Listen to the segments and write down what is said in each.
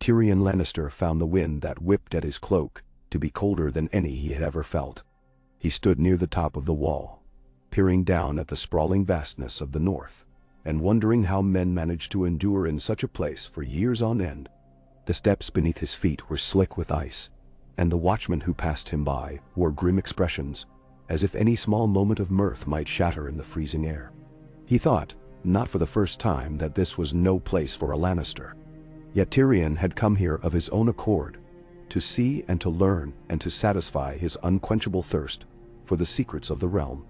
Tyrion Lannister found the wind that whipped at his cloak to be colder than any he had ever felt. He stood near the top of the wall, peering down at the sprawling vastness of the north, and wondering how men managed to endure in such a place for years on end. The steps beneath his feet were slick with ice, and the watchmen who passed him by wore grim expressions, as if any small moment of mirth might shatter in the freezing air. He thought, not for the first time, that this was no place for a Lannister. Yet Tyrion had come here of his own accord, to see and to learn and to satisfy his unquenchable thirst for the secrets of the realm.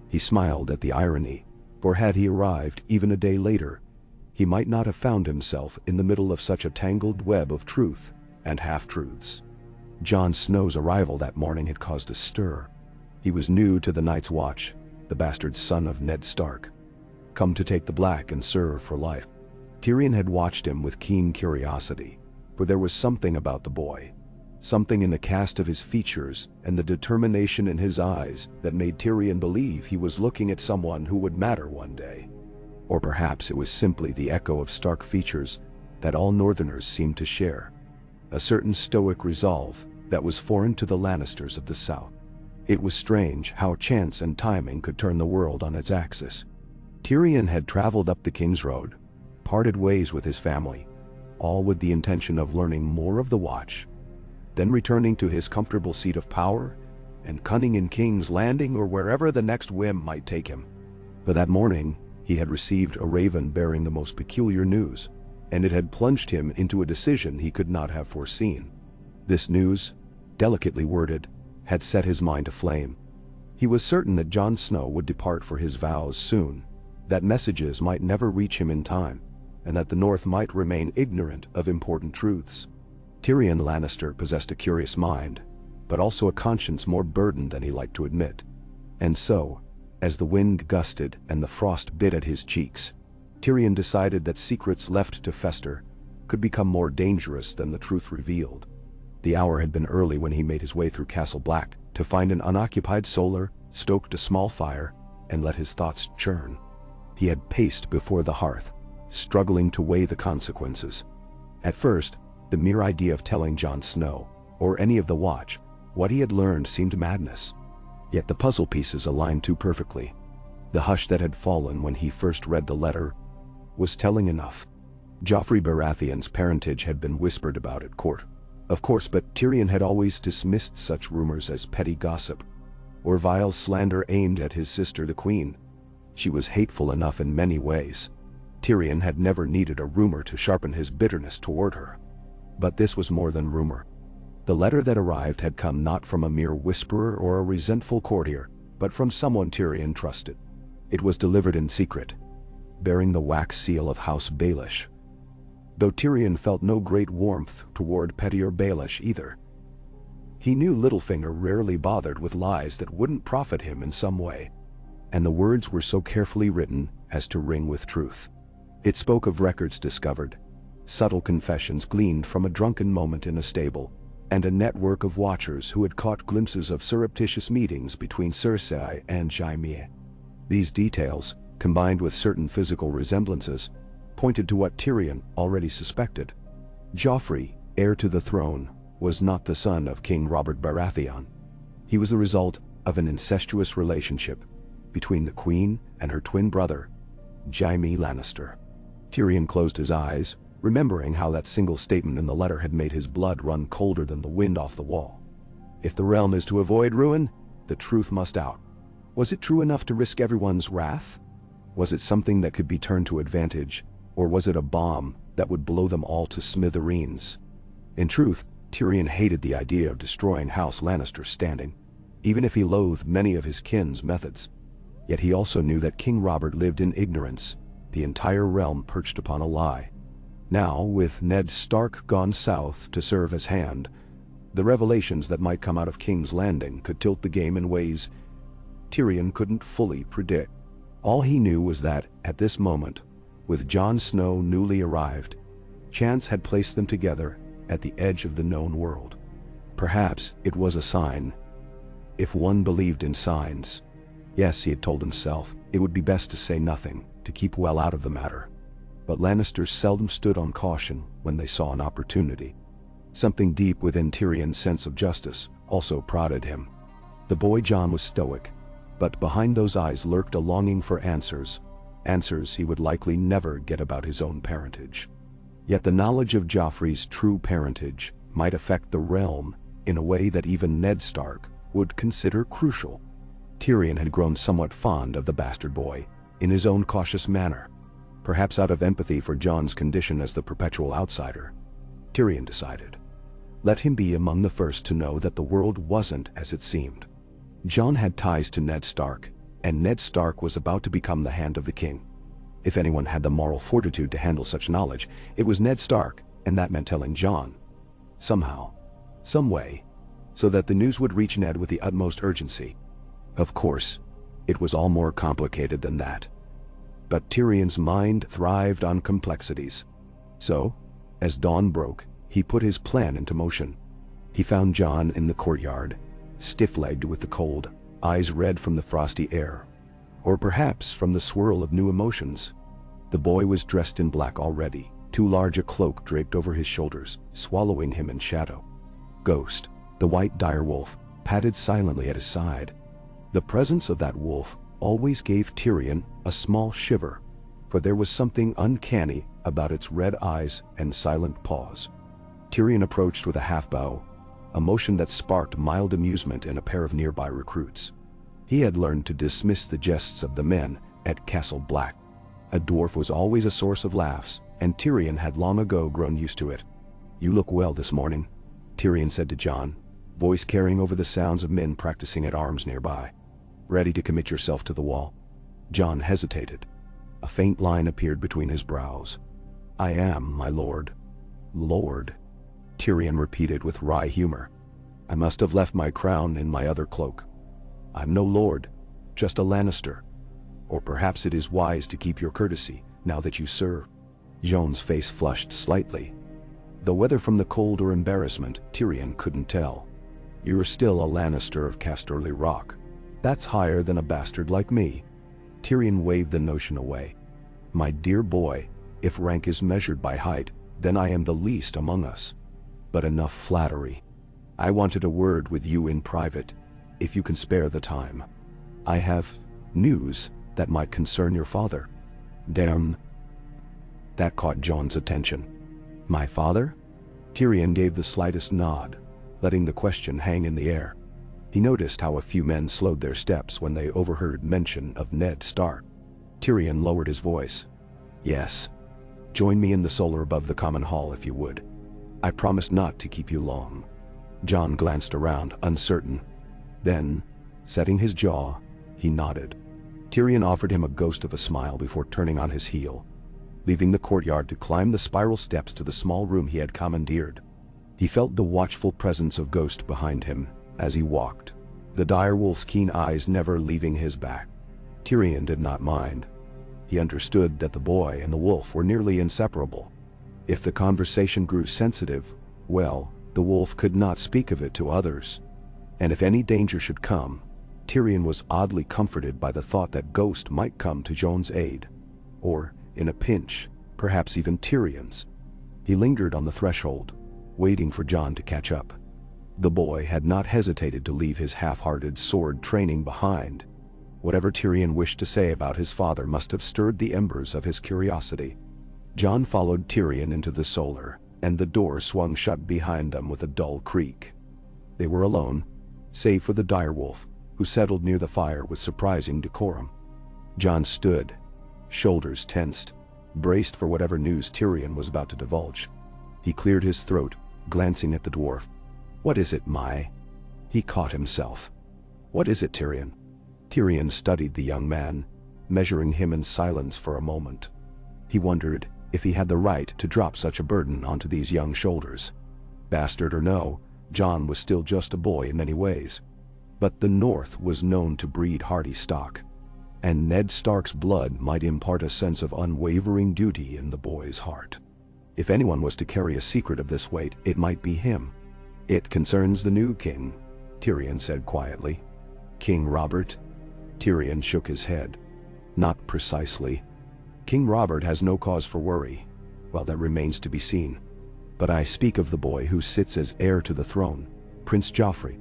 He smiled at the irony, for had he arrived even a day later, he might not have found himself in the middle of such a tangled web of truth and half-truths. Jon Snow's arrival that morning had caused a stir. He was new to the Night's Watch, the bastard son of Ned Stark, come to take the black and serve for life. Tyrion had watched him with keen curiosity, for there was something about the boy, something in the cast of his features and the determination in his eyes that made Tyrion believe he was looking at someone who would matter one day. Or perhaps it was simply the echo of Stark features that all Northerners seemed to share, a certain stoic resolve that was foreign to the Lannisters of the South. It was strange how chance and timing could turn the world on its axis. Tyrion had traveled up the King's Road, parted ways with his family, all with the intention of learning more of the Watch, then returning to his comfortable seat of power and cunning in King's Landing or wherever the next whim might take him. But that morning, he had received a raven bearing the most peculiar news, and it had plunged him into a decision he could not have foreseen. This news, delicately worded, had set his mind aflame. He was certain that Jon Snow would depart for his vows soon, that messages might never reach him in time, and that the North might remain ignorant of important truths. Tyrion Lannister possessed a curious mind, but also a conscience more burdened than he liked to admit. And so, as the wind gusted and the frost bit at his cheeks, Tyrion decided that secrets left to fester could become more dangerous than the truth revealed. The hour had been early when he made his way through Castle Black to find an unoccupied solar, stoked a small fire, and let his thoughts churn. He had paced before the hearth, struggling to weigh the consequences. At first, the mere idea of telling Jon Snow, or any of the Watch, what he had learned seemed madness. Yet the puzzle pieces aligned too perfectly. The hush that had fallen when he first read the letter was telling enough. Joffrey Baratheon's parentage had been whispered about at court, of course, but Tyrion had always dismissed such rumors as petty gossip, or vile slander aimed at his sister the Queen. She was hateful enough in many ways. Tyrion had never needed a rumor to sharpen his bitterness toward her. But this was more than rumor. The letter that arrived had come not from a mere whisperer or a resentful courtier, but from someone Tyrion trusted. It was delivered in secret, bearing the wax seal of House Baelish. Though Tyrion felt no great warmth toward pettier Baelish either. He knew Littlefinger rarely bothered with lies that wouldn't profit him in some way, and the words were so carefully written as to ring with truth. It spoke of records discovered, subtle confessions gleaned from a drunken moment in a stable, and a network of watchers who had caught glimpses of surreptitious meetings between Cersei and Jaime. These details, combined with certain physical resemblances, pointed to what Tyrion already suspected. Joffrey, heir to the throne, was not the son of King Robert Baratheon. He was the result of an incestuous relationship between the Queen and her twin brother, Jaime Lannister. Tyrion closed his eyes, remembering how that single statement in the letter had made his blood run colder than the wind off the wall. If the realm is to avoid ruin, the truth must out. Was it true enough to risk everyone's wrath? Was it something that could be turned to advantage, or was it a bomb that would blow them all to smithereens? In truth, Tyrion hated the idea of destroying House Lannister's standing, even if he loathed many of his kin's methods. Yet he also knew that King Robert lived in ignorance, the entire realm perched upon a lie. Now, with Ned Stark gone south to serve as hand, the revelations that might come out of King's Landing could tilt the game in ways Tyrion couldn't fully predict. All he knew was that, at this moment, with Jon Snow newly arrived, chance had placed them together at the edge of the known world. Perhaps it was a sign, if one believed in signs. Yes, he had told himself, it would be best to say nothing, to keep well out of the matter. But Lannisters seldom stood on caution when they saw an opportunity. Something deep within Tyrion's sense of justice also prodded him. The boy Jon was stoic, but behind those eyes lurked a longing for answers he would likely never get about his own parentage. Yet the knowledge of Joffrey's true parentage might affect the realm in a way that even Ned Stark would consider crucial. Tyrion had grown somewhat fond of the bastard boy, in his own cautious manner. Perhaps out of empathy for Jon's condition as the perpetual outsider, Tyrion decided. Let him be among the first to know that the world wasn't as it seemed. Jon had ties to Ned Stark, and Ned Stark was about to become the Hand of the King. If anyone had the moral fortitude to handle such knowledge, it was Ned Stark, and that meant telling Jon. Somehow, some way, so that the news would reach Ned with the utmost urgency. Of course, it was all more complicated than that. But Tyrion's mind thrived on complexities. So, as dawn broke, he put his plan into motion. He found Jon in the courtyard, stiff-legged with the cold, eyes red from the frosty air. Or perhaps from the swirl of new emotions. The boy was dressed in black already, too large a cloak draped over his shoulders, swallowing him in shadow. Ghost, the white direwolf, padded silently at his side. The presence of that wolf always gave Tyrion a small shiver, for there was something uncanny about its red eyes and silent paws. Tyrion approached with a half-bow, a motion that sparked mild amusement in a pair of nearby recruits. He had learned to dismiss the jests of the men at Castle Black. A dwarf was always a source of laughs, and Tyrion had long ago grown used to it. "You look well this morning," Tyrion said to Jon, voice carrying over the sounds of men practicing at arms nearby. "Ready to commit yourself to the wall?" Jon hesitated. A faint line appeared between his brows. "I am, my lord." "Lord," Tyrion repeated with wry humor. "I must have left my crown in my other cloak. I'm no lord, just a Lannister. Or perhaps it is wise to keep your courtesy, now that you serve." Jon's face flushed slightly. Though whether from the cold or embarrassment, Tyrion couldn't tell. "You're still a Lannister of Casterly Rock. That's higher than a bastard like me." Tyrion waved the notion away. "My dear boy, if rank is measured by height, then I am the least among us. But enough flattery. I wanted a word with you in private, if you can spare the time. I have news that might concern your father." "Damn." That caught Jon's attention. "My father?" Tyrion gave the slightest nod, letting the question hang in the air. He noticed how a few men slowed their steps when they overheard mention of Ned Stark. Tyrion lowered his voice. "Yes. Join me in the solar above the common hall if you would. I promise not to keep you long." Jon glanced around, uncertain. Then, setting his jaw, he nodded. Tyrion offered him a ghost of a smile before turning on his heel, leaving the courtyard to climb the spiral steps to the small room he had commandeered. He felt the watchful presence of Ghost behind him as he walked, the direwolf's keen eyes never leaving his back. Tyrion did not mind. He understood that the boy and the wolf were nearly inseparable. If the conversation grew sensitive, well, the wolf could not speak of it to others. And if any danger should come, Tyrion was oddly comforted by the thought that Ghost might come to Jon's aid. Or, in a pinch, perhaps even Tyrion's. He lingered on the threshold, waiting for Jon to catch up. The boy had not hesitated to leave his half-hearted sword training behind. Whatever Tyrion wished to say about his father must have stirred the embers of his curiosity. Jon followed Tyrion into the solar, and the door swung shut behind them with a dull creak. They were alone, save for the direwolf, who settled near the fire with surprising decorum. Jon stood, shoulders tensed, braced for whatever news Tyrion was about to divulge. He cleared his throat, glancing at the dwarf. "What is it, Mai?" He caught himself. "What is it, Tyrion?" Tyrion studied the young man, measuring him in silence for a moment. He wondered if he had the right to drop such a burden onto these young shoulders. Bastard or no, Jon was still just a boy in many ways. But the North was known to breed hardy stock, and Ned Stark's blood might impart a sense of unwavering duty in the boy's heart. If anyone was to carry a secret of this weight, it might be him. "It concerns the new king," Tyrion said quietly. "King Robert?" Tyrion shook his head. "Not precisely. King Robert has no cause for worry. Well, that remains to be seen. But I speak of the boy who sits as heir to the throne, Prince Joffrey.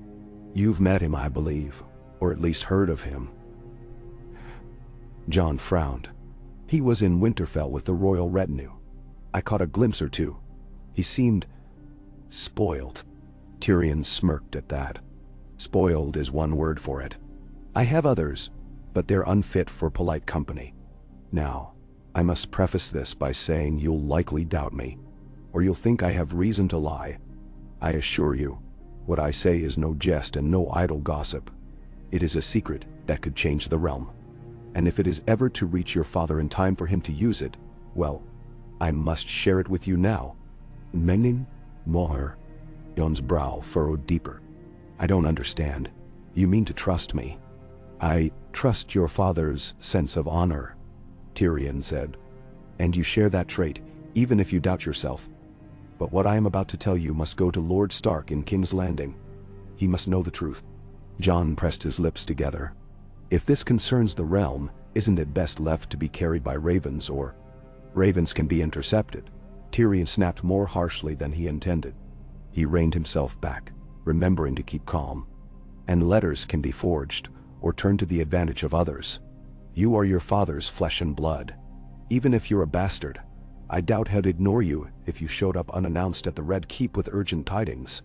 You've met him, I believe, or at least heard of him." Jon frowned. "He was in Winterfell with the royal retinue. I caught a glimpse or two. He seemed spoiled." Tyrion smirked at that. "Spoiled is one word for it. I have others, but they're unfit for polite company. Now, I must preface this by saying you'll likely doubt me, or you'll think I have reason to lie. I assure you, what I say is no jest and no idle gossip. It is a secret that could change the realm. And if it is ever to reach your father in time for him to use it, well, I must share it with you now." "Menin Moher." Jon's brow furrowed deeper. "I don't understand. You mean to trust me?" "I trust your father's sense of honor," Tyrion said. "And you share that trait, even if you doubt yourself. But what I am about to tell you must go to Lord Stark in King's Landing. He must know the truth." Jon pressed his lips together. "If this concerns the realm, isn't it best left to be carried by ravens, or—" "Ravens can be intercepted." Tyrion snapped more harshly than he intended. He reined himself back, remembering to keep calm. "And letters can be forged, or turned to the advantage of others. You are your father's flesh and blood. Even if you're a bastard, I doubt he'd ignore you if you showed up unannounced at the Red Keep with urgent tidings."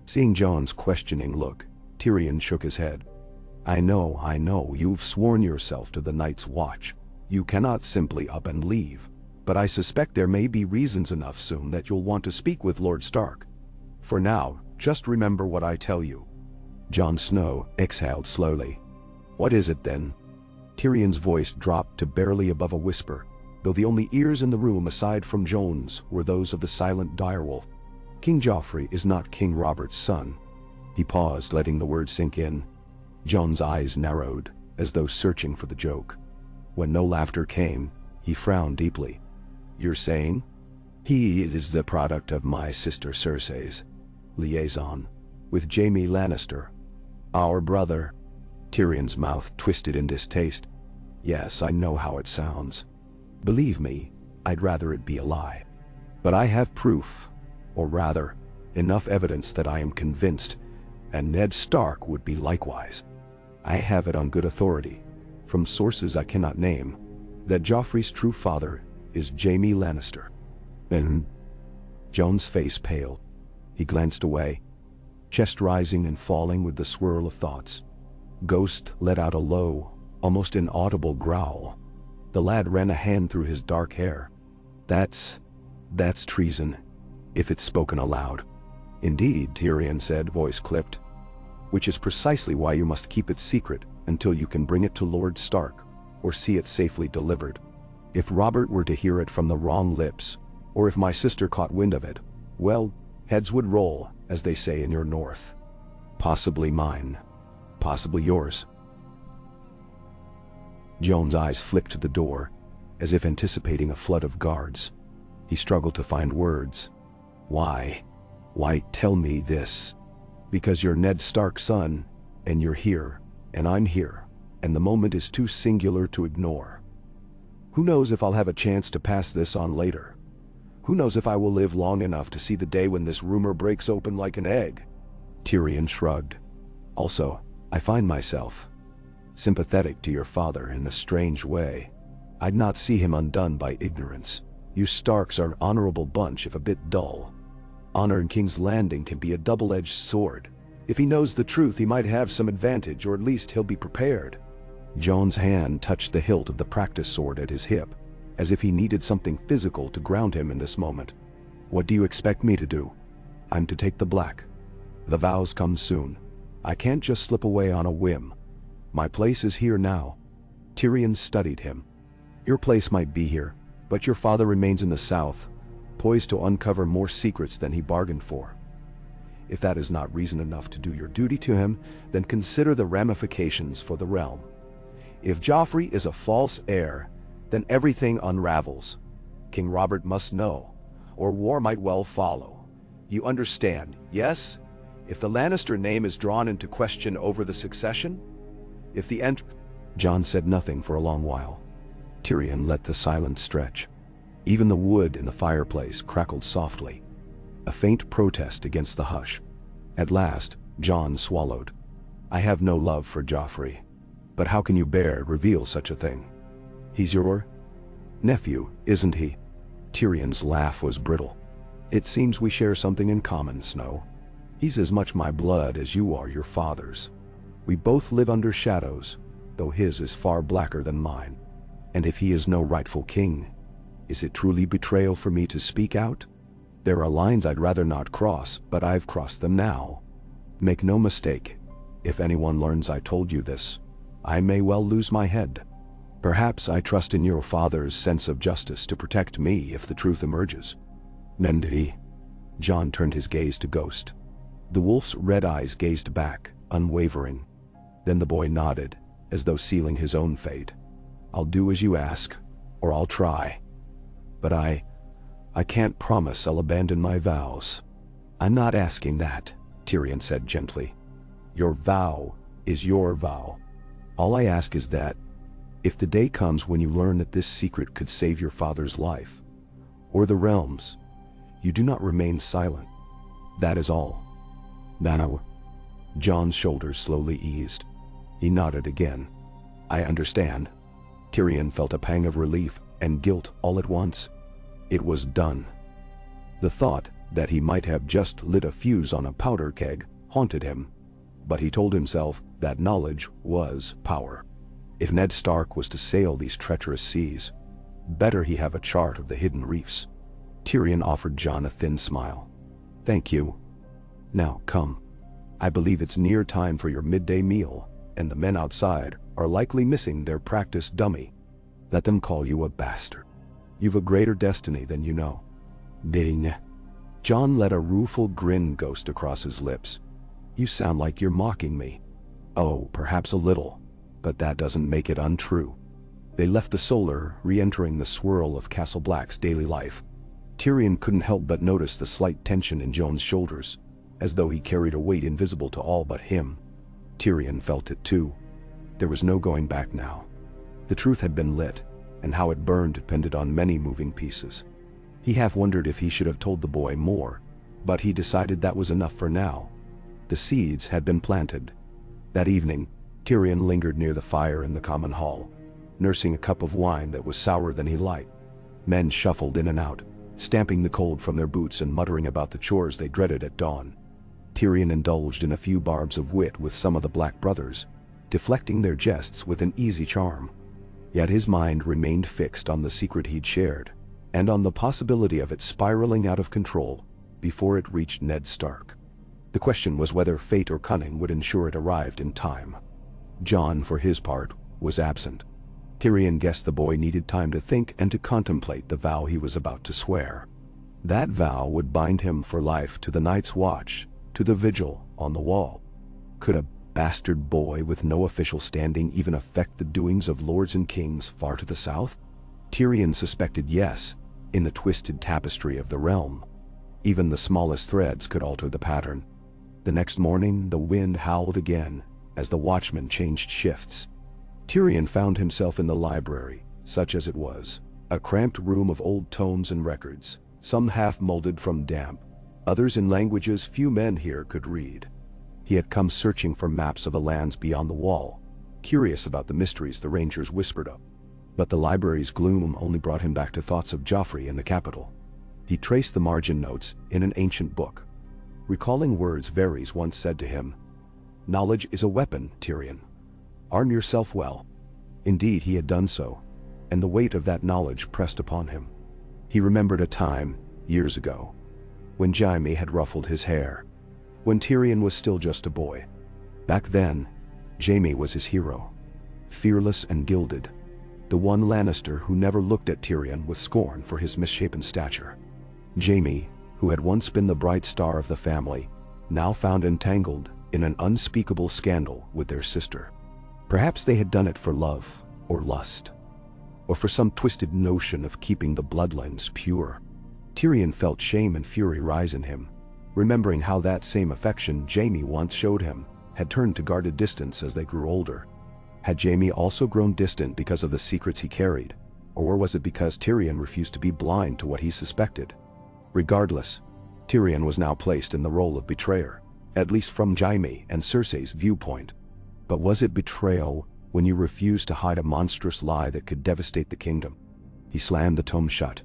Seeing Jon's questioning look, Tyrion shook his head. I know, you've sworn yourself to the Night's Watch. You cannot simply up and leave. But I suspect there may be reasons enough soon that you'll want to speak with Lord Stark. For now, just remember what I tell you." Jon Snow exhaled slowly. "What is it then?" Tyrion's voice dropped to barely above a whisper, though the only ears in the room aside from Jon's were those of the silent direwolf. "King Joffrey is not King Robert's son." He paused, letting the words sink in. Jon's eyes narrowed, as though searching for the joke. When no laughter came, he frowned deeply. "You're saying?" "He is the product of my sister Cersei's liaison with Jaime Lannister, our brother." Tyrion's mouth twisted in distaste. "Yes, I know how it sounds. Believe me, I'd rather it be a lie. But I have proof, or rather, enough evidence that I am convinced, and Ned Stark would be likewise. I have it on good authority, from sources I cannot name, that Joffrey's true father is Jaime Lannister." "And—" Jon's face paled. He glanced away, chest rising and falling with the swirl of thoughts. Ghost let out a low, almost inaudible growl. The lad ran a hand through his dark hair. That's treason, if it's spoken aloud." "Indeed," Tyrion said, voice clipped. "Which is precisely why you must keep it secret until you can bring it to Lord Stark, or see it safely delivered. If Robert were to hear it from the wrong lips, or if my sister caught wind of it, well, heads would roll, as they say in your north. Possibly mine. Possibly yours." Jon's eyes flicked to the door, as if anticipating a flood of guards. He struggled to find words. Why tell me this?" "Because you're Ned Stark's son, and you're here, and I'm here, and the moment is too singular to ignore. Who knows if I'll have a chance to pass this on later? Who knows if I will live long enough to see the day when this rumor breaks open like an egg?" Tyrion shrugged. "Also, I find myself sympathetic to your father in a strange way. I'd not see him undone by ignorance. You Starks are an honorable bunch if a bit dull. Honor in King's Landing can be a double-edged sword. If he knows the truth, he might have some advantage, or at least he'll be prepared." Jon's hand touched the hilt of the practice sword at his hip, as if he needed something physical to ground him in this moment. "What do you expect me to do?" "I'm to take the black. The vows come soon. I can't just slip away on a whim. My place is here now." Tyrion studied him. "Your place might be here, but your father remains in the south, poised to uncover more secrets than he bargained for. If that is not reason enough to do your duty to him, then consider the ramifications for the realm. If Joffrey is a false heir, then everything unravels. King Robert must know, or war might well follow. You understand, yes? If the Lannister name is drawn into question over the succession? If the Jon said nothing for a long while. Tyrion let the silence stretch. Even the wood in the fireplace crackled softly, a faint protest against the hush. At last, Jon swallowed. I have no love for Joffrey. But how can you bear reveal such a thing? He's your nephew, isn't he? Tyrion's laugh was brittle. It seems we share something in common, Snow. He's as much my blood as you are your father's. We both live under shadows, though his is far blacker than mine. And if he is no rightful king, is it truly betrayal for me to speak out? There are lines I'd rather not cross, but I've crossed them now. Make no mistake, if anyone learns I told you this, I may well lose my head. Perhaps I trust in your father's sense of justice to protect me if the truth emerges. Nendri. Jon turned his gaze to Ghost. The wolf's red eyes gazed back, unwavering. Then the boy nodded, as though sealing his own fate. I'll do as you ask, or I'll try. But I can't promise I'll abandon my vows. I'm not asking that, Tyrion said gently. Your vow is your vow. All I ask is that, if the day comes when you learn that this secret could save your father's life, or the realm's, you do not remain silent. That is all. Now, Jon's shoulders slowly eased. He nodded again. I understand. Tyrion felt a pang of relief and guilt all at once. It was done. The thought that he might have just lit a fuse on a powder keg haunted him, but he told himself that knowledge was power. If Ned Stark was to sail these treacherous seas, better he have a chart of the hidden reefs. Tyrion offered Jon a thin smile. Thank you. Now come. I believe it's near time for your midday meal, and the men outside are likely missing their practiced dummy. Let them call you a bastard. You've a greater destiny than you know. Ding. Jon let a rueful grin ghost across his lips. You sound like you're mocking me. Oh, perhaps a little, but that doesn't make it untrue. They left the solar, re-entering the swirl of Castle Black's daily life. Tyrion couldn't help but notice the slight tension in Jon's shoulders, as though he carried a weight invisible to all but him. Tyrion felt it too. There was no going back now. The truth had been lit, and how it burned depended on many moving pieces. He half wondered if he should have told the boy more, but he decided that was enough for now. The seeds had been planted. That evening, Tyrion lingered near the fire in the common hall, nursing a cup of wine that was sourer than he liked. Men shuffled in and out, stamping the cold from their boots and muttering about the chores they dreaded at dawn. Tyrion indulged in a few barbs of wit with some of the Black brothers, deflecting their jests with an easy charm. Yet his mind remained fixed on the secret he'd shared, and on the possibility of it spiraling out of control before it reached Ned Stark. The question was whether fate or cunning would ensure it arrived in time. Jon, for his part, was absent. Tyrion guessed the boy needed time to think and to contemplate the vow he was about to swear. That vow would bind him for life to the Night's Watch, to the vigil on the wall. Could a bastard boy with no official standing even affect the doings of lords and kings far to the south? Tyrion suspected yes, in the twisted tapestry of the realm. Even the smallest threads could alter the pattern. The next morning, the wind howled again, as the watchmen changed shifts. Tyrion found himself in the library, such as it was, a cramped room of old tomes and records, some half-molded from damp, others in languages few men here could read. He had come searching for maps of the lands beyond the wall, curious about the mysteries the rangers whispered of. But the library's gloom only brought him back to thoughts of Joffrey in the capital. He traced the margin notes in an ancient book, recalling words Varys once said to him. Knowledge is a weapon, Tyrion. Arm yourself well. Indeed, he had done so, and the weight of that knowledge pressed upon him. He remembered a time, years ago, when Jaime had ruffled his hair, when Tyrion was still just a boy. Back then, Jaime was his hero, fearless and gilded, the one Lannister who never looked at Tyrion with scorn for his misshapen stature. Jaime, who had once been the bright star of the family, now found entangled in an unspeakable scandal with their sister. Perhaps they had done it for love, or lust, or for some twisted notion of keeping the bloodlines pure. Tyrion felt shame and fury rise in him, remembering how that same affection Jaime once showed him had turned to guarded distance as they grew older. Had Jaime also grown distant because of the secrets he carried, Or was it because Tyrion refused to be blind to what he suspected? Regardless, Tyrion was now placed in the role of betrayer, at least from Jaime and Cersei's viewpoint. But was it betrayal when you refused to hide a monstrous lie that could devastate the kingdom? He slammed the tome shut,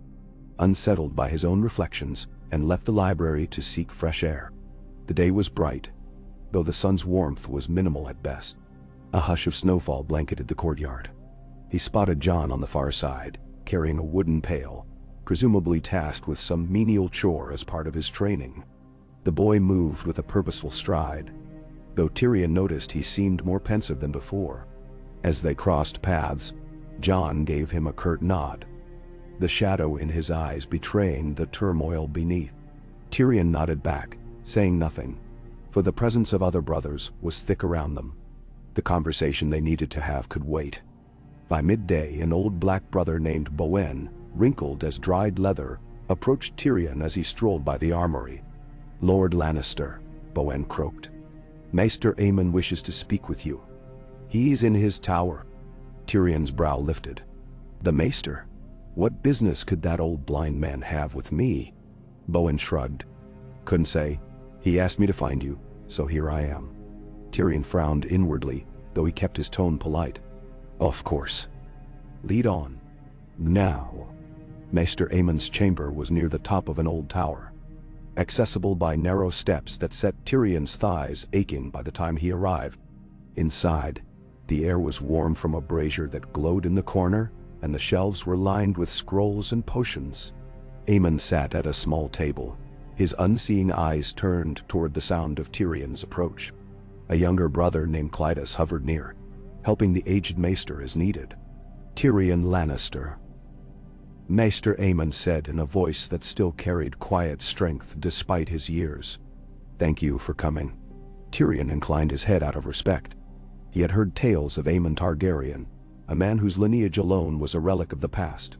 unsettled by his own reflections, and left the library to seek fresh air. The day was bright, though the sun's warmth was minimal at best. A hush of snowfall blanketed the courtyard. He spotted Jon on the far side, carrying a wooden pail, presumably tasked with some menial chore as part of his training. The boy moved with a purposeful stride, though Tyrion noticed he seemed more pensive than before. As they crossed paths, Jon gave him a curt nod, the shadow in his eyes betraying the turmoil beneath. Tyrion nodded back, saying nothing, for the presence of other brothers was thick around them. The conversation they needed to have could wait. By midday, an old black brother named Bowen, wrinkled as dried leather, approached Tyrion as he strolled by the armory. "Lord Lannister," Bowen croaked. "Maester Aemon wishes to speak with you. He's in his tower." Tyrion's brow lifted. "The Maester? What business could that old blind man have with me?" Bowen shrugged. "Couldn't say. He asked me to find you, so here I am." Tyrion frowned inwardly, though he kept his tone polite. "Of course. Lead on." Now, Maester Aemon's chamber was near the top of an old tower, accessible by narrow steps that set Tyrion's thighs aching by the time he arrived. Inside, the air was warm from a brazier that glowed in the corner, and the shelves were lined with scrolls and potions. Aemon sat at a small table, his unseeing eyes turned toward the sound of Tyrion's approach. A younger brother named Clydas hovered near, helping the aged maester as needed. "Tyrion Lannister," Maester Aemon said in a voice that still carried quiet strength despite his years. "Thank you for coming." Tyrion inclined his head out of respect. He had heard tales of Aemon Targaryen, a man whose lineage alone was a relic of the past.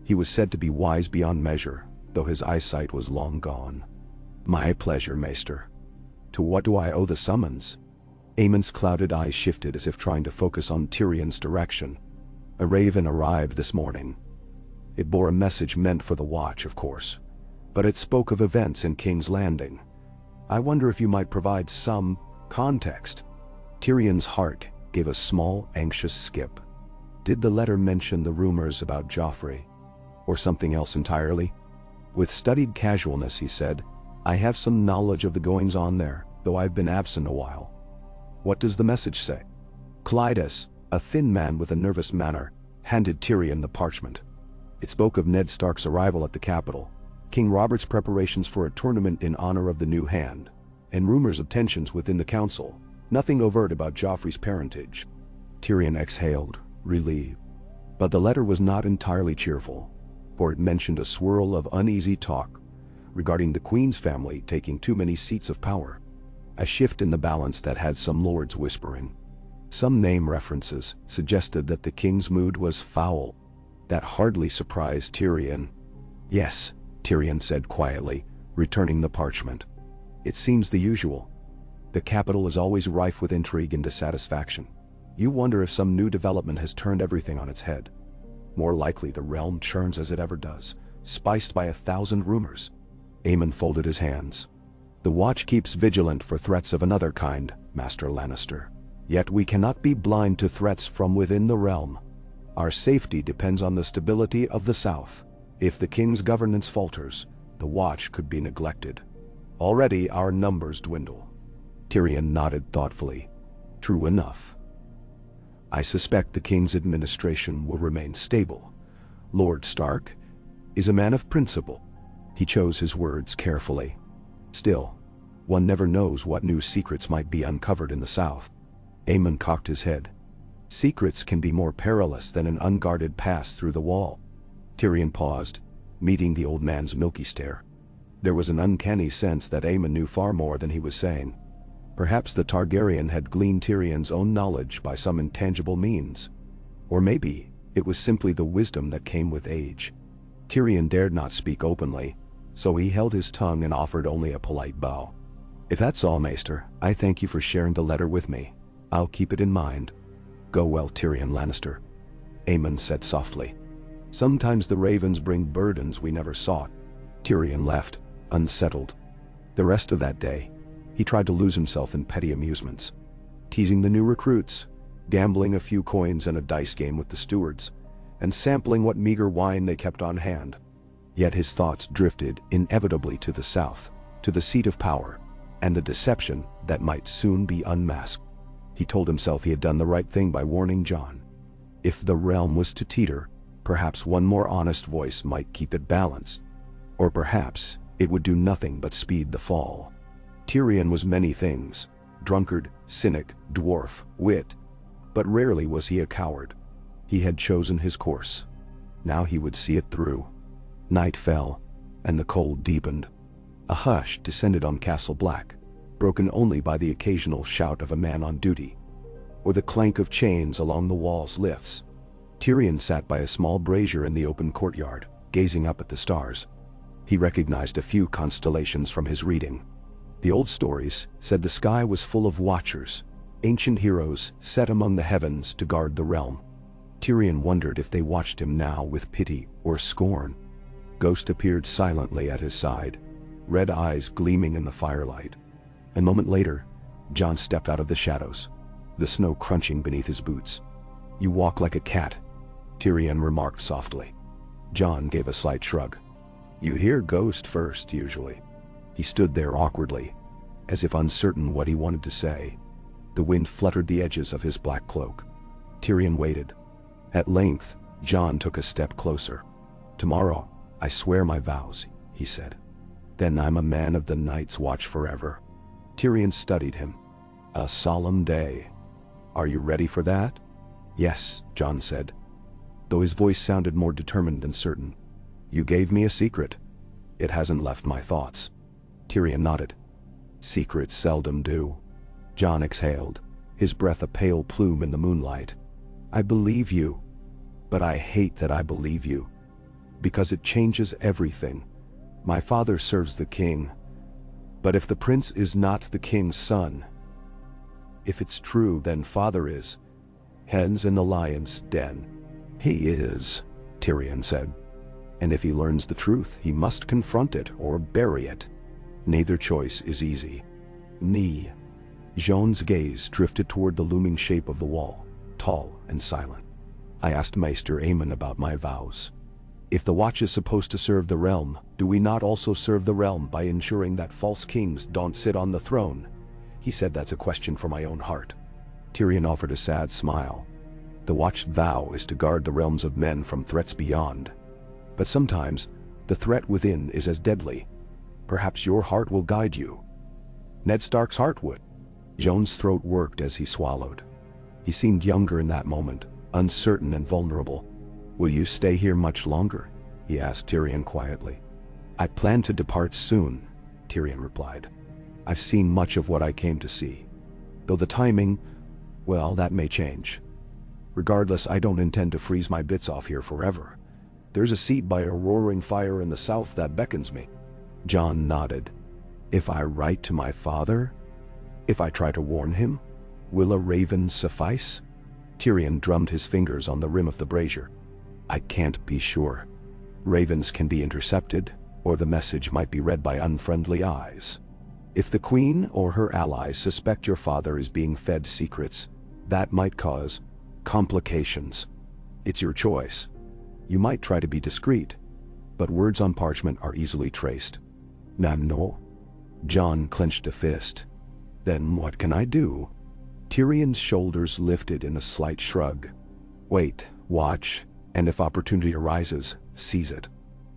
He was said to be wise beyond measure, though his eyesight was long gone. "My pleasure, Maester. To what do I owe the summons?" Aemon's clouded eyes shifted as if trying to focus on Tyrion's direction. "A raven arrived this morning. It bore a message meant for the Watch, of course, but it spoke of events in King's Landing. I wonder if you might provide some context." Tyrion's heart gave a small, anxious skip. Did the letter mention the rumors about Joffrey, or something else entirely? With studied casualness, he said, "I have some knowledge of the goings-on there, though I've been absent a while." "What does the message say?" Clydas, a thin man with a nervous manner, handed Tyrion the parchment. It spoke of Ned Stark's arrival at the capital, King Robert's preparations for a tournament in honor of the new hand, and rumors of tensions within the council. Nothing overt about Joffrey's parentage. Tyrion exhaled, relieved. But the letter was not entirely cheerful, for it mentioned a swirl of uneasy talk regarding the Queen's family taking too many seats of power, a shift in the balance that had some lords whispering. Some name references suggested that the king's mood was foul. That hardly surprised Tyrion. "Yes," Tyrion said quietly, returning the parchment. "It seems the usual. The capital is always rife with intrigue and dissatisfaction. You wonder if some new development has turned everything on its head. More likely the realm churns as it ever does, spiced by 1,000 rumors." Aemon folded his hands. "The Watch keeps vigilant for threats of another kind, Master Lannister. Yet we cannot be blind to threats from within the realm. Our safety depends on the stability of the South. If the king's governance falters, the Watch could be neglected. Already our numbers dwindle." Tyrion nodded thoughtfully. "True enough. I suspect the king's administration will remain stable. Lord Stark is a man of principle." He chose his words carefully. "Still, one never knows what new secrets might be uncovered in the South." Aemon cocked his head. "Secrets can be more perilous than an unguarded pass through the wall." Tyrion paused, meeting the old man's milky stare. There was an uncanny sense that Aemon knew far more than he was saying. Perhaps the Targaryen had gleaned Tyrion's own knowledge by some intangible means. Or maybe it was simply the wisdom that came with age. Tyrion dared not speak openly, so he held his tongue and offered only a polite bow. "If that's all, Maester, I thank you for sharing the letter with me. I'll keep it in mind." "Go well, Tyrion Lannister," Aemon said softly. Sometimes the ravens bring burdens we never sought. Tyrion left, unsettled. The rest of that day, he tried to lose himself in petty amusements. Teasing the new recruits, gambling a few coins and a dice game with the stewards, and sampling what meager wine they kept on hand. Yet his thoughts drifted inevitably to the south, to the seat of power, and the deception that might soon be unmasked. He told himself he had done the right thing by warning Jon. If the realm was to teeter, perhaps one more honest voice might keep it balanced. Or perhaps it would do nothing but speed the fall. Tyrion was many things: drunkard, cynic, dwarf, wit. But rarely was he a coward. He had chosen his course. Now he would see it through. Night fell, and the cold deepened. A hush descended on Castle Black, broken only by the occasional shout of a man on duty, or the clank of chains along the wall's lifts. Tyrion sat by a small brazier in the open courtyard, gazing up at the stars. He recognized a few constellations from his reading. The old stories said the sky was full of watchers, ancient heroes set among the heavens to guard the realm. Tyrion wondered if they watched him now with pity or scorn. Ghost appeared silently at his side, red eyes gleaming in the firelight. A moment later, Jon stepped out of the shadows, the snow crunching beneath his boots. "You walk like a cat," Tyrion remarked softly. Jon gave a slight shrug. "You hear Ghost first, usually." He stood there awkwardly, as if uncertain what he wanted to say. The wind fluttered the edges of his black cloak. Tyrion waited. At length, Jon took a step closer. "Tomorrow, I swear my vows," he said. "Then I'm a man of the Night's Watch forever." Tyrion studied him. "A solemn day. Are you ready for that?" "Yes," Jon said, though his voice sounded more determined than certain. "You gave me a secret. It hasn't left my thoughts." Tyrion nodded. "Secrets seldom do." Jon exhaled, his breath a pale plume in the moonlight. "I believe you, but I hate that I believe you, because it changes everything. My father serves the king, but if the prince is not the king's son, if it's true, then father is. Hens in the lion's den." "He is," Tyrion said. "And if he learns the truth, he must confront it or bury it. Neither choice is easy." Jon's gaze drifted toward the looming shape of the wall, tall and silent. "I asked Maester Aemon about my vows. If the Watch is supposed to serve the realm, do we not also serve the realm by ensuring that false kings don't sit on the throne?" He said, "That's a question for my own heart." Tyrion offered a sad smile. "The Watch's vow is to guard the realms of men from threats beyond. But sometimes, the threat within is as deadly. Perhaps your heart will guide you." "Ned Stark's heart would." Jon's throat worked as he swallowed. He seemed younger in that moment, uncertain and vulnerable. "Will you stay here much longer?" he asked Tyrion quietly. "I plan to depart soon," Tyrion replied. "I've seen much of what I came to see. Though the timing, well, that may change. Regardless, I don't intend to freeze my bits off here forever. There's a seat by a roaring fire in the south that beckons me." Jon nodded. "If I write to my father? If I try to warn him? Will a raven suffice?" Tyrion drummed his fingers on the rim of the brazier. "I can't be sure. Ravens can be intercepted, or the message might be read by unfriendly eyes. If the queen or her allies suspect your father is being fed secrets, that might cause complications. It's your choice. You might try to be discreet, but words on parchment are easily traced." "No." Jon clenched a fist. "Then what can I do?" Tyrion's shoulders lifted in a slight shrug. "Wait, watch, and if opportunity arises, seize it.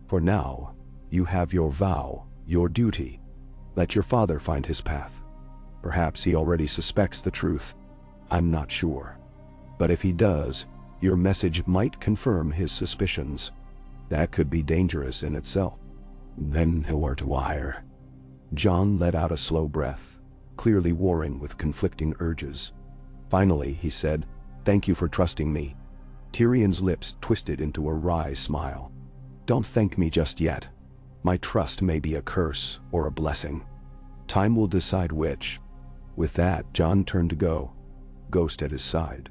For now, you have your vow, your duty. Let your father find his path. Perhaps he already suspects the truth. I'm not sure. But if he does, your message might confirm his suspicions. That could be dangerous in itself." "Then who are to wire?" Jon let out a slow breath, clearly warring with conflicting urges. Finally, he said, "Thank you for trusting me." Tyrion's lips twisted into a wry smile. "Don't thank me just yet. My trust may be a curse or a blessing. Time will decide which." With that, Jon turned to go, Ghost at his side.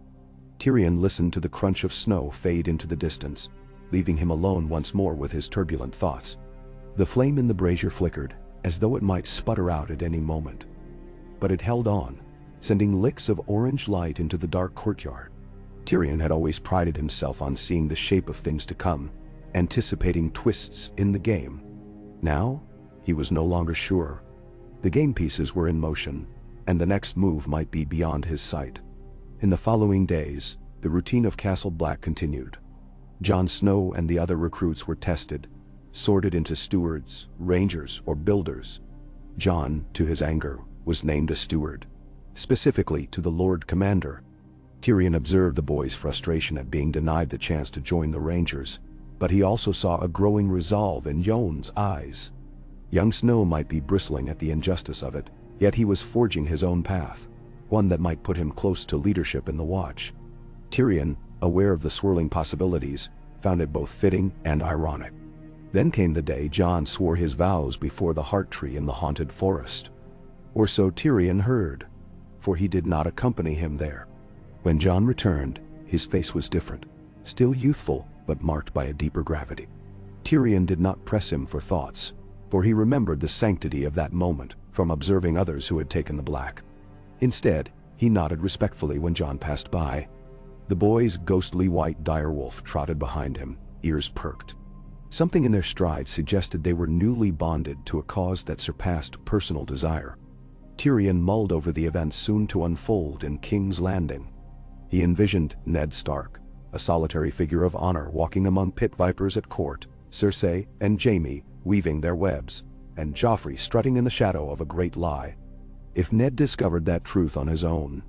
Tyrion listened to the crunch of snow fade into the distance. leaving him alone once more with his turbulent thoughts. The flame in the brazier flickered, as though it might sputter out at any moment. But it held on, sending licks of orange light into the dark courtyard. Tyrion had always prided himself on seeing the shape of things to come, anticipating twists in the game. Now, he was no longer sure. The game pieces were in motion, and the next move might be beyond his sight. In the following days, the routine of Castle Black continued. Jon Snow and the other recruits were tested, sorted into stewards, rangers, or builders. Jon, to his anger, was named a steward, specifically to the Lord Commander. Tyrion observed the boy's frustration at being denied the chance to join the Rangers, but he also saw a growing resolve in Jon's eyes. Young Snow might be bristling at the injustice of it, yet he was forging his own path, one that might put him close to leadership in the Watch. Tyrion, aware of the swirling possibilities, found it both fitting and ironic. Then came the day Jon swore his vows before the heart tree in the haunted forest. Or so Tyrion heard, for he did not accompany him there. When Jon returned, his face was different, still youthful, but marked by a deeper gravity. Tyrion did not press him for thoughts, for he remembered the sanctity of that moment from observing others who had taken the black. Instead, he nodded respectfully when Jon passed by. The boy's ghostly white direwolf trotted behind him, ears perked. Something in their stride suggested they were newly bonded to a cause that surpassed personal desire. Tyrion mulled over the events soon to unfold in King's Landing. He envisioned Ned Stark, a solitary figure of honor walking among pit vipers at court, Cersei and Jaime weaving their webs, and Joffrey strutting in the shadow of a great lie. If Ned discovered that truth on his own,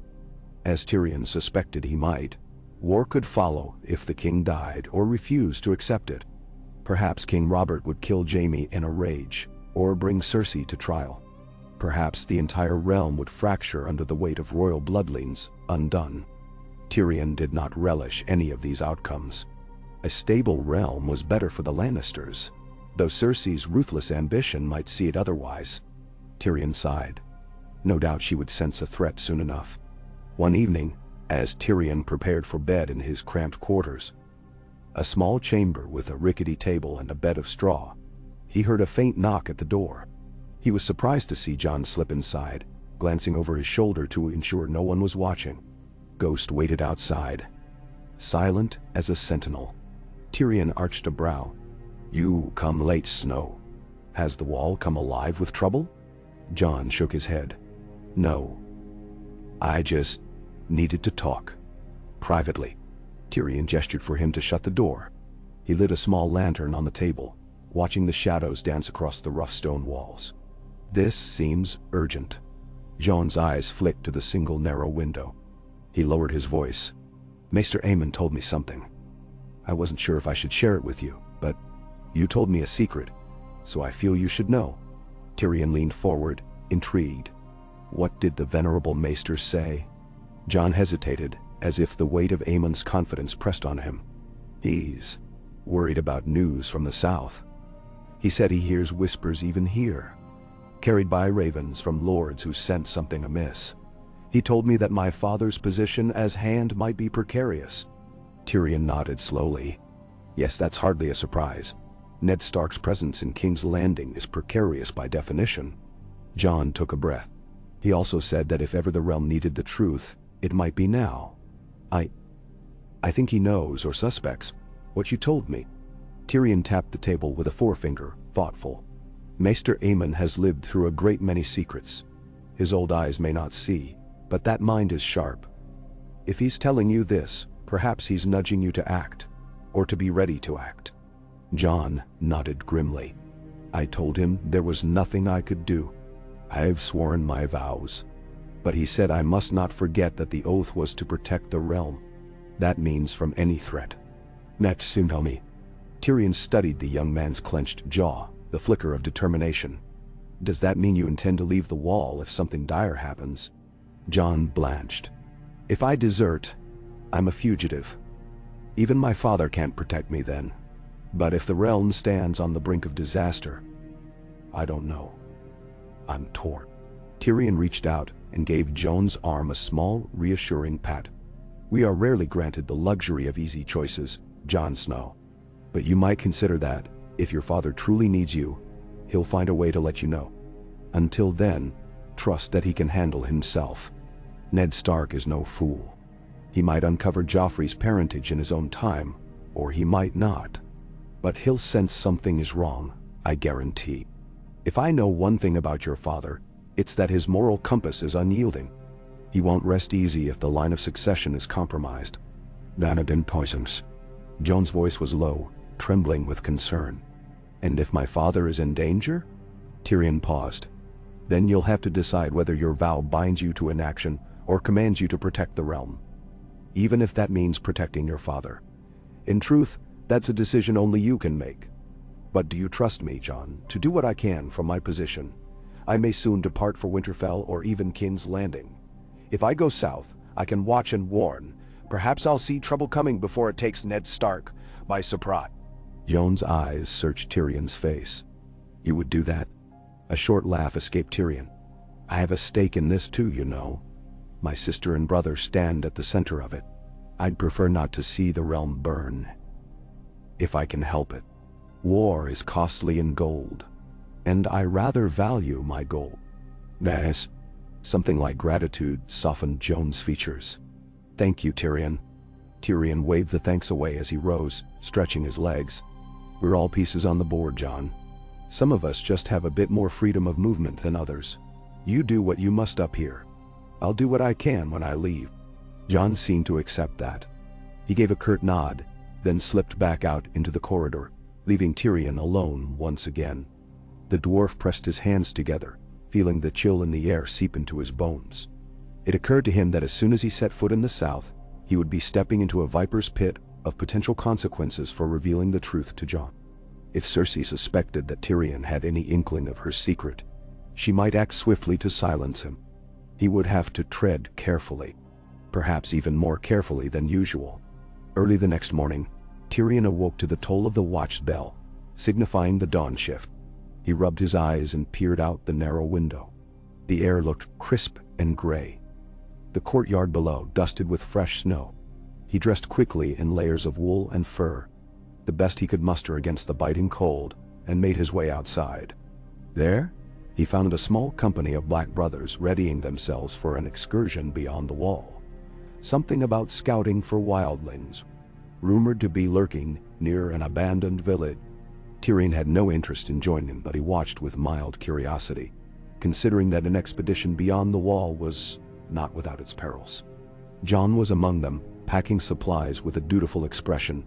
as Tyrion suspected he might, war could follow if the king died or refused to accept it. Perhaps King Robert would kill Jaime in a rage, or bring Cersei to trial. Perhaps the entire realm would fracture under the weight of royal bloodlines undone. Tyrion did not relish any of these outcomes. A stable realm was better for the Lannisters, though Cersei's ruthless ambition might see it otherwise. Tyrion sighed. No doubt she would sense a threat soon enough. One evening, as Tyrion prepared for bed in his cramped quarters, a small chamber with a rickety table and a bed of straw, he heard a faint knock at the door. He was surprised to see Jon slip inside, glancing over his shoulder to ensure no one was watching. Ghost waited outside, silent as a sentinel. Tyrion arched a brow. "You come late, Snow. Has the wall come alive with trouble?" Jon shook his head. "No. I just needed to talk. Privately." Tyrion gestured for him to shut the door. He lit a small lantern on the table, watching the shadows dance across the rough stone walls. "This seems urgent." Jon's eyes flicked to the single narrow window. He lowered his voice. "Maester Aemon told me something. I wasn't sure if I should share it with you, but you told me a secret, so I feel you should know." Tyrion leaned forward, intrigued. "What did the venerable Maester say?" Jon hesitated, as if the weight of Aemon's confidence pressed on him. "He's worried about news from the south. He said he hears whispers even here, carried by ravens from lords who scent something amiss. He told me that my father's position as Hand might be precarious." Tyrion nodded slowly. "Yes, that's hardly a surprise. Ned Stark's presence in King's Landing is precarious by definition." Jon took a breath. He also said that if ever the realm needed the truth, it might be now. I think he knows, or suspects, what you told me." Tyrion tapped the table with a forefinger, thoughtful. "Maester Aemon has lived through a great many secrets. His old eyes may not see, but that mind is sharp. If he's telling you this, perhaps he's nudging you to act, or to be ready to act." Jon nodded grimly. "I told him there was nothing I could do. I've sworn my vows. But he said I must not forget that the oath was to protect the realm. That means from any threat. Next, soon tell me." Tyrion studied the young man's clenched jaw, the flicker of determination. "Does that mean you intend to leave the wall if something dire happens?" Jon blanched. "If I desert, I'm a fugitive. Even my father can't protect me then. But if the realm stands on the brink of disaster, I don't know. I'm torn." Tyrion reached out and gave Jon's arm a small, reassuring pat. "We are rarely granted the luxury of easy choices, Jon Snow. But you might consider that, if your father truly needs you, he'll find a way to let you know. Until then, trust that he can handle himself. Ned Stark is no fool. He might uncover Joffrey's parentage in his own time, or he might not. But he'll sense something is wrong, I guarantee. If I know one thing about your father, it's that his moral compass is unyielding. He won't rest easy if the line of succession is compromised. Vanadin poisons. Joan's voice was low, trembling with concern. And if my father is in danger? Tyrion paused. Then you'll have to decide whether your vow binds you to inaction or commands you to protect the realm. Even if that means protecting your father. In truth, that's a decision only you can make. But do you trust me, Jon, to do what I can from my position? I may soon depart for Winterfell or even King's Landing. If I go south, I can watch and warn. Perhaps I'll see trouble coming before it takes Ned Stark by surprise. Jon's eyes searched Tyrion's face. You would do that? A short laugh escaped Tyrion. I have a stake in this too, you know. My sister and brother stand at the center of it. I'd prefer not to see the realm burn, if I can help it. War is costly in gold, and I rather value my gold. Yes. Something like gratitude softened Jon's features. Thank you, Tyrion. Tyrion waved the thanks away as he rose, stretching his legs. We're all pieces on the board, Jon. Some of us just have a bit more freedom of movement than others. You do what you must up here. I'll do what I can when I leave. Jon seemed to accept that. He gave a curt nod, then slipped back out into the corridor, leaving Tyrion alone once again. The dwarf pressed his hands together, feeling the chill in the air seep into his bones. It occurred to him that as soon as he set foot in the south, he would be stepping into a viper's pit of potential consequences for revealing the truth to Jon. If Cersei suspected that Tyrion had any inkling of her secret, she might act swiftly to silence him. He would have to tread carefully, perhaps even more carefully than usual. Early the next morning, Tyrion awoke to the toll of the watch bell, signifying the dawn shift. He rubbed his eyes and peered out the narrow window. The air looked crisp and gray. The courtyard below dusted with fresh snow. He dressed quickly in layers of wool and fur, the best he could muster against the biting cold, and made his way outside. There, he found a small company of black brothers readying themselves for an excursion beyond the wall. Something about scouting for wildlings, rumored to be lurking near an abandoned village. Tyrion had no interest in joining, but he watched with mild curiosity, considering that an expedition beyond the wall was not without its perils. Jon was among them, packing supplies with a dutiful expression,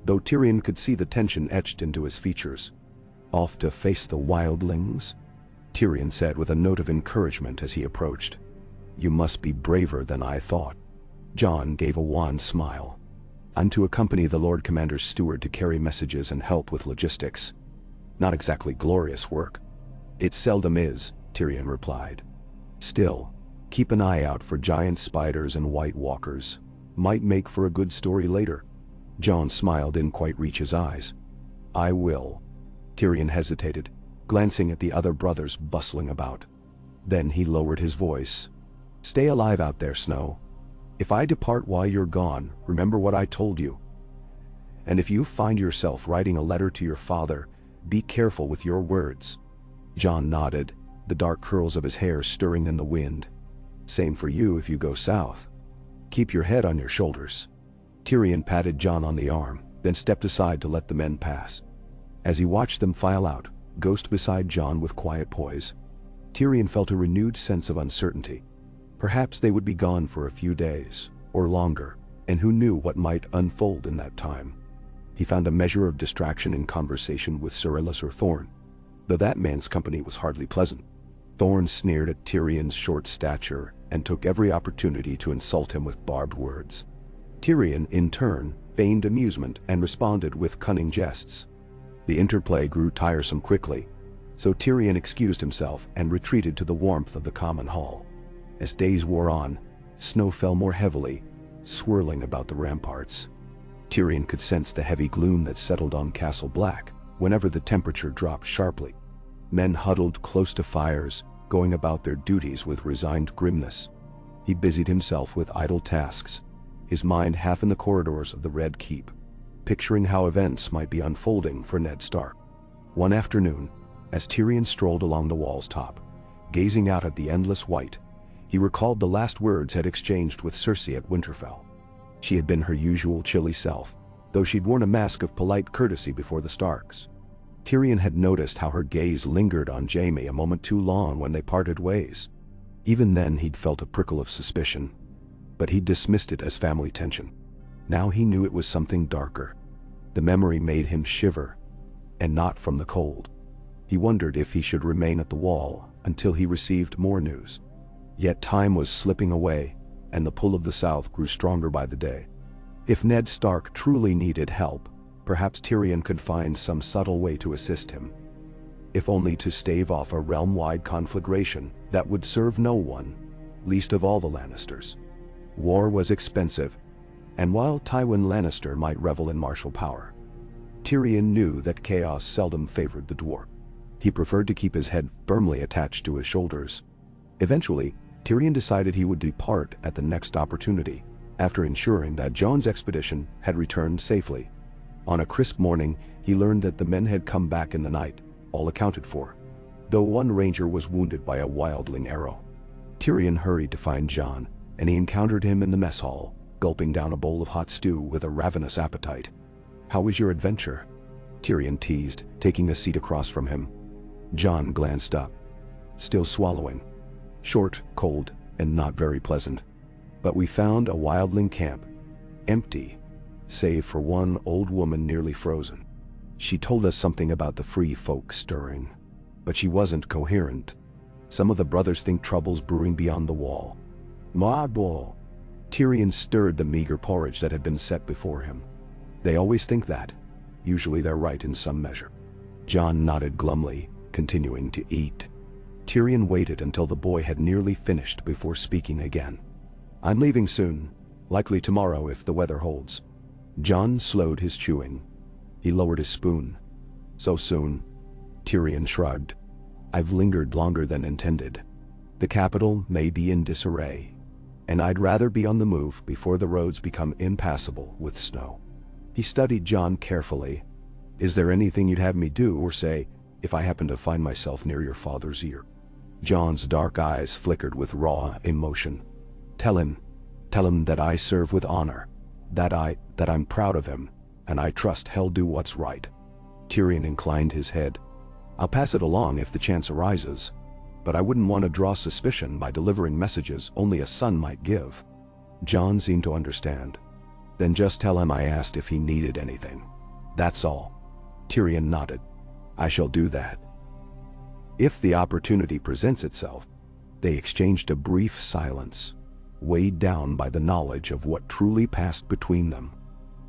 though Tyrion could see the tension etched into his features. Off to face the wildlings? Tyrion said with a note of encouragement as he approached. You must be braver than I thought. Jon gave a wan smile. I'm to accompany the Lord Commander's steward to carry messages and help with logistics. Not exactly glorious work. It seldom is, Tyrion replied. Still, keep an eye out for giant spiders and white walkers. Might make for a good story later. Jon smile didn't quite reach his eyes. I will. Tyrion hesitated, glancing at the other brothers bustling about. Then he lowered his voice. Stay alive out there, Snow. If I depart while you're gone, remember what I told you. And if you find yourself writing a letter to your father, be careful with your words. Jon nodded, the dark curls of his hair stirring in the wind. Same for you if you go south. Keep your head on your shoulders. Tyrion patted Jon on the arm, then stepped aside to let the men pass. As he watched them file out, Ghost beside Jon with quiet poise, Tyrion felt a renewed sense of uncertainty. Perhaps they would be gone for a few days, or longer, and who knew what might unfold in that time. He found a measure of distraction in conversation with Sir Elessor Thorne, though that man's company was hardly pleasant. Thorne sneered at Tyrion's short stature and took every opportunity to insult him with barbed words. Tyrion, in turn, feigned amusement and responded with cunning jests. The interplay grew tiresome quickly, so Tyrion excused himself and retreated to the warmth of the common hall. As days wore on, snow fell more heavily, swirling about the ramparts. Tyrion could sense the heavy gloom that settled on Castle Black whenever the temperature dropped sharply. Men huddled close to fires, going about their duties with resigned grimness. He busied himself with idle tasks, his mind half in the corridors of the Red Keep. picturing how events might be unfolding for Ned Stark. One afternoon, as Tyrion strolled along the wall's top, gazing out at the endless white, he recalled the last words had exchanged with Cersei at Winterfell. She had been her usual chilly self, though she'd worn a mask of polite courtesy before the Starks. Tyrion had noticed how her gaze lingered on Jaime a moment too long when they parted ways. Even then he'd felt a prickle of suspicion, but he'd dismissed it as family tension. Now he knew it was something darker. The memory made him shiver, and not from the cold. He wondered if he should remain at the wall until he received more news. Yet time was slipping away, and the pull of the South grew stronger by the day. If Ned Stark truly needed help, perhaps Tyrion could find some subtle way to assist him. If only to stave off a realm-wide conflagration that would serve no one, least of all the Lannisters. War was expensive, and while Tywin Lannister might revel in martial power, Tyrion knew that chaos seldom favored the dwarf. He preferred to keep his head firmly attached to his shoulders. Eventually, Tyrion decided he would depart at the next opportunity, after ensuring that Jon's expedition had returned safely. On a crisp morning, he learned that the men had come back in the night, all accounted for, though one ranger was wounded by a wildling arrow. Tyrion hurried to find Jon, and he encountered him in the mess hall, gulping down a bowl of hot stew with a ravenous appetite. "How was your adventure?" Tyrion teased, taking a seat across from him. Jon glanced up, still swallowing. "Short, cold, and not very pleasant. But we found a wildling camp, empty, save for one old woman nearly frozen. She told us something about the free folk stirring, but she wasn't coherent. Some of the brothers think trouble's brewing beyond the wall." "Ma ball." Tyrion stirred the meager porridge that had been set before him. "They always think that. Usually they're right in some measure." Jon nodded glumly, continuing to eat. Tyrion waited until the boy had nearly finished before speaking again. "I'm leaving soon, likely tomorrow if the weather holds." Jon slowed his chewing. He lowered his spoon. "So soon?" Tyrion shrugged. "I've lingered longer than intended. The capital may be in disarray, and I'd rather be on the move before the roads become impassable with snow." He studied Jon carefully. "Is there anything you'd have me do or say if I happen to find myself near your father's ear?" Jon's dark eyes flickered with raw emotion. Tell him that I serve with honor, that I'm proud of him, and I trust he'll do what's right." Tyrion inclined his head. "I'll pass it along if the chance arises, but I wouldn't want to draw suspicion by delivering messages only a son might give." Jon seemed to understand. "Then just tell him I asked if he needed anything. That's all." Tyrion nodded. "I shall do that." If the opportunity presents itself. They exchanged a brief silence, weighed down by the knowledge of what truly passed between them.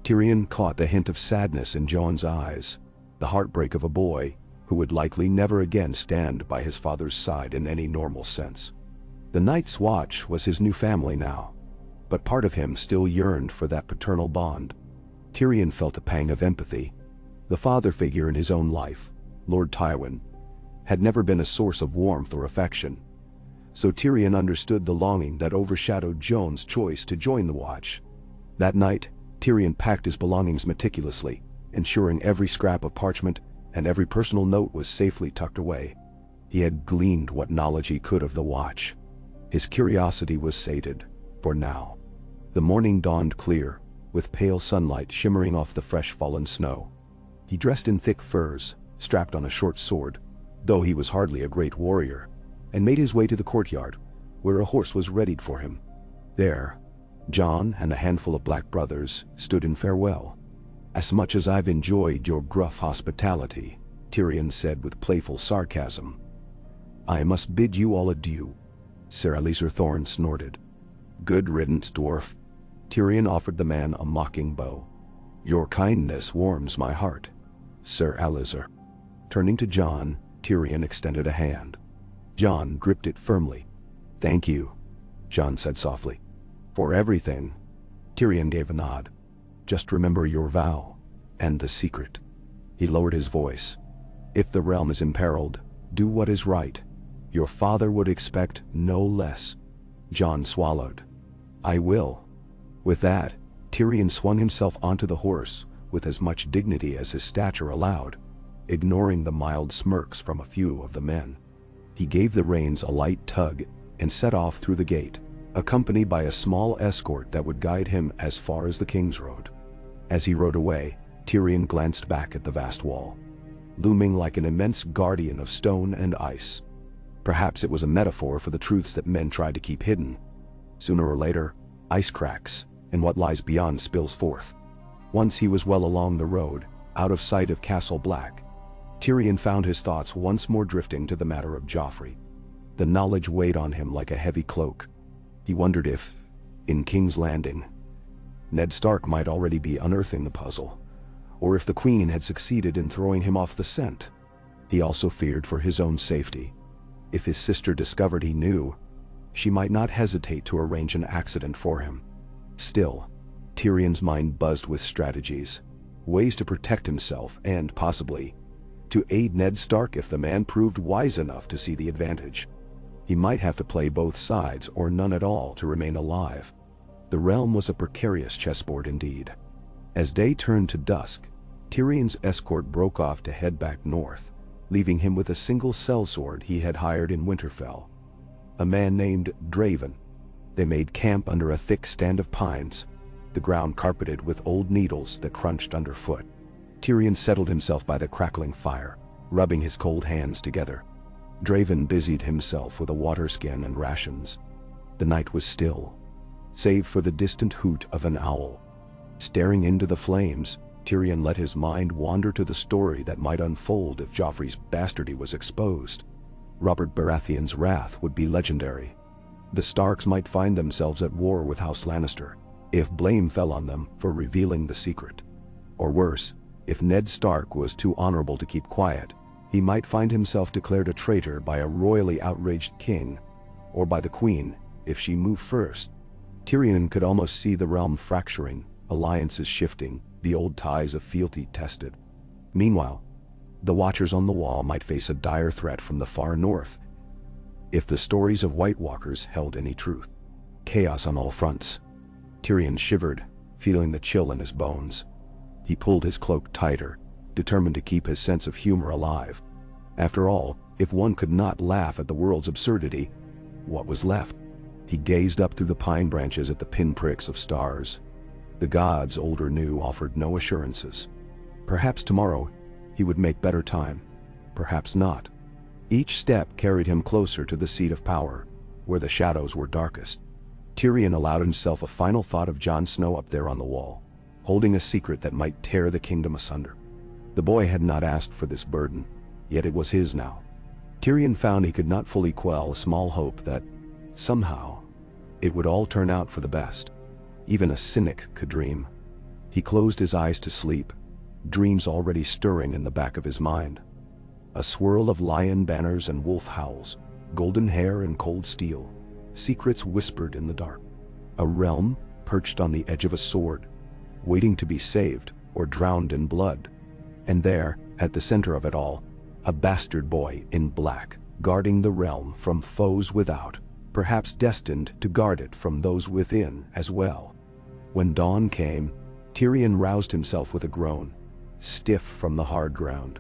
Tyrion caught the hint of sadness in Jon's eyes, the heartbreak of a boy who would likely never again stand by his father's side in any normal sense. The Night's Watch was his new family now, but part of him still yearned for that paternal bond. Tyrion felt a pang of empathy. The father figure in his own life, Lord Tywin, had never been a source of warmth or affection, so Tyrion understood the longing that overshadowed Jon's choice to join the Watch. That night, Tyrion packed his belongings meticulously, ensuring every scrap of parchment and every personal note was safely tucked away. He had gleaned what knowledge he could of the Watch. His curiosity was sated, for now. The morning dawned clear, with pale sunlight shimmering off the fresh fallen snow. He dressed in thick furs, strapped on a short sword, though he was hardly a great warrior, and made his way to the courtyard, where a horse was readied for him. There, Jon and a handful of black brothers stood in farewell. "As much as I've enjoyed your gruff hospitality," Tyrion said with playful sarcasm, "I must bid you all adieu." Sir Alistair Thorne snorted. "Good riddance, dwarf." Tyrion offered the man a mocking bow. "Your kindness warms my heart, Sir Alistair." Turning to Jon, Tyrion extended a hand. Jon gripped it firmly. "Thank you," Jon said softly. "For everything." Tyrion gave a nod. "Just remember your vow, and the secret." He lowered his voice. "If the realm is imperiled, do what is right. Your father would expect no less." Jon swallowed. "I will." With that, Tyrion swung himself onto the horse, with as much dignity as his stature allowed, ignoring the mild smirks from a few of the men. He gave the reins a light tug and set off through the gate, accompanied by a small escort that would guide him as far as the King's Road. As he rode away, Tyrion glanced back at the vast wall, looming like an immense guardian of stone and ice. Perhaps it was a metaphor for the truths that men tried to keep hidden. Sooner or later, ice cracks, and what lies beyond spills forth. Once he was well along the road, out of sight of Castle Black, Tyrion found his thoughts once more drifting to the matter of Joffrey. The knowledge weighed on him like a heavy cloak. He wondered if, in King's Landing, Ned Stark might already be unearthing the puzzle, or if the Queen had succeeded in throwing him off the scent. He also feared for his own safety. If his sister discovered he knew, she might not hesitate to arrange an accident for him. Still, Tyrion's mind buzzed with strategies, ways to protect himself and, possibly, to aid Ned Stark if the man proved wise enough to see the advantage. He might have to play both sides or none at all to remain alive. The realm was a precarious chessboard indeed. As day turned to dusk, Tyrion's escort broke off to head back north, leaving him with a single sellsword he had hired in Winterfell, a man named Draven. They made camp under a thick stand of pines, the ground carpeted with old needles that crunched underfoot. Tyrion settled himself by the crackling fire, rubbing his cold hands together. Draven busied himself with a water skin and rations. The night was still, save for the distant hoot of an owl. Staring into the flames, Tyrion let his mind wander to the story that might unfold if Joffrey's bastardy was exposed. Robert Baratheon's wrath would be legendary. The Starks might find themselves at war with House Lannister, if blame fell on them for revealing the secret. Or worse, if Ned Stark was too honorable to keep quiet, he might find himself declared a traitor by a royally outraged king, or by the Queen, if she moved first. Tyrion could almost see the realm fracturing, alliances shifting, the old ties of fealty tested. Meanwhile, the Watchers on the Wall might face a dire threat from the far north, if the stories of White Walkers held any truth. Chaos on all fronts. Tyrion shivered, feeling the chill in his bones. He pulled his cloak tighter, determined to keep his sense of humor alive. After all, if one could not laugh at the world's absurdity, what was left? He gazed up through the pine branches at the pinpricks of stars. The gods, old or new, offered no assurances. Perhaps tomorrow he would make better time. Perhaps not. Each step carried him closer to the seat of power, where the shadows were darkest. Tyrion allowed himself a final thought of Jon Snow up there on the wall, holding a secret that might tear the kingdom asunder. The boy had not asked for this burden, yet it was his now. Tyrion found he could not fully quell a small hope that, somehow, it would all turn out for the best. Even a cynic could dream. He closed his eyes to sleep, dreams already stirring in the back of his mind. A swirl of lion banners and wolf howls, golden hair and cold steel, secrets whispered in the dark. A realm perched on the edge of a sword, waiting to be saved or drowned in blood. And there, at the center of it all, a bastard boy in black, guarding the realm from foes without, perhaps destined to guard it from those within as well. When dawn came, Tyrion roused himself with a groan, stiff from the hard ground.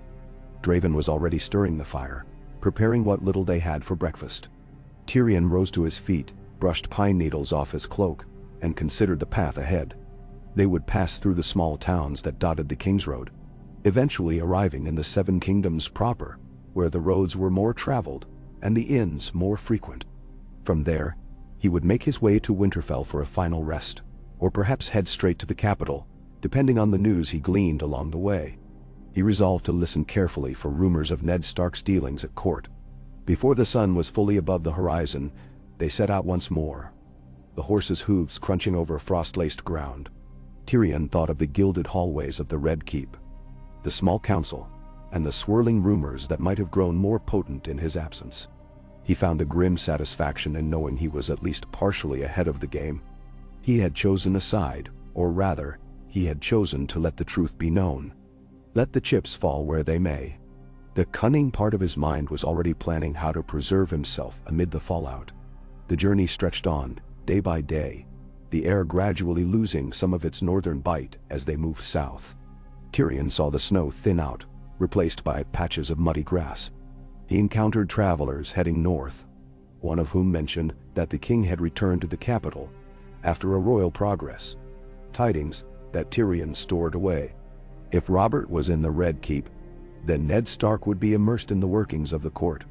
Draven was already stirring the fire, preparing what little they had for breakfast. Tyrion rose to his feet, brushed pine needles off his cloak, and considered the path ahead. They would pass through the small towns that dotted the King's Road, eventually arriving in the Seven Kingdoms proper, where the roads were more traveled and the inns more frequent. From there, he would make his way to Winterfell for a final rest, or perhaps head straight to the capital, depending on the news he gleaned along the way. He resolved to listen carefully for rumors of Ned Stark's dealings at court. Before the sun was fully above the horizon, they set out once more, the horses' hooves crunching over frost-laced ground. Tyrion thought of the gilded hallways of the Red Keep, the small council, and the swirling rumors that might have grown more potent in his absence. He found a grim satisfaction in knowing he was at least partially ahead of the game. He had chosen a side, or rather, he had chosen to let the truth be known. Let the chips fall where they may. The cunning part of his mind was already planning how to preserve himself amid the fallout. The journey stretched on, day by day, the air gradually losing some of its northern bite as they moved south. Tyrion saw the snow thin out, replaced by patches of muddy grass. He encountered travelers heading north, one of whom mentioned that the king had returned to the capital after a royal progress, tidings that Tyrion stored away. If Robert was in the Red Keep, then Ned Stark would be immersed in the workings of the court,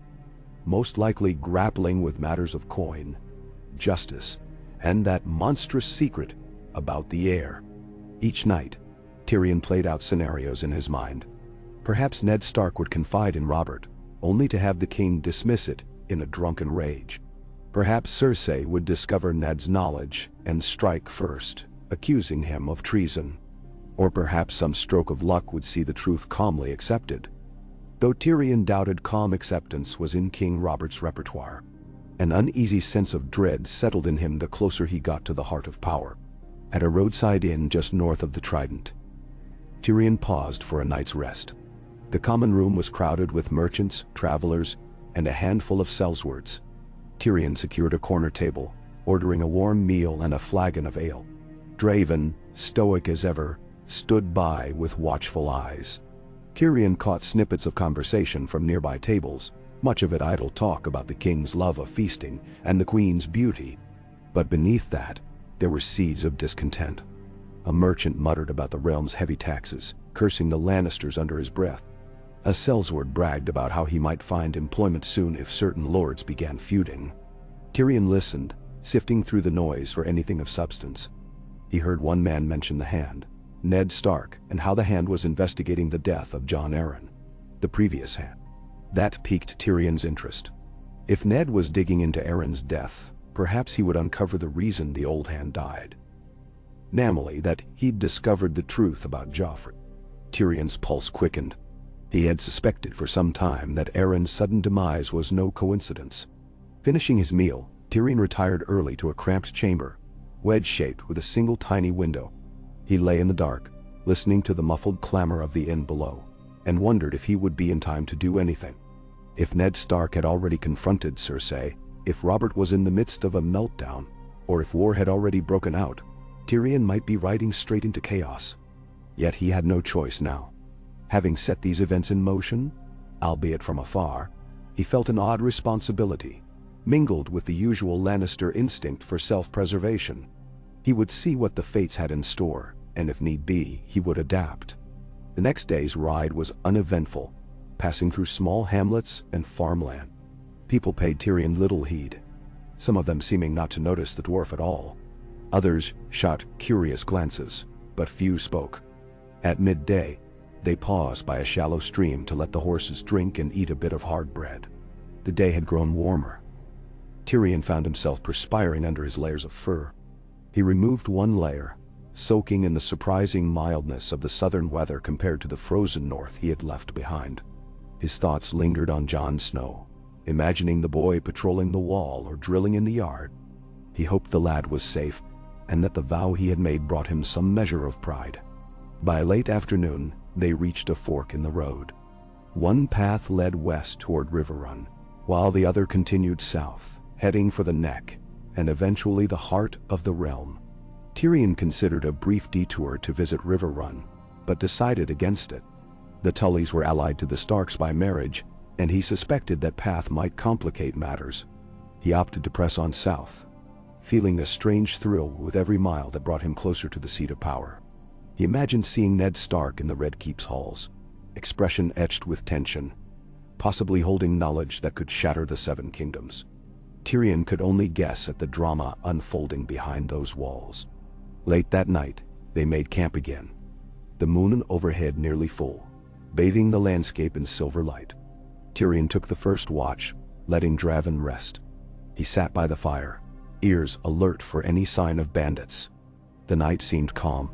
most likely grappling with matters of coin, justice, and that monstrous secret about the heir. Each night, Tyrion played out scenarios in his mind. Perhaps Ned Stark would confide in Robert, only to have the king dismiss it in a drunken rage. Perhaps Cersei would discover Ned's knowledge and strike first, accusing him of treason. Or perhaps some stroke of luck would see the truth calmly accepted. Though Tyrion doubted calm acceptance was in King Robert's repertoire, an uneasy sense of dread settled in him the closer he got to the heart of power. At a roadside inn just north of the Trident, Tyrion paused for a night's rest. The common room was crowded with merchants, travelers, and a handful of sellswords. Tyrion secured a corner table, ordering a warm meal and a flagon of ale. Draven, stoic as ever, stood by with watchful eyes. Tyrion caught snippets of conversation from nearby tables, much of it idle talk about the king's love of feasting and the queen's beauty. But beneath that, there were seeds of discontent. A merchant muttered about the realm's heavy taxes, cursing the Lannisters under his breath. A sellsword bragged about how he might find employment soon if certain lords began feuding. Tyrion listened, sifting through the noise for anything of substance. He heard one man mention the Hand, Ned Stark, and how the Hand was investigating the death of Jon Arryn, the previous Hand. That piqued Tyrion's interest. If Ned was digging into Arryn's death, perhaps he would uncover the reason the old Hand died. Namely, that he'd discovered the truth about Joffrey. Tyrion's pulse quickened. He had suspected for some time that Arryn's sudden demise was no coincidence. Finishing his meal, Tyrion retired early to a cramped chamber, wedge-shaped with a single tiny window. He lay in the dark, listening to the muffled clamor of the inn below, and wondered if he would be in time to do anything. If Ned Stark had already confronted Cersei, if Robert was in the midst of a meltdown, or if war had already broken out, Tyrion might be riding straight into chaos. Yet he had no choice now. Having set these events in motion, albeit from afar, he felt an odd responsibility, mingled with the usual Lannister instinct for self-preservation. He would see what the fates had in store, and if need be, he would adapt. The next day's ride was uneventful, passing through small hamlets and farmland. People paid Tyrion little heed, some of them seeming not to notice the dwarf at all. Others shot curious glances, but few spoke. At midday, they paused by a shallow stream to let the horses drink and eat a bit of hard bread. The day had grown warmer. Tyrion found himself perspiring under his layers of fur. He removed one layer, soaking in the surprising mildness of the southern weather compared to the frozen north he had left behind. His thoughts lingered on Jon Snow, imagining the boy patrolling the wall or drilling in the yard. He hoped the lad was safe, and that the vow he had made brought him some measure of pride. By late afternoon, they reached a fork in the road. One path led west toward Riverrun, while the other continued south, heading for the Neck, and eventually the heart of the realm. Tyrion considered a brief detour to visit Riverrun, but decided against it. The Tullys were allied to the Starks by marriage, and he suspected that path might complicate matters. He opted to press on south, feeling a strange thrill with every mile that brought him closer to the seat of power. He imagined seeing Ned Stark in the Red Keep's halls, expression etched with tension, possibly holding knowledge that could shatter the Seven Kingdoms. Tyrion could only guess at the drama unfolding behind those walls. Late that night, they made camp again, the moon overhead nearly full, bathing the landscape in silver light. Tyrion took the first watch, letting Draven rest. He sat by the fire, ears alert for any sign of bandits. The night seemed calm.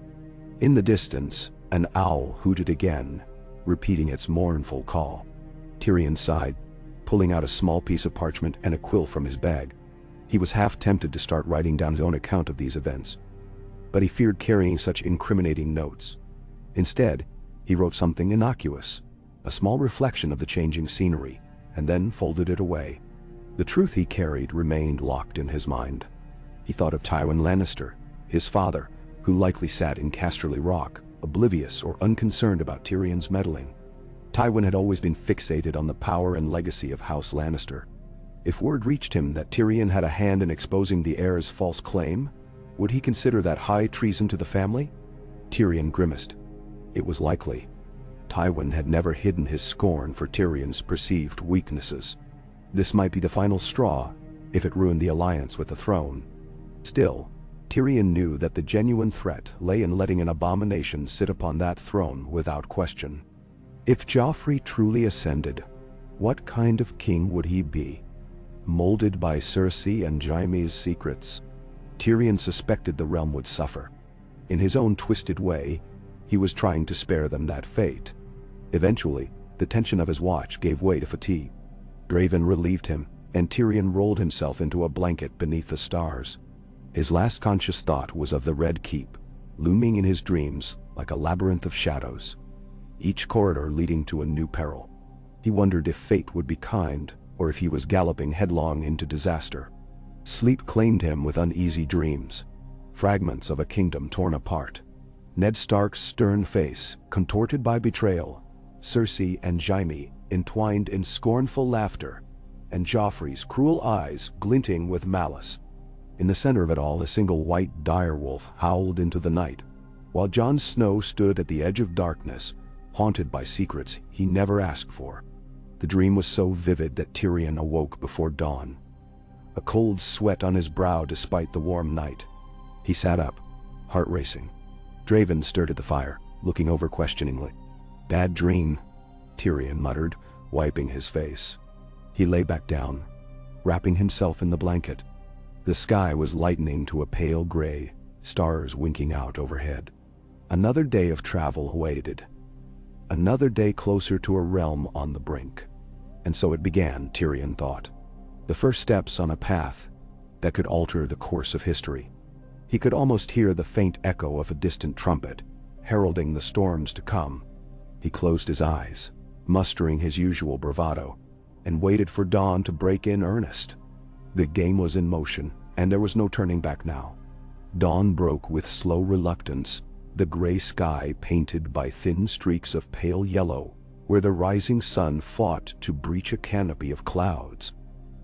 In the distance, an owl hooted again, repeating its mournful call. Tyrion sighed, pulling out a small piece of parchment and a quill from his bag. He was half tempted to start writing down his own account of these events, but he feared carrying such incriminating notes. Instead, he wrote something innocuous, a small reflection of the changing scenery, and then folded it away. The truth he carried remained locked in his mind. He thought of Tywin Lannister, his father, who likely sat in Casterly Rock, oblivious or unconcerned about Tyrion's meddling. Tywin had always been fixated on the power and legacy of House Lannister. If word reached him that Tyrion had a hand in exposing the heir's false claim, would he consider that high treason to the family? Tyrion grimaced. It was likely. Tywin had never hidden his scorn for Tyrion's perceived weaknesses. This might be the final straw, if it ruined the alliance with the throne. Still, Tyrion knew that the genuine threat lay in letting an abomination sit upon that throne without question. If Joffrey truly ascended, what kind of king would he be? Molded by Cersei and Jaime's secrets? Tyrion suspected the realm would suffer. In his own twisted way, he was trying to spare them that fate. Eventually, the tension of his watch gave way to fatigue. Draven relieved him, and Tyrion rolled himself into a blanket beneath the stars. His last conscious thought was of the Red Keep, looming in his dreams like a labyrinth of shadows, each corridor leading to a new peril. He wondered if fate would be kind, or if he was galloping headlong into disaster. Sleep claimed him with uneasy dreams, fragments of a kingdom torn apart. Ned Stark's stern face, contorted by betrayal, Cersei and Jaime entwined in scornful laughter, and Joffrey's cruel eyes glinting with malice. In the center of it all, a single white direwolf howled into the night, while Jon Snow stood at the edge of darkness, haunted by secrets he never asked for. The dream was so vivid that Tyrion awoke before dawn, a cold sweat on his brow despite the warm night. He sat up, heart racing. Draven stirred at the fire, looking over questioningly. "Bad dream," Tyrion muttered, wiping his face. He lay back down, wrapping himself in the blanket. The sky was lightening to a pale gray, stars winking out overhead. Another day of travel awaited. Another day closer to a realm on the brink. And so it began, Tyrion thought. The first steps on a path that could alter the course of history. He could almost hear the faint echo of a distant trumpet, heralding the storms to come. He closed his eyes, mustering his usual bravado, and waited for dawn to break in earnest. The game was in motion, and there was no turning back now. Dawn broke with slow reluctance, the gray sky painted by thin streaks of pale yellow, where the rising sun fought to breach a canopy of clouds.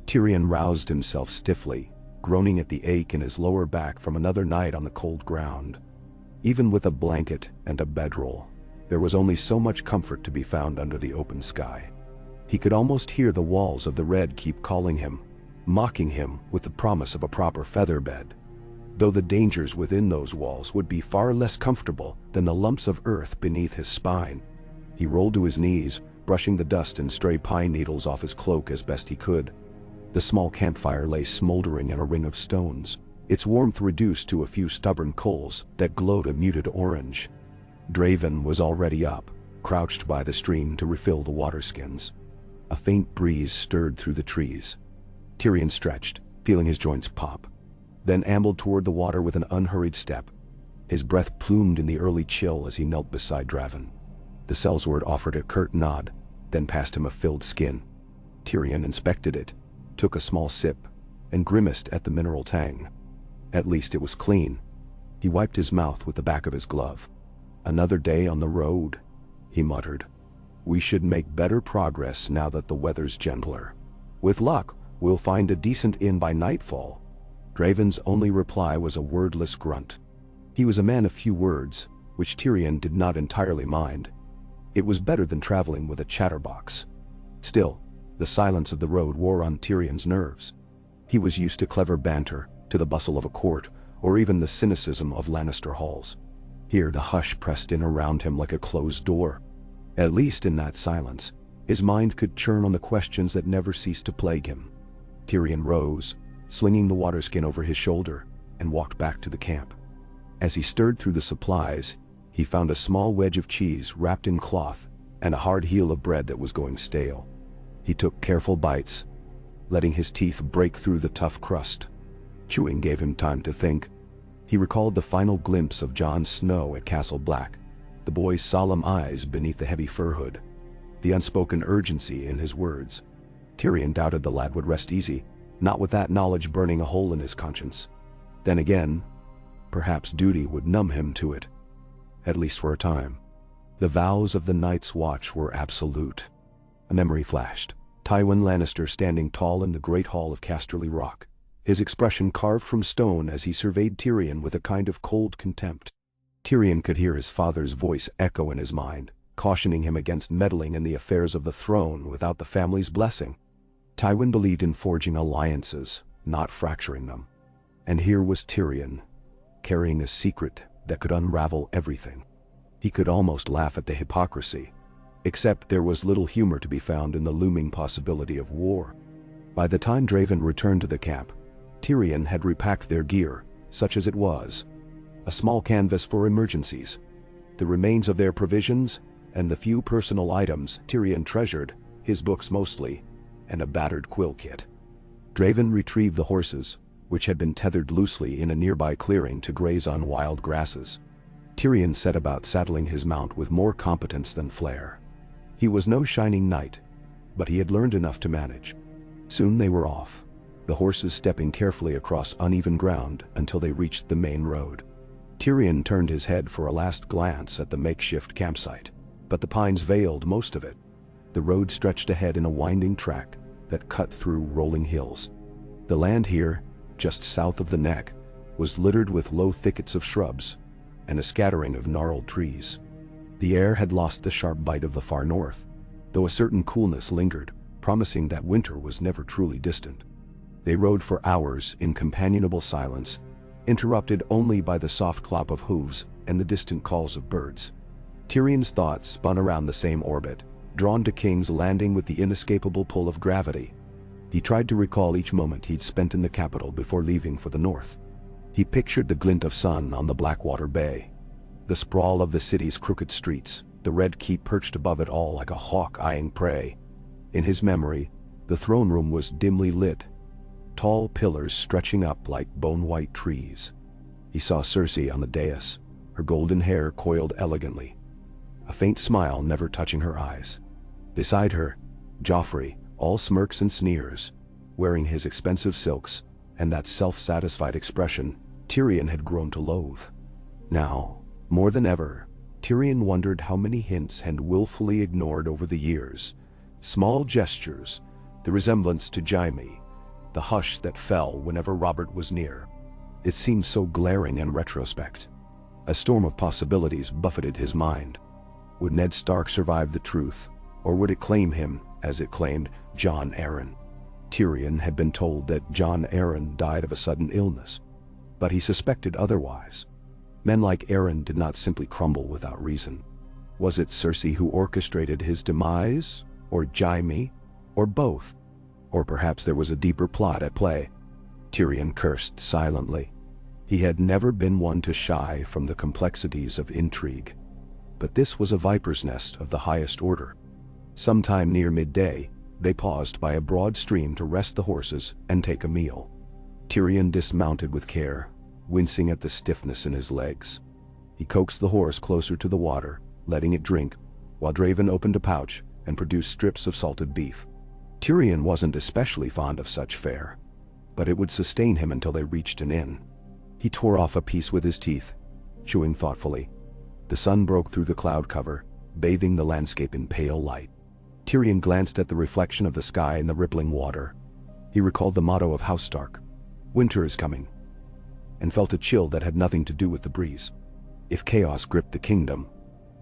Tyrion roused himself stiffly, groaning at the ache in his lower back from another night on the cold ground. Even with a blanket and a bedroll, there was only so much comfort to be found under the open sky. He could almost hear the walls of the Red Keep calling him, mocking him with the promise of a proper feather bed, though the dangers within those walls would be far less comfortable than the lumps of earth beneath his spine. He rolled to his knees, brushing the dust and stray pine needles off his cloak as best he could. The small campfire lay smoldering in a ring of stones, its warmth reduced to a few stubborn coals that glowed a muted orange. Draven was already up, crouched by the stream to refill the waterskins. A faint breeze stirred through the trees. Tyrion stretched, feeling his joints pop, then ambled toward the water with an unhurried step. His breath plumed in the early chill as he knelt beside Draven. The sellsword offered a curt nod, then passed him a filled skin. Tyrion inspected it, took a small sip, and grimaced at the mineral tang. At least it was clean. He wiped his mouth with the back of his glove. "Another day on the road," he muttered. "We should make better progress now that the weather's gentler. With luck, we'll find a decent inn by nightfall." Draven's only reply was a wordless grunt. He was a man of few words, which Tyrion did not entirely mind. It was better than traveling with a chatterbox. Still, the silence of the road wore on Tyrion's nerves. He was used to clever banter, to the bustle of a court, or even the cynicism of Lannister halls. Here the hush pressed in around him like a closed door. At least in that silence, his mind could churn on the questions that never ceased to plague him. Tyrion rose, slinging the waterskin over his shoulder, and walked back to the camp. As he stirred through the supplies, he found a small wedge of cheese wrapped in cloth and a hard heel of bread that was going stale. He took careful bites, letting his teeth break through the tough crust. Chewing gave him time to think. He recalled the final glimpse of Jon Snow at Castle Black, the boy's solemn eyes beneath the heavy fur hood, the unspoken urgency in his words. Tyrion doubted the lad would rest easy, not with that knowledge burning a hole in his conscience. Then again, perhaps duty would numb him to it. at least for a time. The vows of the Night's Watch were absolute. A memory flashed. Tywin Lannister standing tall in the great hall of Casterly Rock, his expression carved from stone as he surveyed Tyrion with a kind of cold contempt. Tyrion could hear his father's voice echo in his mind, cautioning him against meddling in the affairs of the throne without the family's blessing. Tywin believed in forging alliances, not fracturing them. And here was Tyrion, carrying a secret that could unravel everything. He could almost laugh at the hypocrisy, except there was little humor to be found in the looming possibility of war. By the time Draven returned to the camp, Tyrion had repacked their gear, such as it was. A small canvas for emergencies, the remains of their provisions, and the few personal items Tyrion treasured, his books mostly, and a battered quill kit. Draven retrieved the horses, which had been tethered loosely in a nearby clearing to graze on wild grasses. Tyrion set about saddling his mount with more competence than flair. He was no shining knight, but he had learned enough to manage. Soon they were off, the horses stepping carefully across uneven ground until they reached the main road. Tyrion turned his head for a last glance at the makeshift campsite, but the pines veiled most of it. The road stretched ahead in a winding track that cut through rolling hills. The land here, just south of the neck, was littered with low thickets of shrubs and a scattering of gnarled trees. The air had lost the sharp bite of the far north, though a certain coolness lingered, promising that winter was never truly distant. They rode for hours in companionable silence, interrupted only by the soft clop of hooves and the distant calls of birds. Tyrion's thoughts spun around the same orbit, drawn to King's Landing with the inescapable pull of gravity. He tried to recall each moment he'd spent in the capital before leaving for the north. He pictured the glint of sun on the Blackwater Bay, the sprawl of the city's crooked streets, the Red Keep perched above it all like a hawk eyeing prey. In his memory, the throne room was dimly lit, tall pillars stretching up like bone-white trees. He saw Cersei on the dais, her golden hair coiled elegantly, a faint smile never touching her eyes. Beside her, Joffrey, all smirks and sneers, wearing his expensive silks, and that self-satisfied expression Tyrion had grown to loathe. Now, more than ever, Tyrion wondered how many hints had willfully ignored over the years. Small gestures, the resemblance to Jaime, the hush that fell whenever Robert was near. It seemed so glaring in retrospect. A storm of possibilities buffeted his mind. Would Ned Stark survive the truth, or would it claim him, as it claimed Jon Arryn? Tyrion had been told that Jon Arryn died of a sudden illness, but he suspected otherwise. Men like Arryn did not simply crumble without reason. Was it Cersei who orchestrated his demise, or Jaime, or both? Or perhaps there was a deeper plot at play. Tyrion cursed silently. He had never been one to shy from the complexities of intrigue. But this was a viper's nest of the highest order. Sometime near midday, they paused by a broad stream to rest the horses and take a meal. Tyrion dismounted with care, wincing at the stiffness in his legs. He coaxed the horse closer to the water, letting it drink, while Draven opened a pouch and produced strips of salted beef. Tyrion wasn't especially fond of such fare, but it would sustain him until they reached an inn. He tore off a piece with his teeth, chewing thoughtfully. The sun broke through the cloud cover, bathing the landscape in pale light. Tyrion glanced at the reflection of the sky in the rippling water. He recalled the motto of House Stark, "Winter is coming," and felt a chill that had nothing to do with the breeze. If chaos gripped the kingdom,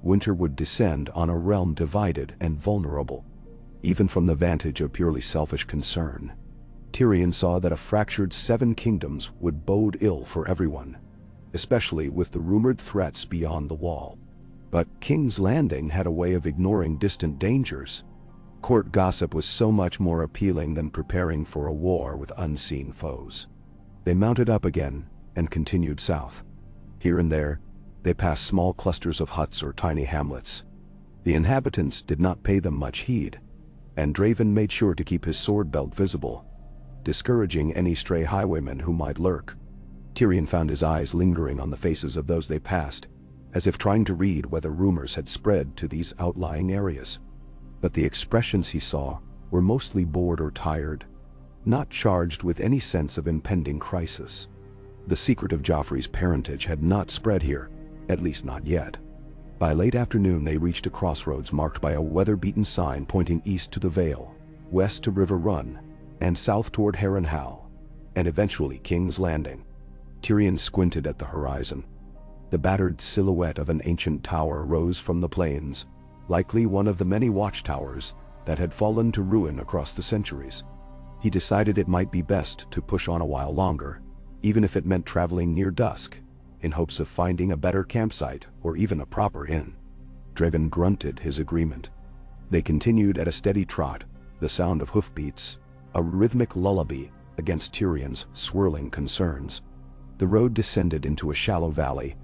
winter would descend on a realm divided and vulnerable. Even from the vantage of purely selfish concern, Tyrion saw that a fractured Seven Kingdoms would bode ill for everyone, especially with the rumored threats beyond the wall. But King's Landing had a way of ignoring distant dangers. Court gossip was so much more appealing than preparing for a war with unseen foes. They mounted up again and continued south. Here and there, they passed small clusters of huts or tiny hamlets. The inhabitants did not pay them much heed, and Draven made sure to keep his sword belt visible, discouraging any stray highwaymen who might lurk. Tyrion found his eyes lingering on the faces of those they passed, as if trying to read whether rumors had spread to these outlying areas. But the expressions he saw were mostly bored or tired, not charged with any sense of impending crisis. The secret of Joffrey's parentage had not spread here, at least not yet. By late afternoon they reached a crossroads marked by a weather-beaten sign pointing east to the Vale, west to River Run, and south toward Harrenhal, and eventually King's Landing. Tyrion squinted at the horizon. The battered silhouette of an ancient tower rose from the plains, likely one of the many watchtowers that had fallen to ruin across the centuries. He decided it might be best to push on a while longer, even if it meant traveling near dusk, in hopes of finding a better campsite or even a proper inn. Draven grunted his agreement. They continued at a steady trot, the sound of hoofbeats, a rhythmic lullaby against Tyrion's swirling concerns. The road descended into a shallow valley,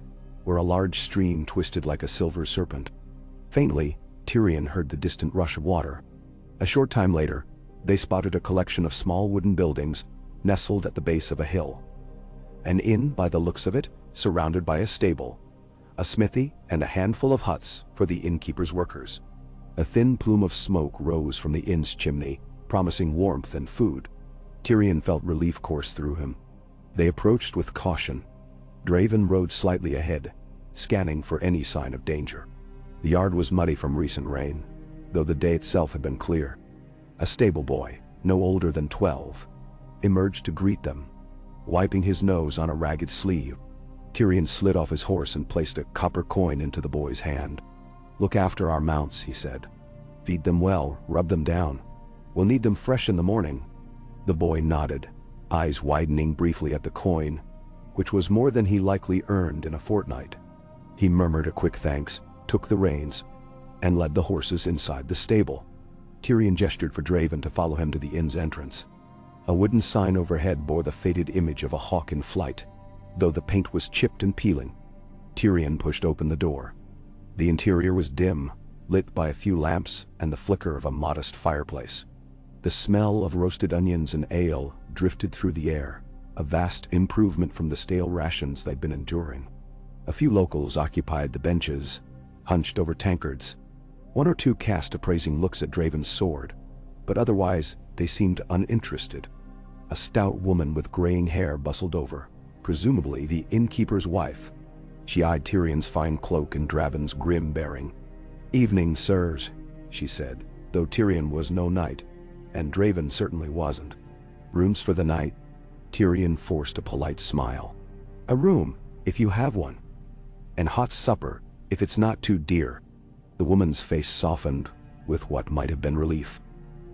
where a large stream twisted like a silver serpent. Faintly, Tyrion heard the distant rush of water. A short time later, they spotted a collection of small wooden buildings nestled at the base of a hill. An inn, by the looks of it, surrounded by a stable, a smithy, and a handful of huts for the innkeeper's workers. A thin plume of smoke rose from the inn's chimney, promising warmth and food. Tyrion felt relief course through him. They approached with caution. Draven rode slightly ahead, scanning for any sign of danger. The yard was muddy from recent rain, though the day itself had been clear. A stable boy, no older than 12, emerged to greet them, wiping his nose on a ragged sleeve. Tyrion slid off his horse and placed a copper coin into the boy's hand. "Look after our mounts," he said. "Feed them well, rub them down. We'll need them fresh in the morning." The boy nodded, eyes widening briefly at the coin, which was more than he likely earned in a fortnight. He murmured a quick thanks, took the reins, and led the horses inside the stable. Tyrion gestured for Draven to follow him to the inn's entrance. A wooden sign overhead bore the faded image of a hawk in flight, though the paint was chipped and peeling. Tyrion pushed open the door. The interior was dim, lit by a few lamps and the flicker of a modest fireplace. The smell of roasted onions and ale drifted through the air, a vast improvement from the stale rations they'd been enduring. A few locals occupied the benches, hunched over tankards. One or two cast appraising looks at Draven's sword, but otherwise they seemed uninterested. A stout woman with graying hair bustled over, presumably the innkeeper's wife. She eyed Tyrion's fine cloak and Draven's grim bearing. "Evening, sirs," she said, though Tyrion was no knight, and Draven certainly wasn't. "Rooms for the night?" Tyrion forced a polite smile. "A room, if you have one. And hot supper, if it's not too dear." The woman's face softened with what might have been relief.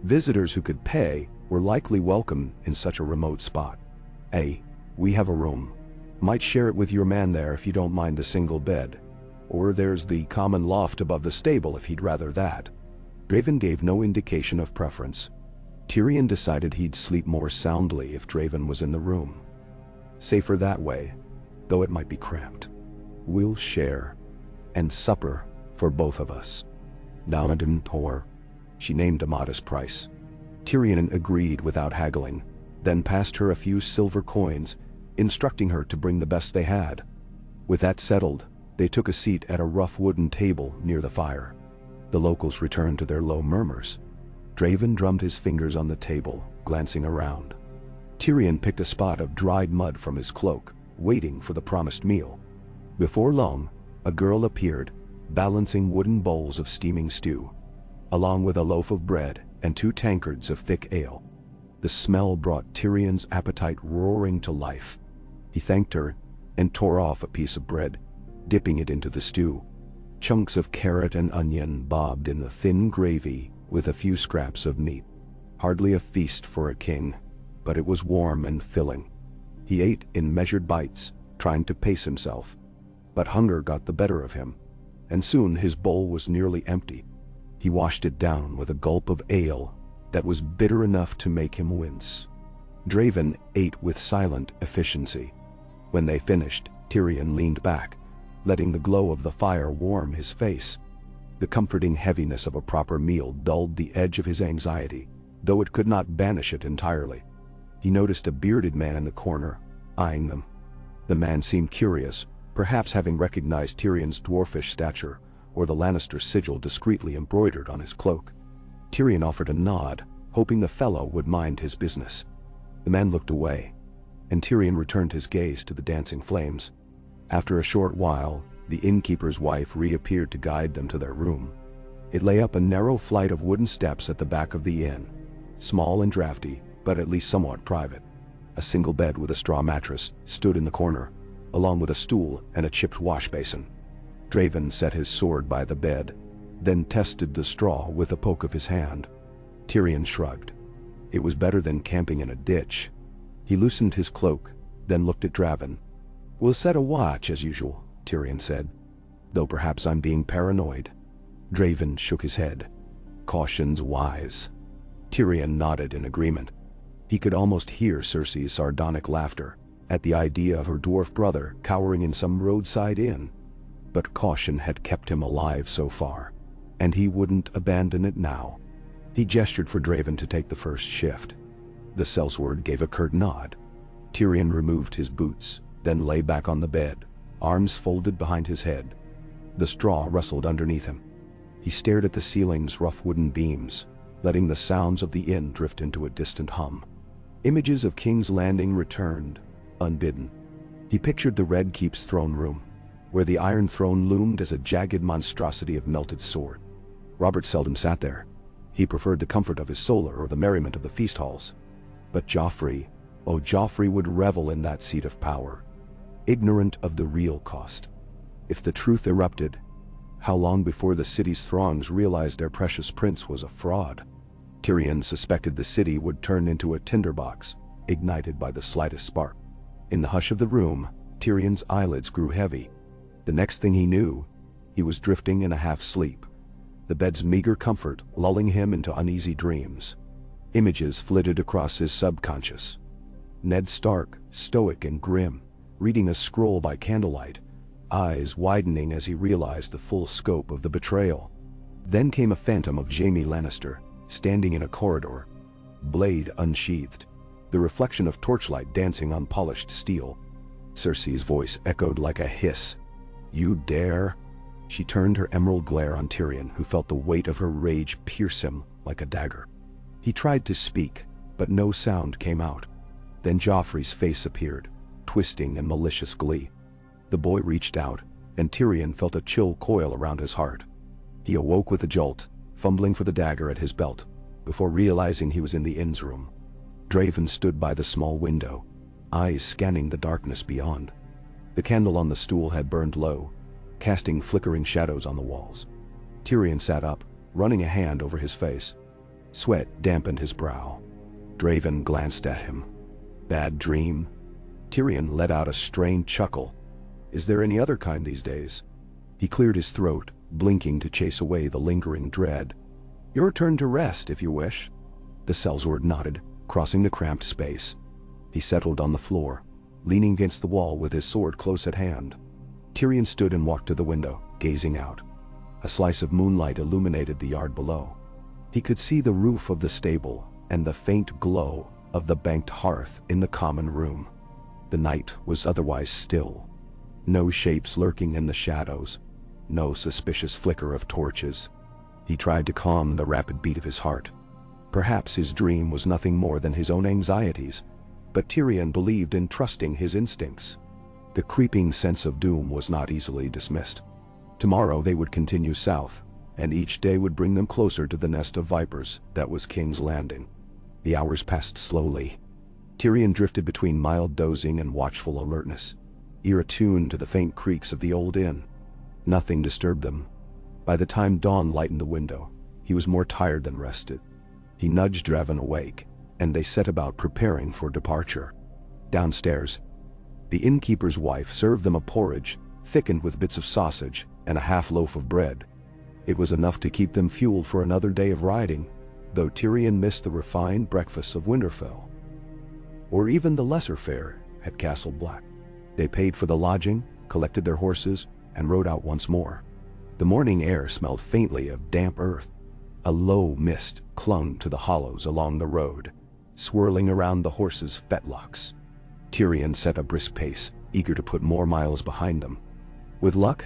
Visitors who could pay were likely welcome in such a remote spot. We have a room. Might share it with your man there if you don't mind the single bed. Or there's the common loft above the stable if he'd rather that." Draven gave no indication of preference. Tyrion decided he'd sleep more soundly if Draven was in the room. Safer that way, though it might be cramped. "We'll share. And supper for both of us." "Dalmadin Tor." She named a modest price. Tyrion agreed without haggling, then passed her a few silver coins, instructing her to bring the best they had. With that settled, they took a seat at a rough wooden table near the fire. The locals returned to their low murmurs. Draven drummed his fingers on the table, glancing around. Tyrion picked a spot of dried mud from his cloak, waiting for the promised meal. Before long, a girl appeared, balancing wooden bowls of steaming stew, along with a loaf of bread and 2 tankards of thick ale. The smell brought Tyrion's appetite roaring to life. He thanked her and tore off a piece of bread, dipping it into the stew. Chunks of carrot and onion bobbed in the thin gravy with a few scraps of meat. Hardly a feast for a king, but it was warm and filling. He ate in measured bites, trying to pace himself. But hunger got the better of him, and soon his bowl was nearly empty. He washed it down with a gulp of ale that was bitter enough to make him wince. Draven ate with silent efficiency. When they finished, Tyrion leaned back, letting the glow of the fire warm his face. The comforting heaviness of a proper meal dulled the edge of his anxiety, though it could not banish it entirely. He noticed a bearded man in the corner, eyeing them. The man seemed curious, perhaps having recognized Tyrion's dwarfish stature or the Lannister sigil discreetly embroidered on his cloak. Tyrion offered a nod, hoping the fellow would mind his business. The man looked away, and Tyrion returned his gaze to the dancing flames. After a short while, The innkeeper's wife reappeared to guide them to their room. It lay up a narrow flight of wooden steps at the back of the inn. Small and drafty, but at least somewhat private. A single bed with a straw mattress stood in the corner, along with a stool and a chipped wash basin. Draven set his sword by the bed, then tested the straw with a poke of his hand. Tyrion shrugged. It was better than camping in a ditch. He loosened his cloak, then looked at Draven. "We'll set a watch as usual," Tyrion said. "Though perhaps I'm being paranoid." Draven shook his head. "Caution's wise." Tyrion nodded in agreement. He could almost hear Cersei's sardonic laughter at the idea of her dwarf brother cowering in some roadside inn. But caution had kept him alive so far, and he wouldn't abandon it now. He gestured for Draven to take the first shift. The sellsword gave a curt nod. Tyrion removed his boots, then lay back on the bed, arms folded behind his head. The straw rustled underneath him. He stared at the ceiling's rough wooden beams, letting the sounds of the inn drift into a distant hum. Images of King's Landing returned, unbidden. He pictured the Red Keep's throne room, where the Iron Throne loomed as a jagged monstrosity of melted sword. Robert seldom sat there. He preferred the comfort of his solar or the merriment of the feast halls. But Joffrey, oh Joffrey would revel in that seat of power, ignorant of the real cost. If the truth erupted, how long before the city's throngs realized their precious prince was a fraud? Tyrion suspected the city would turn into a tinderbox, ignited by the slightest spark. In the hush of the room, Tyrion's eyelids grew heavy. The next thing he knew, he was drifting in a half-sleep, the bed's meager comfort lulling him into uneasy dreams. Images flitted across his subconscious. Ned Stark, stoic and grim, reading a scroll by candlelight, eyes widening as he realized the full scope of the betrayal. Then came a phantom of Jaime Lannister, standing in a corridor, blade unsheathed, the reflection of torchlight dancing on polished steel. Cersei's voice echoed like a hiss. "You dare?" She turned her emerald glare on Tyrion, who felt the weight of her rage pierce him like a dagger. He tried to speak, but no sound came out. Then Joffrey's face appeared, twisting in malicious glee. The boy reached out, and Tyrion felt a chill coil around his heart. He awoke with a jolt, fumbling for the dagger at his belt, before realizing he was in the inn's room. Draven stood by the small window, eyes scanning the darkness beyond. The candle on the stool had burned low, casting flickering shadows on the walls. Tyrion sat up, running a hand over his face. Sweat dampened his brow. Draven glanced at him. "Bad dream?" Tyrion let out a strained chuckle. "Is there any other kind these days?" He cleared his throat, blinking to chase away the lingering dread. "Your turn to rest, if you wish." The sellsword nodded, crossing the cramped space. He settled on the floor, leaning against the wall with his sword close at hand. Tyrion stood and walked to the window, gazing out. A slice of moonlight illuminated the yard below. He could see the roof of the stable and the faint glow of the banked hearth in the common room. The night was otherwise still. No shapes lurking in the shadows, no suspicious flicker of torches. He tried to calm the rapid beat of his heart. Perhaps his dream was nothing more than his own anxieties, but Tyrion believed in trusting his instincts. The creeping sense of doom was not easily dismissed. Tomorrow they would continue south, and each day would bring them closer to the nest of vipers that was King's Landing. The hours passed slowly. Tyrion drifted between mild dozing and watchful alertness, ear attuned to the faint creaks of the old inn. Nothing disturbed them. By the time dawn lightened the window, he was more tired than rested. He nudged Draven awake, and they set about preparing for departure. Downstairs, the innkeeper's wife served them a porridge, thickened with bits of sausage and a half loaf of bread. It was enough to keep them fueled for another day of riding, though Tyrion missed the refined breakfasts of Winterfell, or even the lesser fare at Castle Black. They paid for the lodging, collected their horses, and rode out once more. The morning air smelled faintly of damp earth. A low mist clung to the hollows along the road, swirling around the horses' fetlocks. Tyrion set a brisk pace, eager to put more miles behind them. With luck,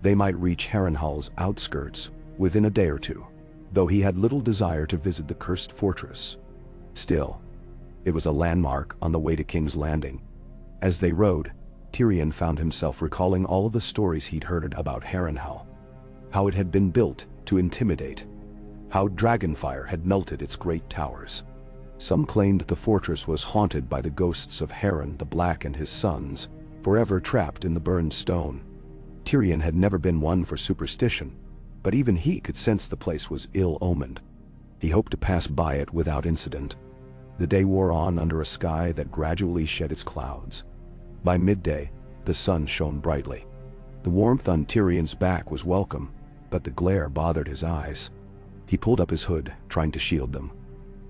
they might reach Harrenhal's outskirts within a day or two, though he had little desire to visit the cursed fortress. Still, it was a landmark on the way to King's Landing. As they rode, Tyrion found himself recalling all of the stories he'd heard about Harrenhal. How it had been built to intimidate. How dragonfire had melted its great towers. Some claimed the fortress was haunted by the ghosts of Harren the Black and his sons, forever trapped in the burned stone. Tyrion had never been one for superstition, but even he could sense the place was ill-omened. He hoped to pass by it without incident. The day wore on under a sky that gradually shed its clouds. By midday, the sun shone brightly. The warmth on Tyrion's back was welcome, but the glare bothered his eyes. He pulled up his hood, trying to shield them.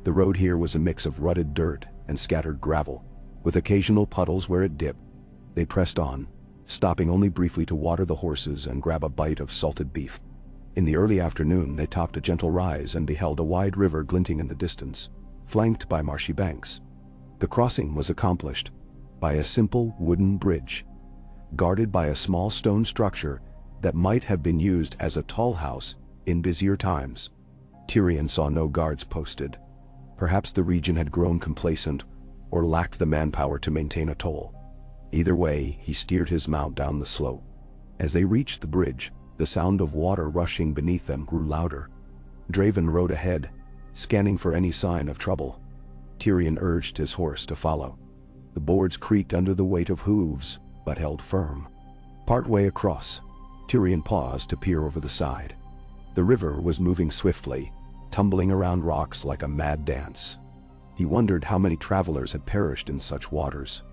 The road here was a mix of rutted dirt and scattered gravel, with occasional puddles where it dipped. They pressed on, stopping only briefly to water the horses and grab a bite of salted beef. In the early afternoon, they topped a gentle rise and beheld a wide river glinting in the distance, flanked by marshy banks. The crossing was accomplished by a simple wooden bridge, guarded by a small stone structure that might have been used as a tall house in busier times. Tyrion saw no guards posted. Perhaps the region had grown complacent or lacked the manpower to maintain a toll. Either way, he steered his mount down the slope. As they reached the bridge, the sound of water rushing beneath them grew louder. Draven rode ahead, scanning for any sign of trouble. Tyrion urged his horse to follow. The boards creaked under the weight of hooves, but held firm. Partway across, Tyrion paused to peer over the side. The river was moving swiftly, tumbling around rocks like a mad dance. He wondered how many travelers had perished in such waters.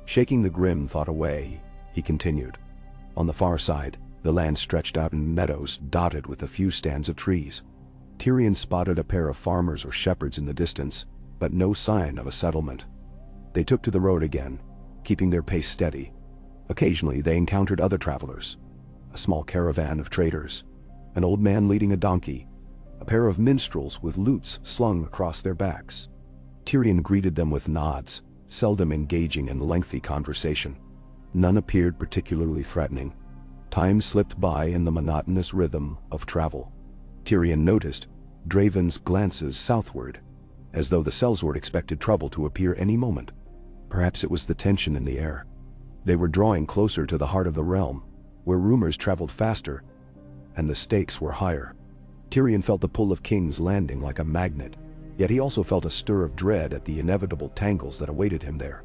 Shaking the grim thought away, he continued. On the far side, the land stretched out in meadows dotted with a few stands of trees. Tyrion spotted a pair of farmers or shepherds in the distance, but no sign of a settlement. They took to the road again, keeping their pace steady. Occasionally they encountered other travelers. A small caravan of traders, an old man leading a donkey, a pair of minstrels with lutes slung across their backs. Tyrion greeted them with nods, seldom engaging in lengthy conversation. None appeared particularly threatening. Time slipped by in the monotonous rhythm of travel. Tyrion noticed Draven's glances southward, as though the sellsword expected trouble to appear any moment. Perhaps it was the tension in the air. They were drawing closer to the heart of the realm, where rumors traveled faster, and the stakes were higher. Tyrion felt the pull of King's Landing like a magnet, yet he also felt a stir of dread at the inevitable tangles that awaited him there.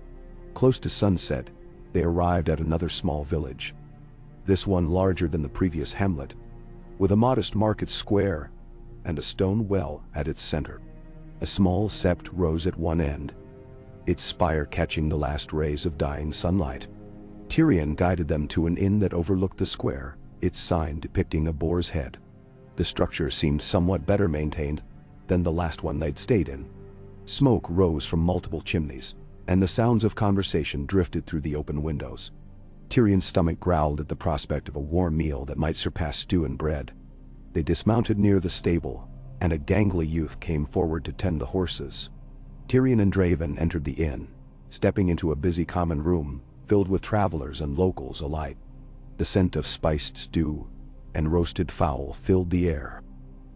Close to sunset, they arrived at another small village. This one larger than the previous hamlet, with a modest market square and a stone well at its center. A small sept rose at one end, its spire catching the last rays of dying sunlight. Tyrion guided them to an inn that overlooked the square, its sign depicting a boar's head. The structure seemed somewhat better maintained than the last one they'd stayed in. Smoke rose from multiple chimneys, and the sounds of conversation drifted through the open windows. Tyrion's stomach growled at the prospect of a warm meal that might surpass stew and bread. They dismounted near the stable, and a gangly youth came forward to tend the horses. Tyrion and Draven entered the inn, stepping into a busy common room filled with travelers and locals alike. The scent of spiced stew and roasted fowl filled the air.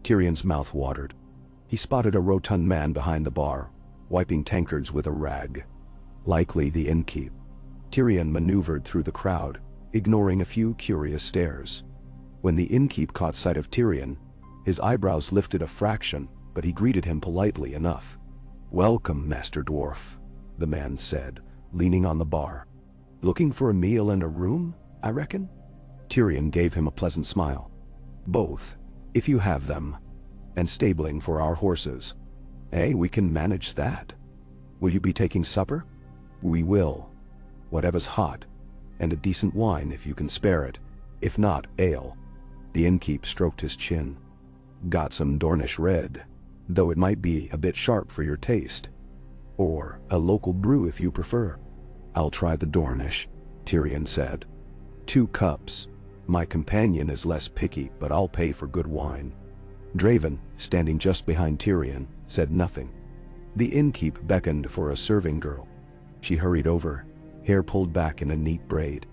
Tyrion's mouth watered. He spotted a rotund man behind the bar, wiping tankards with a rag. Likely the innkeep. Tyrion maneuvered through the crowd, ignoring a few curious stares. When the innkeep caught sight of Tyrion, his eyebrows lifted a fraction, but he greeted him politely enough. "Welcome, Master Dwarf," the man said, leaning on the bar. "Looking for a meal and a room, I reckon?" Tyrion gave him a pleasant smile. "Both, if you have them, and stabling for our horses." "Eh, we can manage that. Will you be taking supper?" "We will. Whatever's hot, and a decent wine if you can spare it, if not, ale." The innkeep stroked his chin. "Got some Dornish red, though it might be a bit sharp for your taste. Or a local brew if you prefer." "I'll try the Dornish," Tyrion said. "2 cups. My companion is less picky, but I'll pay for good wine." Draven, standing just behind Tyrion, said nothing. The innkeep beckoned for a serving girl. She hurried over, hair pulled back in a neat braid.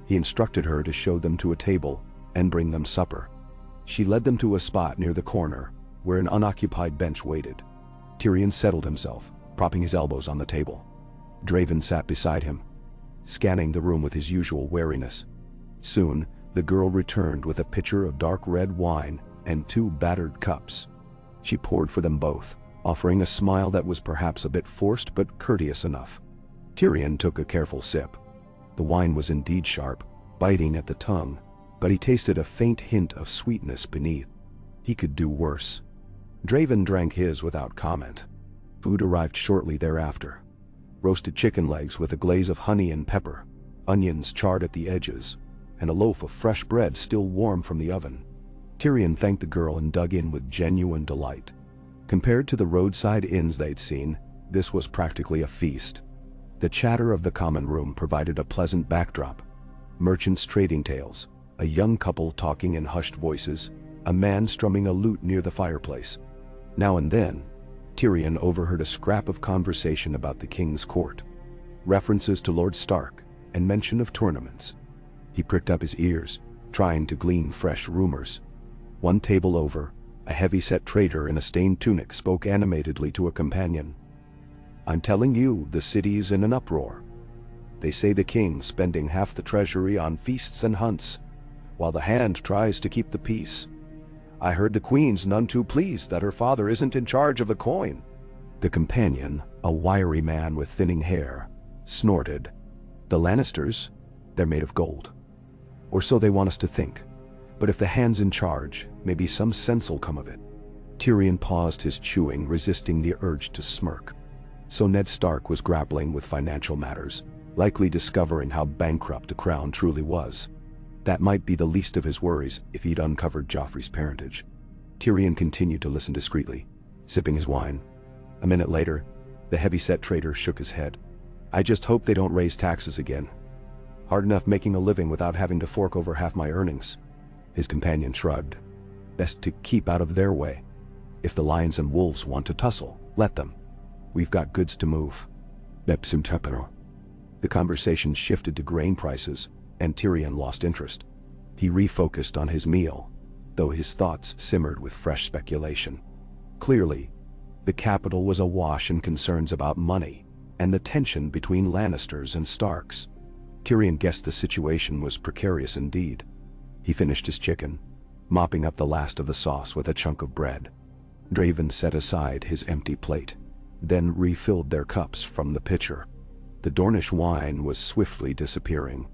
He instructed her to show them to a table and bring them supper. She led them to a spot near the corner, where an unoccupied bench waited. Tyrion settled himself, propping his elbows on the table. Draven sat beside him. scanning the room with his usual wariness. Soon, the girl returned with a pitcher of dark red wine and 2 battered cups. She poured for them both, offering a smile that was perhaps a bit forced but courteous enough. Tyrion took a careful sip. The wine was indeed sharp, biting at the tongue, but he tasted a faint hint of sweetness beneath. He could do worse. Draven drank his without comment. Food arrived shortly thereafter. Roasted chicken legs with a glaze of honey and pepper, onions charred at the edges, and a loaf of fresh bread still warm from the oven. Tyrion thanked the girl and dug in with genuine delight. Compared to the roadside inns they'd seen, this was practically a feast. The chatter of the common room provided a pleasant backdrop. Merchants trading tales, a young couple talking in hushed voices, a man strumming a lute near the fireplace. Now and then, Tyrion overheard a scrap of conversation about the king's court, references to Lord Stark, and mention of tournaments. He pricked up his ears, trying to glean fresh rumors. One table over, a heavy-set trader in a stained tunic spoke animatedly to a companion. "I'm telling you, the city's in an uproar. They say the king's spending half the treasury on feasts and hunts, while the hand tries to keep the peace. I heard the queen's none too pleased that her father isn't in charge of the coin." The companion, a wiry man with thinning hair, snorted. "The Lannisters? They're made of gold. Or so they want us to think. But if the hand's in charge, maybe some sense'll come of it." Tyrion paused his chewing, resisting the urge to smirk. So Ned Stark was grappling with financial matters, likely discovering how bankrupt the crown truly was. That might be the least of his worries if he'd uncovered Joffrey's parentage. Tyrion continued to listen discreetly, sipping his wine. A minute later, the heavy-set trader shook his head. "I just hope they don't raise taxes again. Hard enough making a living without having to fork over half my earnings." His companion shrugged. "Best to keep out of their way. If the lions and wolves want to tussle, let them. We've got goods to move." The conversation shifted to grain prices, and Tyrion lost interest. He refocused on his meal, though his thoughts simmered with fresh speculation. Clearly, the capital was awash in concerns about money, and the tension between Lannisters and Starks. Tyrion guessed the situation was precarious indeed. He finished his chicken, mopping up the last of the sauce with a chunk of bread. Draven set aside his empty plate, then refilled their cups from the pitcher. The Dornish wine was swiftly disappearing.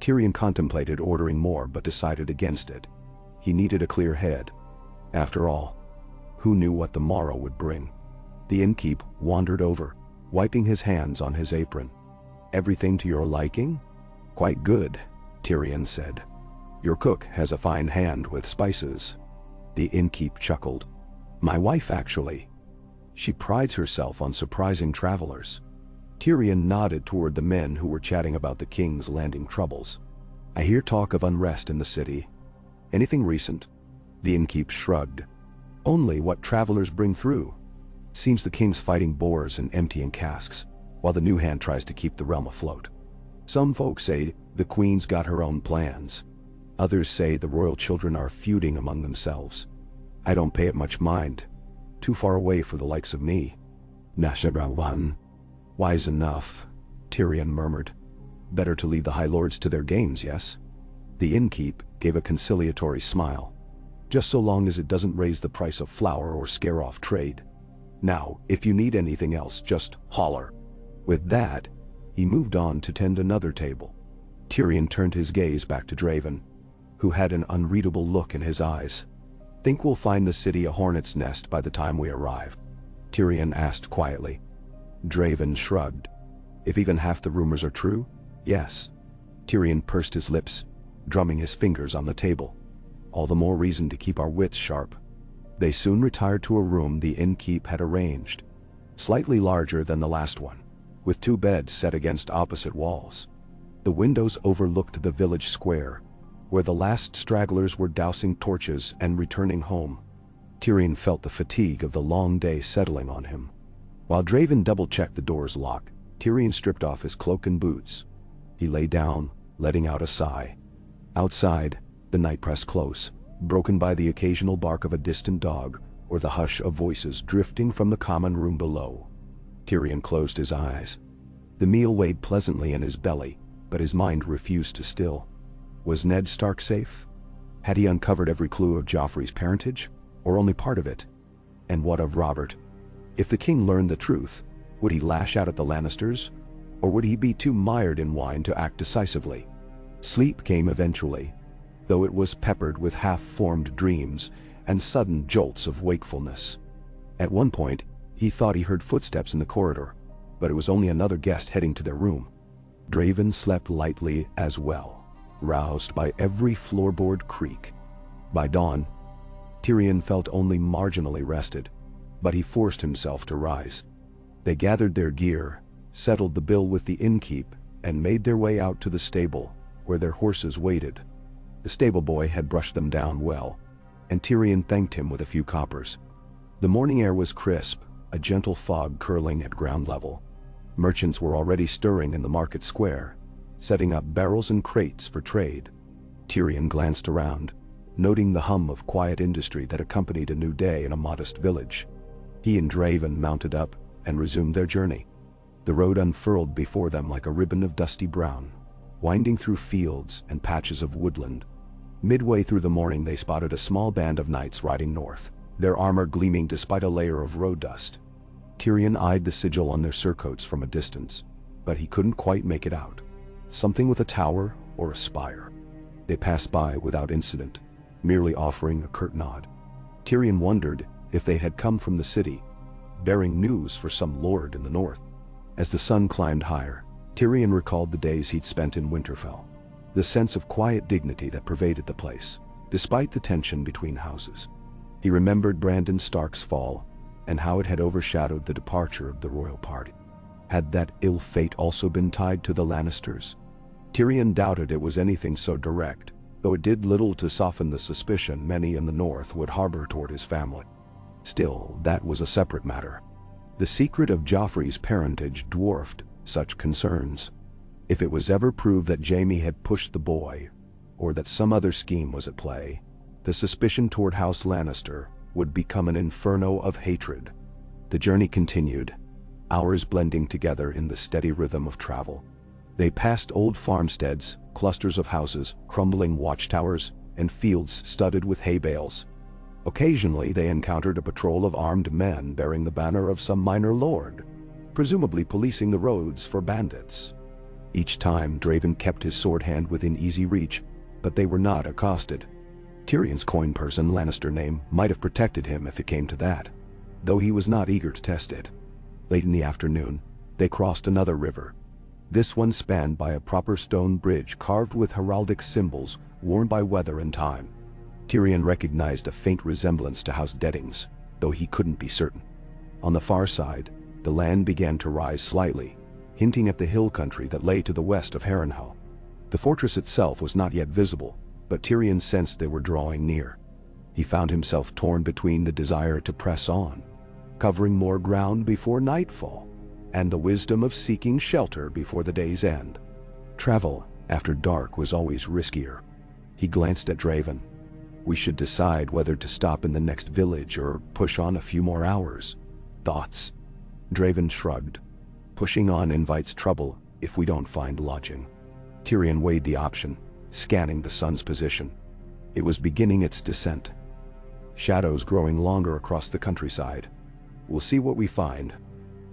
Tyrion contemplated ordering more but decided against it. He needed a clear head. After all, who knew what the morrow would bring? The innkeep wandered over, wiping his hands on his apron. "Everything to your liking?" "Quite good," Tyrion said. "Your cook has a fine hand with spices." The innkeep chuckled. "My wife, actually. She prides herself on surprising travelers." Tyrion nodded toward the men who were chatting about the king's landing troubles. "I hear talk of unrest in the city. Anything recent?" The innkeep shrugged. "Only what travelers bring through. Seems the king's fighting boars and emptying casks, while the new hand tries to keep the realm afloat. Some folks say the queen's got her own plans. Others say the royal children are feuding among themselves. I don't pay it much mind. Too far away for the likes of me." "Nashabrawan. Wise enough," Tyrion murmured. "Better to leave the High Lords to their games, yes?" The innkeep gave a conciliatory smile. "Just so long as it doesn't raise the price of flour or scare off trade. Now, if you need anything else, just holler." With that, he moved on to tend another table. Tyrion turned his gaze back to Draven, who had an unreadable look in his eyes. "Think we'll find the city a hornet's nest by the time we arrive?" Tyrion asked quietly. Draven shrugged. "If even half the rumors are true, yes." Tyrion pursed his lips, drumming his fingers on the table. "All the more reason to keep our wits sharp." They soon retired to a room the innkeep had arranged, slightly larger than the last one, with 2 beds set against opposite walls. The windows overlooked the village square, where the last stragglers were dousing torches and returning home. Tyrion felt the fatigue of the long day settling on him. While Draven double-checked the door's lock, Tyrion stripped off his cloak and boots. He lay down, letting out a sigh. Outside, the night pressed close, broken by the occasional bark of a distant dog or the hush of voices drifting from the common room below. Tyrion closed his eyes. The meal weighed pleasantly in his belly, but his mind refused to still. Was Ned Stark safe? Had he uncovered every clue of Joffrey's parentage, or only part of it? And what of Robert? If the king learned the truth, would he lash out at the Lannisters, or would he be too mired in wine to act decisively? Sleep came eventually, though it was peppered with half-formed dreams and sudden jolts of wakefulness. At one point, he thought he heard footsteps in the corridor, but it was only another guest heading to their room. Draven slept lightly as well, roused by every floorboard creak. By dawn, Tyrion felt only marginally rested, but he forced himself to rise. They gathered their gear, settled the bill with the innkeep, and made their way out to the stable, where their horses waited. The stable boy had brushed them down well, and Tyrion thanked him with a few coppers. The morning air was crisp, a gentle fog curling at ground level. Merchants were already stirring in the market square, setting up barrels and crates for trade. Tyrion glanced around, noting the hum of quiet industry that accompanied a new day in a modest village. He and Draven mounted up and resumed their journey. The road unfurled before them like a ribbon of dusty brown, winding through fields and patches of woodland. Midway through the morning they spotted a small band of knights riding north, their armor gleaming despite a layer of road dust. Tyrion eyed the sigil on their surcoats from a distance, but he couldn't quite make it out. Something with a tower or a spire. They passed by without incident, merely offering a curt nod. Tyrion wondered if they had come from the city, bearing news for some lord in the north. As the sun climbed higher, Tyrion recalled the days he'd spent in Winterfell, the sense of quiet dignity that pervaded the place, despite the tension between houses. He remembered Brandon Stark's fall, and how it had overshadowed the departure of the royal party. Had that ill fate also been tied to the Lannisters? Tyrion doubted it was anything so direct, though it did little to soften the suspicion many in the north would harbor toward his family. Still, that was a separate matter. The secret of Joffrey's parentage dwarfed such concerns. If it was ever proved that Jaime had pushed the boy, or that some other scheme was at play, the suspicion toward House Lannister would become an inferno of hatred. The journey continued, hours blending together in the steady rhythm of travel. They passed old farmsteads, clusters of houses, crumbling watchtowers, and fields studded with hay bales. Occasionally they encountered a patrol of armed men bearing the banner of some minor lord, presumably policing the roads for bandits. Each time Draven kept his sword hand within easy reach, but they were not accosted. Tyrion's coin purse and Lannister name might have protected him if it came to that, though he was not eager to test it. Late in the afternoon, they crossed another river, this one spanned by a proper stone bridge carved with heraldic symbols worn by weather and time. Tyrion recognized a faint resemblance to House Dedding's, though he couldn't be certain. On the far side, the land began to rise slightly, hinting at the hill country that lay to the west of Harrenhal. The fortress itself was not yet visible, but Tyrion sensed they were drawing near. He found himself torn between the desire to press on, covering more ground before nightfall, and the wisdom of seeking shelter before the day's end. Travel after dark was always riskier. He glanced at Draven. We should decide whether to stop in the next village or push on a few more hours. Thoughts? Draven shrugged. Pushing on invites trouble if we don't find lodging. Tyrion weighed the option, scanning the sun's position. It was beginning its descent. Shadows growing longer across the countryside. We'll see what we find.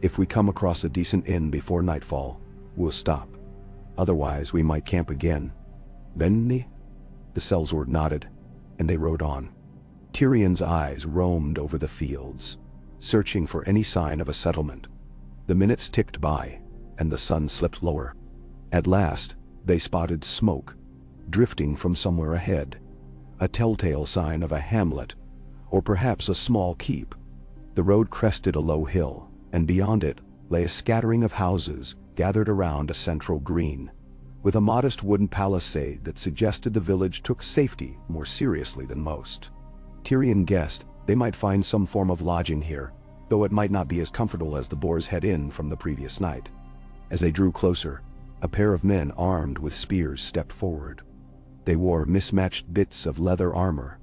If we come across a decent inn before nightfall, we'll stop. Otherwise, we might camp again. Benny? The sellsword nodded, and they rode on. Tyrion's eyes roamed over the fields, searching for any sign of a settlement. The minutes ticked by, and the sun slipped lower. At last, they spotted smoke, drifting from somewhere ahead, a telltale sign of a hamlet, or perhaps a small keep. The road crested a low hill, and beyond it lay a scattering of houses gathered around a central green, with a modest wooden palisade that suggested the village took safety more seriously than most. Tyrion guessed they might find some form of lodging here, though it might not be as comfortable as the Boar's Head Inn from the previous night. As they drew closer, a pair of men armed with spears stepped forward. They wore mismatched bits of leather armor,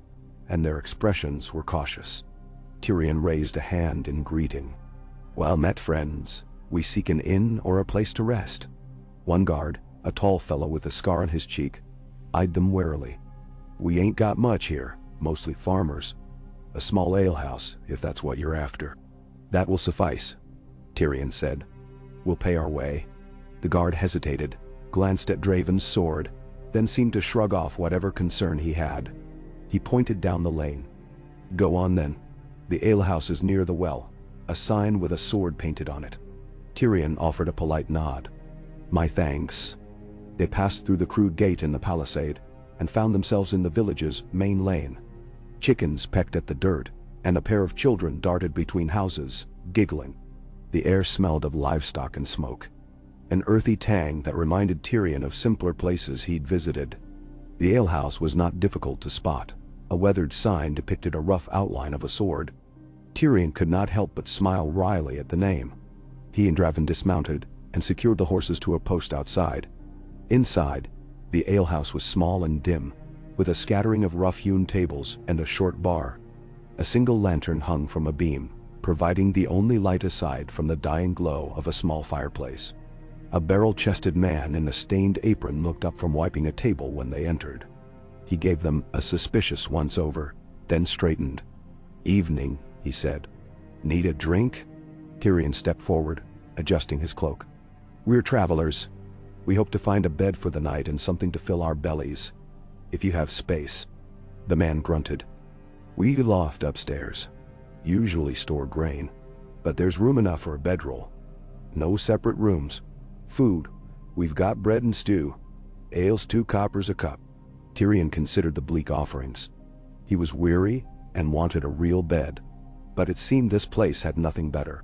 and their expressions were cautious. Tyrion raised a hand in greeting. "Well met, friends. We seek an inn or a place to rest." One guard, a tall fellow with a scar on his cheek, eyed them warily. "We ain't got much here, mostly farmers. A small alehouse, if that's what you're after." "That will suffice," Tyrion said. "We'll pay our way." The guard hesitated, glanced at Draven's sword, then seemed to shrug off whatever concern he had. He pointed down the lane. "Go on then. The alehouse is near the well, a sign with a sword painted on it." Tyrion offered a polite nod. "My thanks." They passed through the crude gate in the palisade and found themselves in the village's main lane. Chickens pecked at the dirt, and a pair of children darted between houses, giggling. The air smelled of livestock and smoke, an earthy tang that reminded Tyrion of simpler places he'd visited. The alehouse was not difficult to spot. A weathered sign depicted a rough outline of a sword. Tyrion could not help but smile wryly at the name. He and Draven dismounted and secured the horses to a post outside. Inside, the alehouse was small and dim, with a scattering of rough-hewn tables and a short bar. A single lantern hung from a beam, providing the only light aside from the dying glow of a small fireplace. A barrel-chested man in a stained apron looked up from wiping a table when they entered. He gave them a suspicious once-over, then straightened. "Evening," he said. "Need a drink?" Tyrion stepped forward, adjusting his cloak. "We're travelers. We hope to find a bed for the night and something to fill our bellies. If you have space." The man grunted. "We loft upstairs. Usually store grain, but there's room enough for a bedroll. No separate rooms. Food. We've got bread and stew. Ale's 2 coppers a cup." Tyrion considered the bleak offerings. He was weary and wanted a real bed, but it seemed this place had nothing better.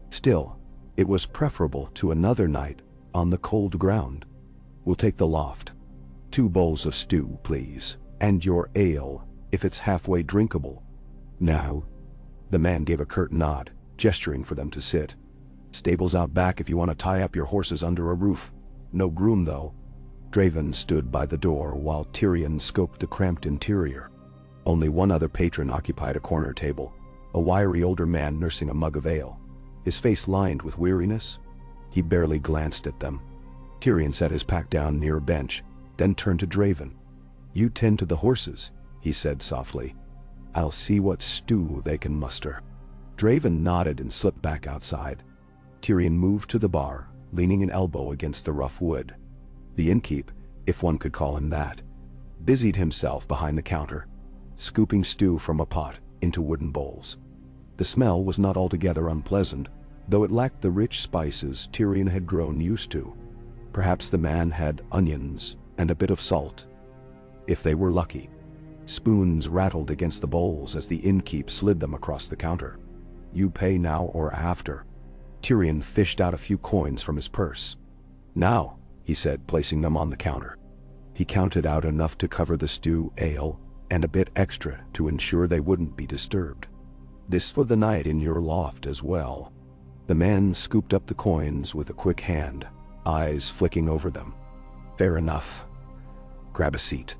Still, it was preferable to another night on the cold ground. "We'll take the loft. 2 bowls of stew, please, and your ale, if it's halfway drinkable." "Now." The man gave a curt nod, gesturing for them to sit. "Stables out back if you want to tie up your horses under a roof. No groom, though." Draven stood by the door while Tyrion scoped the cramped interior. Only one other patron occupied a corner table, a wiry older man nursing a mug of ale, his face lined with weariness. He barely glanced at them. Tyrion set his pack down near a bench, then turned to Draven. "You tend to the horses," he said softly. "I'll see what stew they can muster." Draven nodded and slipped back outside. Tyrion moved to the bar, leaning an elbow against the rough wood. The innkeep, if one could call him that, busied himself behind the counter, scooping stew from a pot into wooden bowls. The smell was not altogether unpleasant, though it lacked the rich spices Tyrion had grown used to. Perhaps the man had onions and a bit of salt, if they were lucky. Spoons rattled against the bowls as the innkeep slid them across the counter. "You pay now or after?" Tyrion fished out a few coins from his purse. "Now," he said, placing them on the counter. He counted out enough to cover the stew, ale, and a bit extra to ensure they wouldn't be disturbed. "This for the night in your loft as well." The man scooped up the coins with a quick hand, eyes flicking over them. "Fair enough. Grab a seat."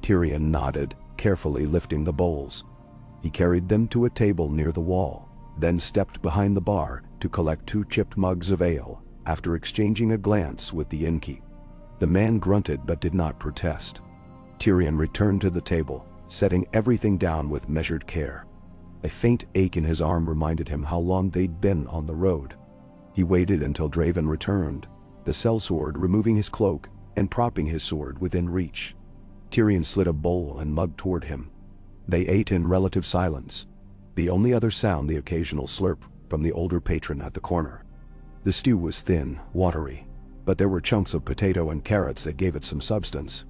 Tyrion nodded, carefully lifting the bowls. He carried them to a table near the wall, then stepped behind the bar to collect 2 chipped mugs of ale, after exchanging a glance with the innkeep. The man grunted but did not protest. Tyrion returned to the table, setting everything down with measured care. A faint ache in his arm reminded him how long they'd been on the road. He waited until Draven returned, the sellsword removing his cloak and propping his sword within reach. Tyrion slid a bowl and mug toward him. They ate in relative silence, the only other sound the occasional slurp from the older patron at the corner. The stew was thin, watery, but there were chunks of potato and carrots that gave it some substance.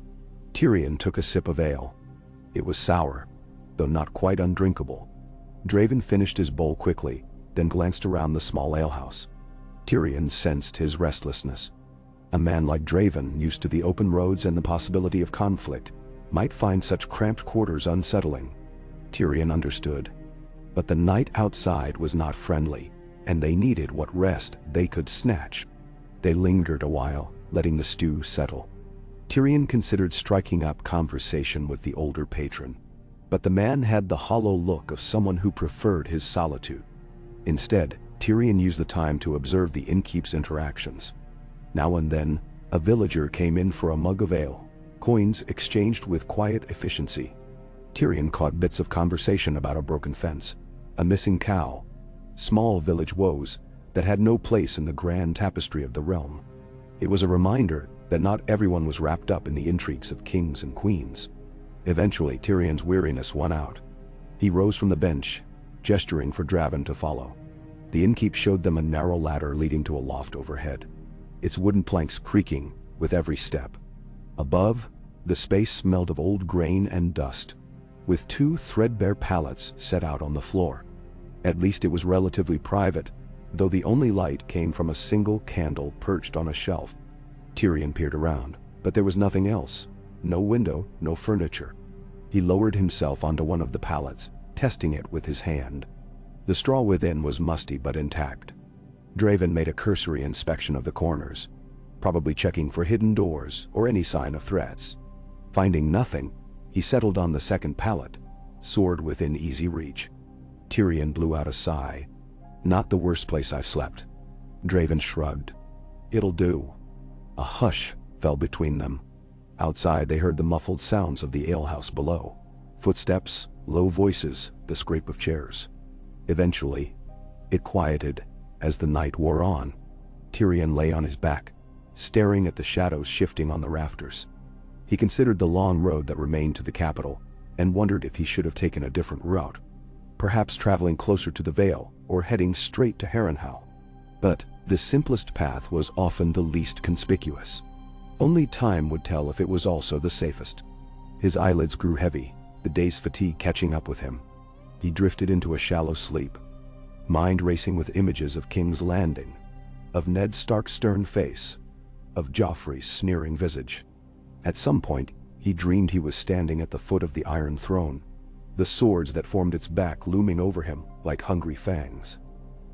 Tyrion took a sip of ale. It was sour, though not quite undrinkable. Draven finished his bowl quickly, then glanced around the small alehouse. Tyrion sensed his restlessness. A man like Draven, used to the open roads and the possibility of conflict, might find such cramped quarters unsettling. Tyrion understood. But the night outside was not friendly, and they needed what rest they could snatch. They lingered a while, letting the stew settle. Tyrion considered striking up conversation with the older patron, but the man had the hollow look of someone who preferred his solitude. Instead, Tyrion used the time to observe the innkeep's interactions. Now and then, A villager came in for a mug of ale, coins exchanged with quiet efficiency. Tyrion caught bits of conversation about a broken fence, a missing cow, small village woes that had no place in the grand tapestry of the realm. It was a reminder that not everyone was wrapped up in the intrigues of kings and queens. Eventually, Tyrion's weariness won out. He rose from the bench, gesturing for Draven to follow. The innkeep showed them a narrow ladder leading to a loft overhead, its wooden planks creaking with every step. Above, the space smelled of old grain and dust, with two threadbare pallets set out on the floor. At least it was relatively private, though the only light came from a single candle perched on a shelf. Tyrion peered around, but there was nothing else. No window, no furniture. He lowered himself onto one of the pallets, testing it with his hand. The straw within was musty but intact. Draven made a cursory inspection of the corners, probably checking for hidden doors or any sign of threats. Finding nothing, he settled on the second pallet, sword within easy reach. Tyrion blew out a sigh. Not the worst place I've slept. Draven shrugged. It'll do. A hush fell between them. Outside they heard the muffled sounds of the alehouse below. Footsteps, low voices, the scrape of chairs. Eventually, it quieted as the night wore on. Tyrion lay on his back, staring at the shadows shifting on the rafters. He considered the long road that remained to the capital, and wondered if he should have taken a different route. Perhaps traveling closer to the Vale, or heading straight to Harrenhal. But the simplest path was often the least conspicuous. Only time would tell if it was also the safest. His eyelids grew heavy, the day's fatigue catching up with him. He drifted into a shallow sleep, mind racing with images of King's Landing, of Ned Stark's stern face, of Joffrey's sneering visage. At some point, he dreamed he was standing at the foot of the Iron Throne, the swords that formed its back looming over him like hungry fangs.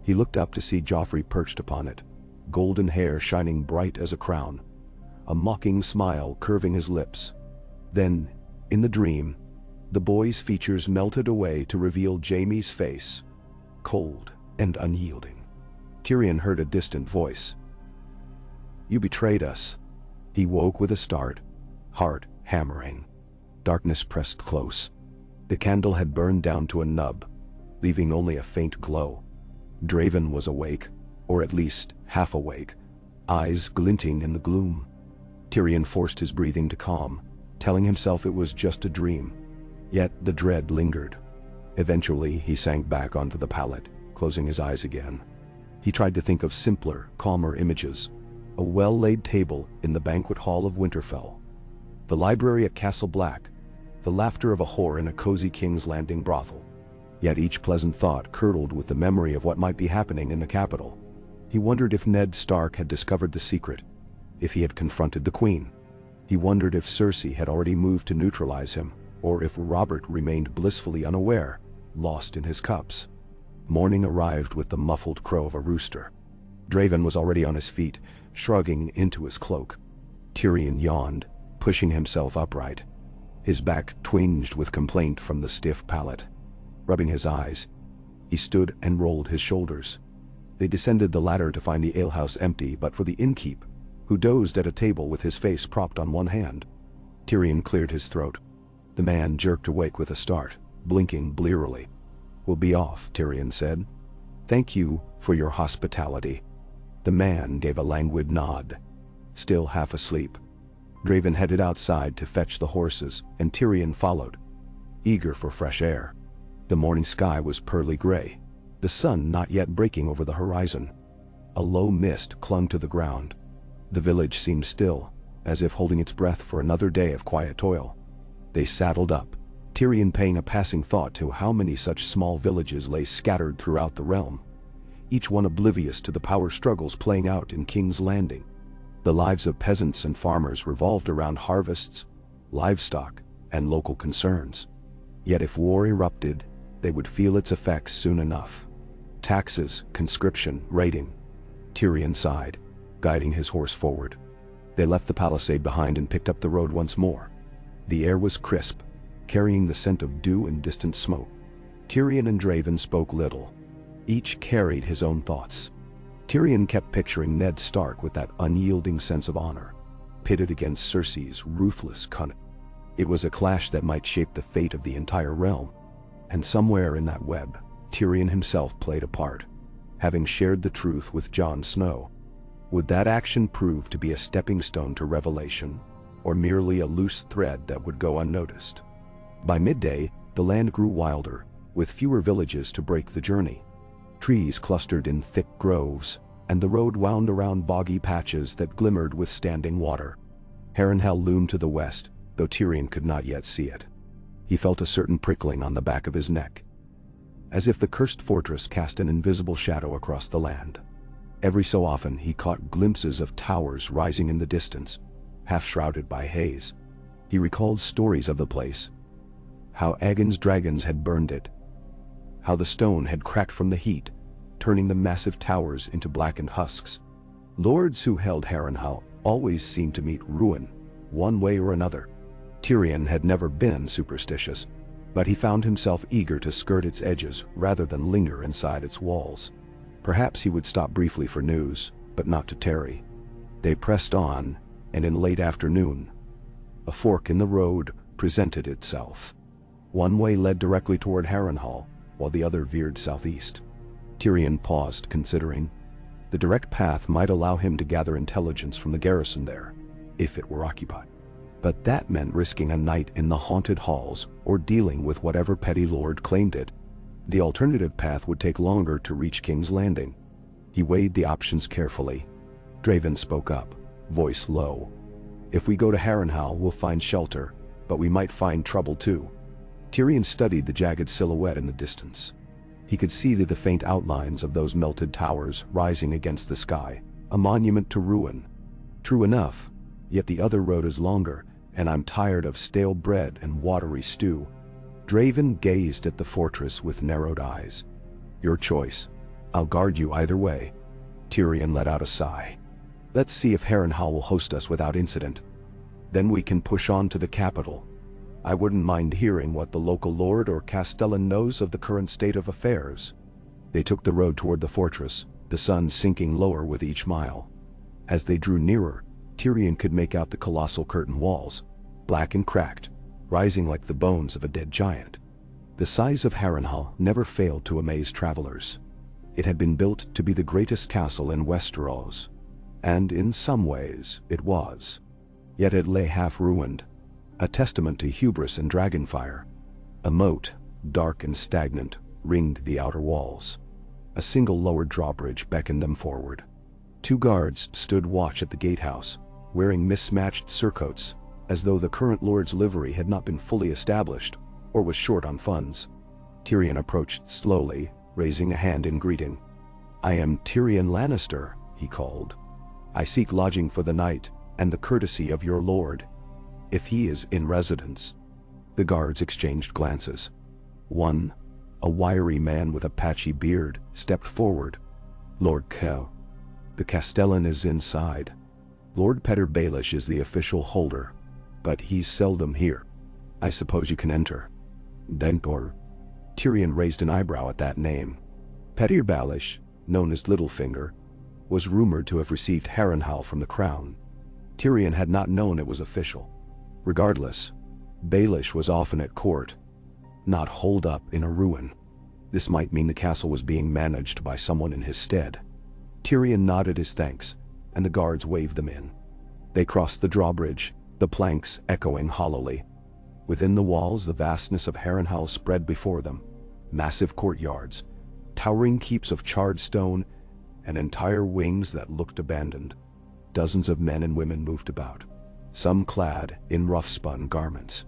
He looked up to see Joffrey perched upon it, golden hair shining bright as a crown, a mocking smile curving his lips. Then, in the dream, the boy's features melted away to reveal Jaime's face, cold and unyielding. Tyrion heard a distant voice. "You betrayed us." He woke with a start, heart hammering. Darkness pressed close. The candle had burned down to a nub, leaving only a faint glow. Draven was awake, or at least half awake, eyes glinting in the gloom. Tyrion forced his breathing to calm, telling himself it was just a dream. Yet the dread lingered. Eventually, he sank back onto the pallet, closing his eyes again. He tried to think of simpler, calmer images. A well-laid table in the banquet hall of Winterfell, the library at Castle Black, the laughter of a whore in a cozy King's Landing brothel. Yet each pleasant thought curdled with the memory of what might be happening in the capital. He wondered if Ned Stark had discovered the secret, if he had confronted the Queen. He wondered if Cersei had already moved to neutralize him, or if Robert remained blissfully unaware, lost in his cups. Morning arrived with the muffled crow of a rooster. Draven was already on his feet, shrugging into his cloak. Tyrion yawned, pushing himself upright, his back twinged with complaint from the stiff pallet. Rubbing his eyes, he stood and rolled his shoulders. They descended the ladder to find the alehouse empty but for the innkeep, who dozed at a table with his face propped on one hand. Tyrion cleared his throat. The man jerked awake with a start, blinking blearily. "We'll be off," Tyrion said. "Thank you for your hospitality." The man gave a languid nod, still half asleep. Draven headed outside to fetch the horses, and Tyrion followed, eager for fresh air. The morning sky was pearly gray, the sun not yet breaking over the horizon. A low mist clung to the ground. The village seemed still, as if holding its breath for another day of quiet toil. They saddled up, Tyrion paying a passing thought to how many such small villages lay scattered throughout the realm, each one oblivious to the power struggles playing out in King's Landing. The lives of peasants and farmers revolved around harvests, livestock, and local concerns. Yet if war erupted, they would feel its effects soon enough. Taxes, conscription, raiding. Tyrion sighed, guiding his horse forward. They left the palisade behind and picked up the road once more. The air was crisp, carrying the scent of dew and distant smoke. Tyrion and Draven spoke little. Each carried his own thoughts. Tyrion kept picturing Ned Stark with that unyielding sense of honor, pitted against Cersei's ruthless cunning. It was a clash that might shape the fate of the entire realm. And somewhere in that web, Tyrion himself played a part, having shared the truth with Jon Snow. Would that action prove to be a stepping stone to revelation, or merely a loose thread that would go unnoticed? By midday, the land grew wilder, with fewer villages to break the journey. Trees clustered in thick groves, and the road wound around boggy patches that glimmered with standing water. Harrenhal loomed to the west, though Tyrion could not yet see it. He felt a certain prickling on the back of his neck, as if the cursed fortress cast an invisible shadow across the land. Every so often he caught glimpses of towers rising in the distance, half shrouded by haze. He recalled stories of the place, how Aegon's dragons had burned it, how the stone had cracked from the heat, turning the massive towers into blackened husks. Lords who held Harrenhal always seemed to meet ruin, one way or another. Tyrion had never been superstitious, but he found himself eager to skirt its edges rather than linger inside its walls. Perhaps he would stop briefly for news, but not to tarry. They pressed on, and in late afternoon, a fork in the road presented itself. One way led directly toward Harrenhal, while the other veered southeast. Tyrion paused, considering. The direct path might allow him to gather intelligence from the garrison there, if it were occupied. But that meant risking a night in the haunted halls or dealing with whatever petty lord claimed it. The alternative path would take longer to reach King's Landing. He weighed the options carefully. Draven spoke up, voice low. If we go to Harrenhal, we'll find shelter, but we might find trouble too. Tyrion studied the jagged silhouette in the distance. He could see the faint outlines of those melted towers rising against the sky, a monument to ruin. True enough, yet the other road is longer, and I'm tired of stale bread and watery stew. Draven gazed at the fortress with narrowed eyes. Your choice. I'll guard you either way. Tyrion let out a sigh. Let's see if Harrenhal will host us without incident. Then we can push on to the capital. I wouldn't mind hearing what the local lord or castellan knows of the current state of affairs. They took the road toward the fortress, the sun sinking lower with each mile. As they drew nearer, Tyrion could make out the colossal curtain walls, black and cracked, rising like the bones of a dead giant. The size of Harrenhal never failed to amaze travelers. It had been built to be the greatest castle in Westeros, and in some ways it was. Yet it lay half-ruined, a testament to hubris and dragonfire. A moat, dark and stagnant, ringed the outer walls. A single lowered drawbridge beckoned them forward. 2 guards stood watch at the gatehouse, wearing mismatched surcoats, as though the current lord's livery had not been fully established, or was short on funds. Tyrion approached slowly, raising a hand in greeting. I am Tyrion Lannister, he called. I seek lodging for the night, and the courtesy of your lord, if he is in residence. The guards exchanged glances. One, a wiry man with a patchy beard, stepped forward. Lord Kell. The castellan is inside. Lord Petyr Baelish is the official holder, but he's seldom here. I suppose you can enter. Dentor. Tyrion raised an eyebrow at that name. Petyr Baelish, known as Littlefinger, was rumored to have received Harrenhal from the crown. Tyrion had not known it was official. Regardless, Baelish was often at court, not holed up in a ruin. This might mean the castle was being managed by someone in his stead. Tyrion nodded his thanks, and the guards waved them in. They crossed the drawbridge, the planks echoing hollowly. Within the walls, the vastness of Harrenhal spread before them. Massive courtyards, towering keeps of charred stone, and entire wings that looked abandoned. Dozens of men and women moved about, some clad in rough-spun garments.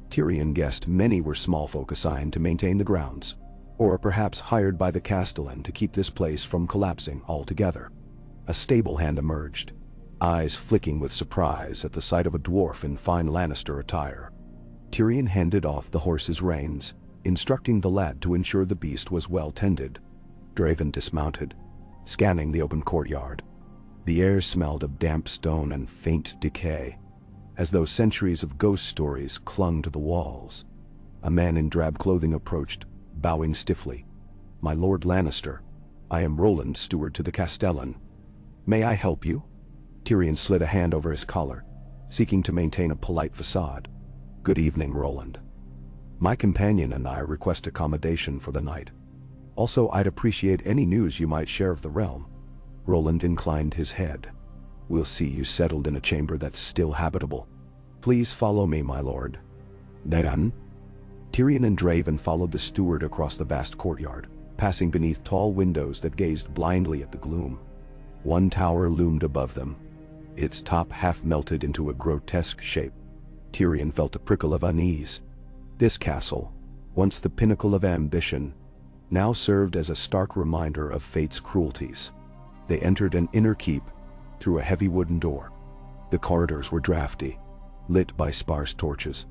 Tyrion guessed many were small folk assigned to maintain the grounds, or perhaps hired by the castellan to keep this place from collapsing altogether. A stable hand emerged, eyes flicking with surprise at the sight of a dwarf in fine Lannister attire. Tyrion handed off the horse's reins, instructing the lad to ensure the beast was well tended. Draven dismounted, scanning the open courtyard. The air smelled of damp stone and faint decay, as though centuries of ghost stories clung to the walls. A man in drab clothing approached, bowing stiffly. My Lord Lannister, I am Roland, steward to the castellan. May I help you? Tyrion slid a hand over his collar, seeking to maintain a polite facade. "Good evening, Roland. My companion and I request accommodation for the night. Also, I'd appreciate any news you might share of the realm." Roland inclined his head. "We'll see you settled in a chamber that's still habitable. Please follow me, my lord." "Then?" Tyrion and Draven followed the steward across the vast courtyard, passing beneath tall windows that gazed blindly at the gloom. One tower loomed above them, its top half melted into a grotesque shape. Tyrion felt a prickle of unease. This castle, once the pinnacle of ambition, now served as a stark reminder of fate's cruelties. They entered an inner keep through a heavy wooden door. The corridors were drafty, lit by sparse torches.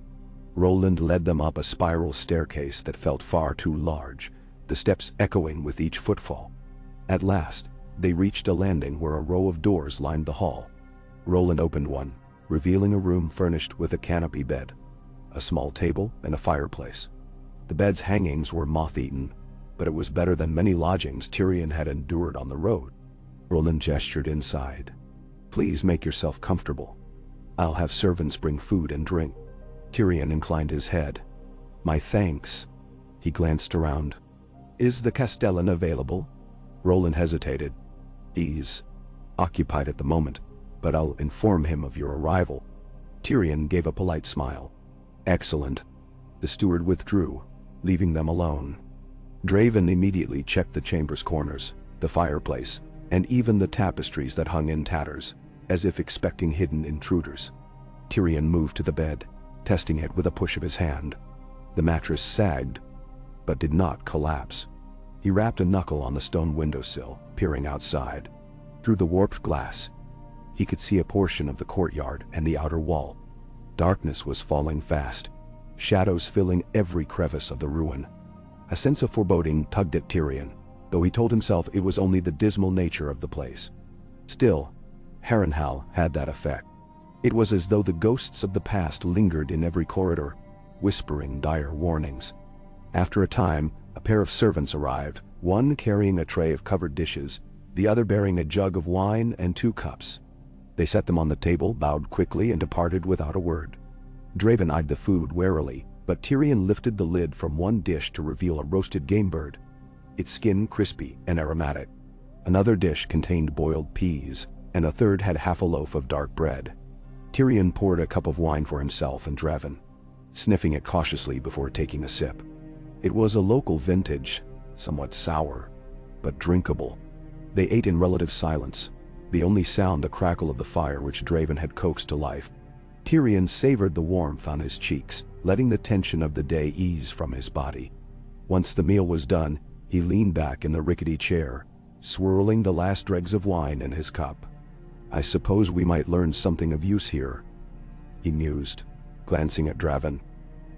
Roland led them up a spiral staircase that felt far too large, the steps echoing with each footfall. At last, they reached a landing where a row of doors lined the hall. Roland opened one, revealing a room furnished with a canopy bed, a small table, and a fireplace. The bed's hangings were moth-eaten, but it was better than many lodgings Tyrion had endured on the road. Roland gestured inside. "Please make yourself comfortable. I'll have servants bring food and drink." Tyrion inclined his head. "My thanks." He glanced around. "Is the Castellan available?" Roland hesitated. "He's occupied at the moment, but I'll inform him of your arrival." Tyrion gave a polite smile. "Excellent." The steward withdrew, leaving them alone. Draven immediately checked the chamber's corners, the fireplace, and even the tapestries that hung in tatters, as if expecting hidden intruders. Tyrion moved to the bed, testing it with a push of his hand. The mattress sagged, but did not collapse. He rapped a knuckle on the stone windowsill, peering outside. Through the warped glass, he could see a portion of the courtyard and the outer wall. Darkness was falling fast, shadows filling every crevice of the ruin. A sense of foreboding tugged at Tyrion, though he told himself it was only the dismal nature of the place. Still, Harrenhal had that effect. It was as though the ghosts of the past lingered in every corridor, whispering dire warnings. After a time, a pair of servants arrived, one carrying a tray of covered dishes, the other bearing a jug of wine and 2 cups. They set them on the table, bowed quickly, and departed without a word. Draven eyed the food warily, but Tyrion lifted the lid from one dish to reveal a roasted game bird, its skin crispy and aromatic. Another dish contained boiled peas, and a third had half a loaf of dark bread. Tyrion poured a cup of wine for himself and Draven, sniffing it cautiously before taking a sip. It was a local vintage, somewhat sour, but drinkable. They ate in relative silence, the only sound the crackle of the fire which Draven had coaxed to life. Tyrion savored the warmth on his cheeks, letting the tension of the day ease from his body. Once the meal was done, he leaned back in the rickety chair, swirling the last dregs of wine in his cup. "I suppose we might learn something of use here," he mused, glancing at Draven.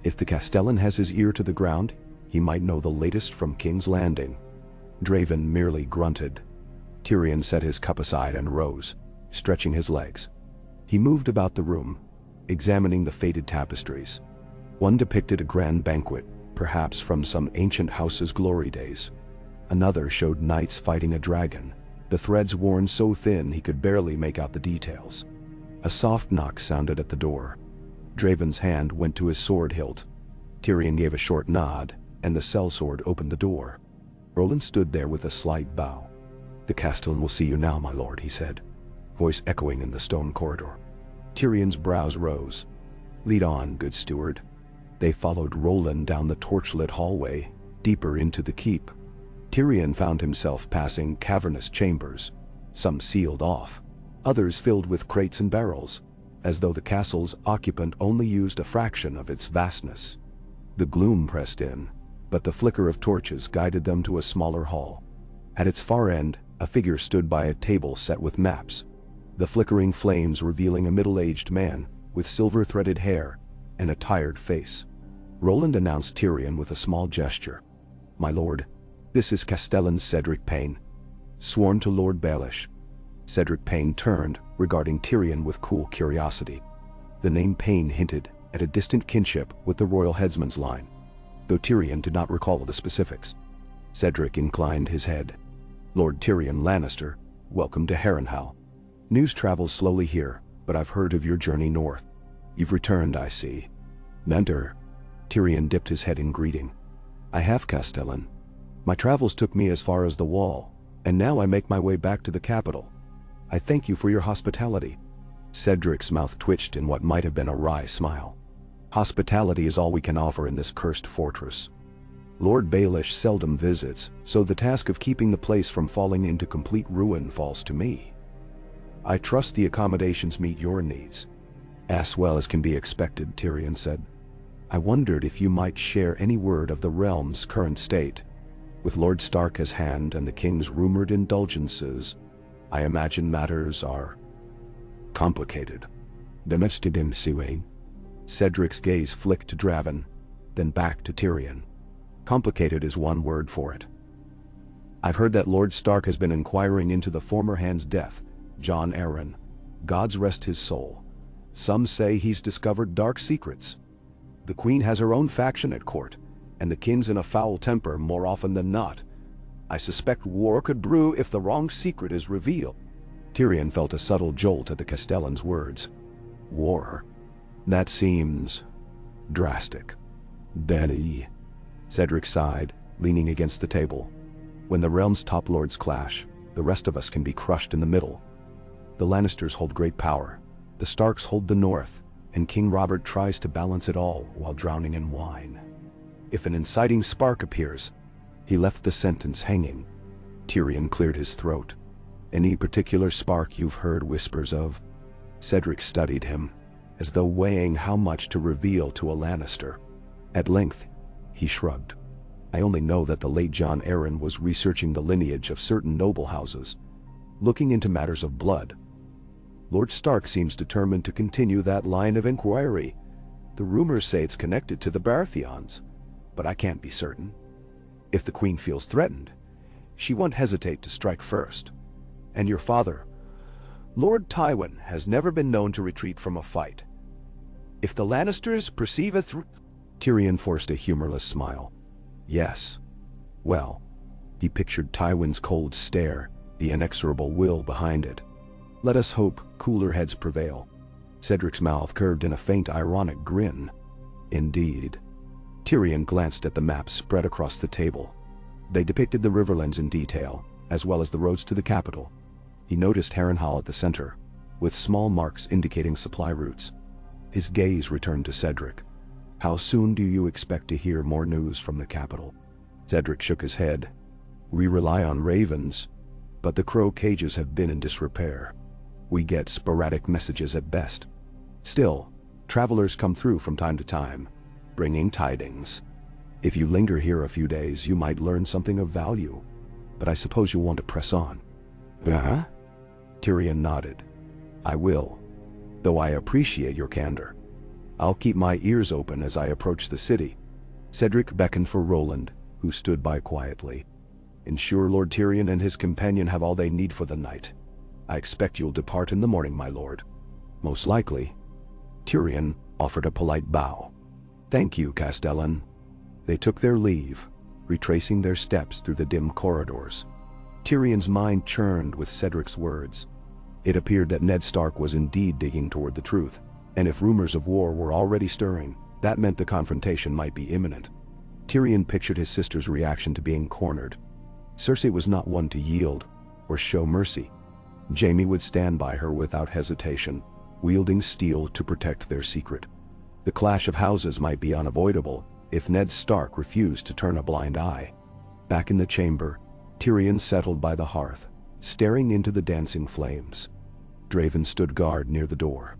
"If the Castellan has his ear to the ground, he might know the latest from King's Landing." Draven merely grunted. Tyrion set his cup aside and rose, stretching his legs. He moved about the room, examining the faded tapestries. One depicted a grand banquet, perhaps from some ancient house's glory days. Another showed knights fighting a dragon, the threads worn so thin he could barely make out the details. A soft knock sounded at the door. Draven's hand went to his sword hilt. Tyrion gave a short nod, and the sellsword opened the door. Roland stood there with a slight bow. "The Castellan will see you now, my lord," he said, voice echoing in the stone corridor. Tyrion's brows rose. "Lead on, good steward." They followed Roland down the torchlit hallway, deeper into the keep. Tyrion found himself passing cavernous chambers, some sealed off, others filled with crates and barrels, as though the castle's occupant only used a fraction of its vastness. The gloom pressed in, but the flicker of torches guided them to a smaller hall. At its far end, a figure stood by a table set with maps, the flickering flames revealing a middle-aged man with silver-threaded hair and a tired face. Roland announced Tyrion with a small gesture. "My lord, this is Castellan Cedric Payne, sworn to Lord Baelish." Cedric Payne turned, regarding Tyrion with cool curiosity. The name Payne hinted at a distant kinship with the royal headsman's line, though Tyrion did not recall the specifics. Cedric inclined his head. "Lord Tyrion Lannister, welcome to Harrenhal. News travels slowly here, but but I've heard of your journey north. You've returned, I see. Mentor. Tyrion dipped his head in greeting. I have, Castellan. My travels took me as far as the Wall, and now I make my way back to the capital. I thank you for your hospitality. Cedric's mouth twitched in what might have been a wry smile. Hospitality is all we can offer in this cursed fortress. Lord Baelish seldom visits, so the task of keeping the place from falling into complete ruin falls to me. I trust the accommodations meet your needs. As well as can be expected, Tyrion said. I wondered if you might share any word of the realm's current state. With Lord Stark as hand and the king's rumored indulgences, I imagine matters are complicated. Demestidim Siwain. Cedric's gaze flicked to Draven, then back to Tyrion. Complicated is one word for it. I've heard that Lord Stark has been inquiring into the former hand's death, Jon Arryn. Gods rest his soul. Some say he's discovered dark secrets. The Queen has her own faction at court, and the king's in a foul temper more often than not. I suspect war could brew if the wrong secret is revealed. Tyrion felt a subtle jolt at the Castellan's words. War? That seems drastic. Danny. Cedric sighed, leaning against the table. When the realm's top lords clash, the rest of us can be crushed in the middle. The Lannisters hold great power. The Starks hold the north, and King Robert tries to balance it all while drowning in wine. If an inciting spark appears, he left the sentence hanging. Tyrion cleared his throat. Any particular spark you've heard whispers of? Cedric studied him, as though weighing how much to reveal to a Lannister. At length, he shrugged. I only know that the late Jon Arryn was researching the lineage of certain noble houses, looking into matters of blood. Lord Stark seems determined to continue that line of inquiry. The rumors say it's connected to the Baratheons, but I can't be certain. If the Queen feels threatened, she won't hesitate to strike first. And your father, Lord Tywin, has never been known to retreat from a fight. If the Lannisters perceive a threat... Tyrion forced a humorless smile. Yes. Well, he pictured Tywin's cold stare, the inexorable will behind it. Let us hope cooler heads prevail. Cedric's mouth curved in a faint ironic grin. Indeed. Tyrion glanced at the maps spread across the table. They depicted the riverlands in detail, as well as the roads to the capital. He noticed Harrenhal at the center, with small marks indicating supply routes. His gaze returned to Cedric. How soon do you expect to hear more news from the capital? Cedric shook his head. We rely on ravens, but the crow cages have been in disrepair. We get sporadic messages at best. Still, travelers come through from time to time, bringing tidings. If you linger here a few days, you might learn something of value, but I suppose you'll want to press on. Huh? Tyrion nodded. I will, though I appreciate your candor. I'll keep my ears open as I approach the city. Cedric beckoned for Roland, who stood by quietly. Ensure Lord Tyrion and his companion have all they need for the night. I expect you'll depart in the morning, my lord. Most likely. Tyrion offered a polite bow. Thank you, Castellan. They took their leave, retracing their steps through the dim corridors. Tyrion's mind churned with Cedric's words. It appeared that Ned Stark was indeed digging toward the truth, and if rumors of war were already stirring, that meant the confrontation might be imminent. Tyrion pictured his sister's reaction to being cornered. Cersei was not one to yield or show mercy. Jaime would stand by her without hesitation, wielding steel to protect their secret. The clash of houses might be unavoidable if Ned Stark refused to turn a blind eye. Back in the chamber, Tyrion settled by the hearth, staring into the dancing flames. Draven stood guard near the door.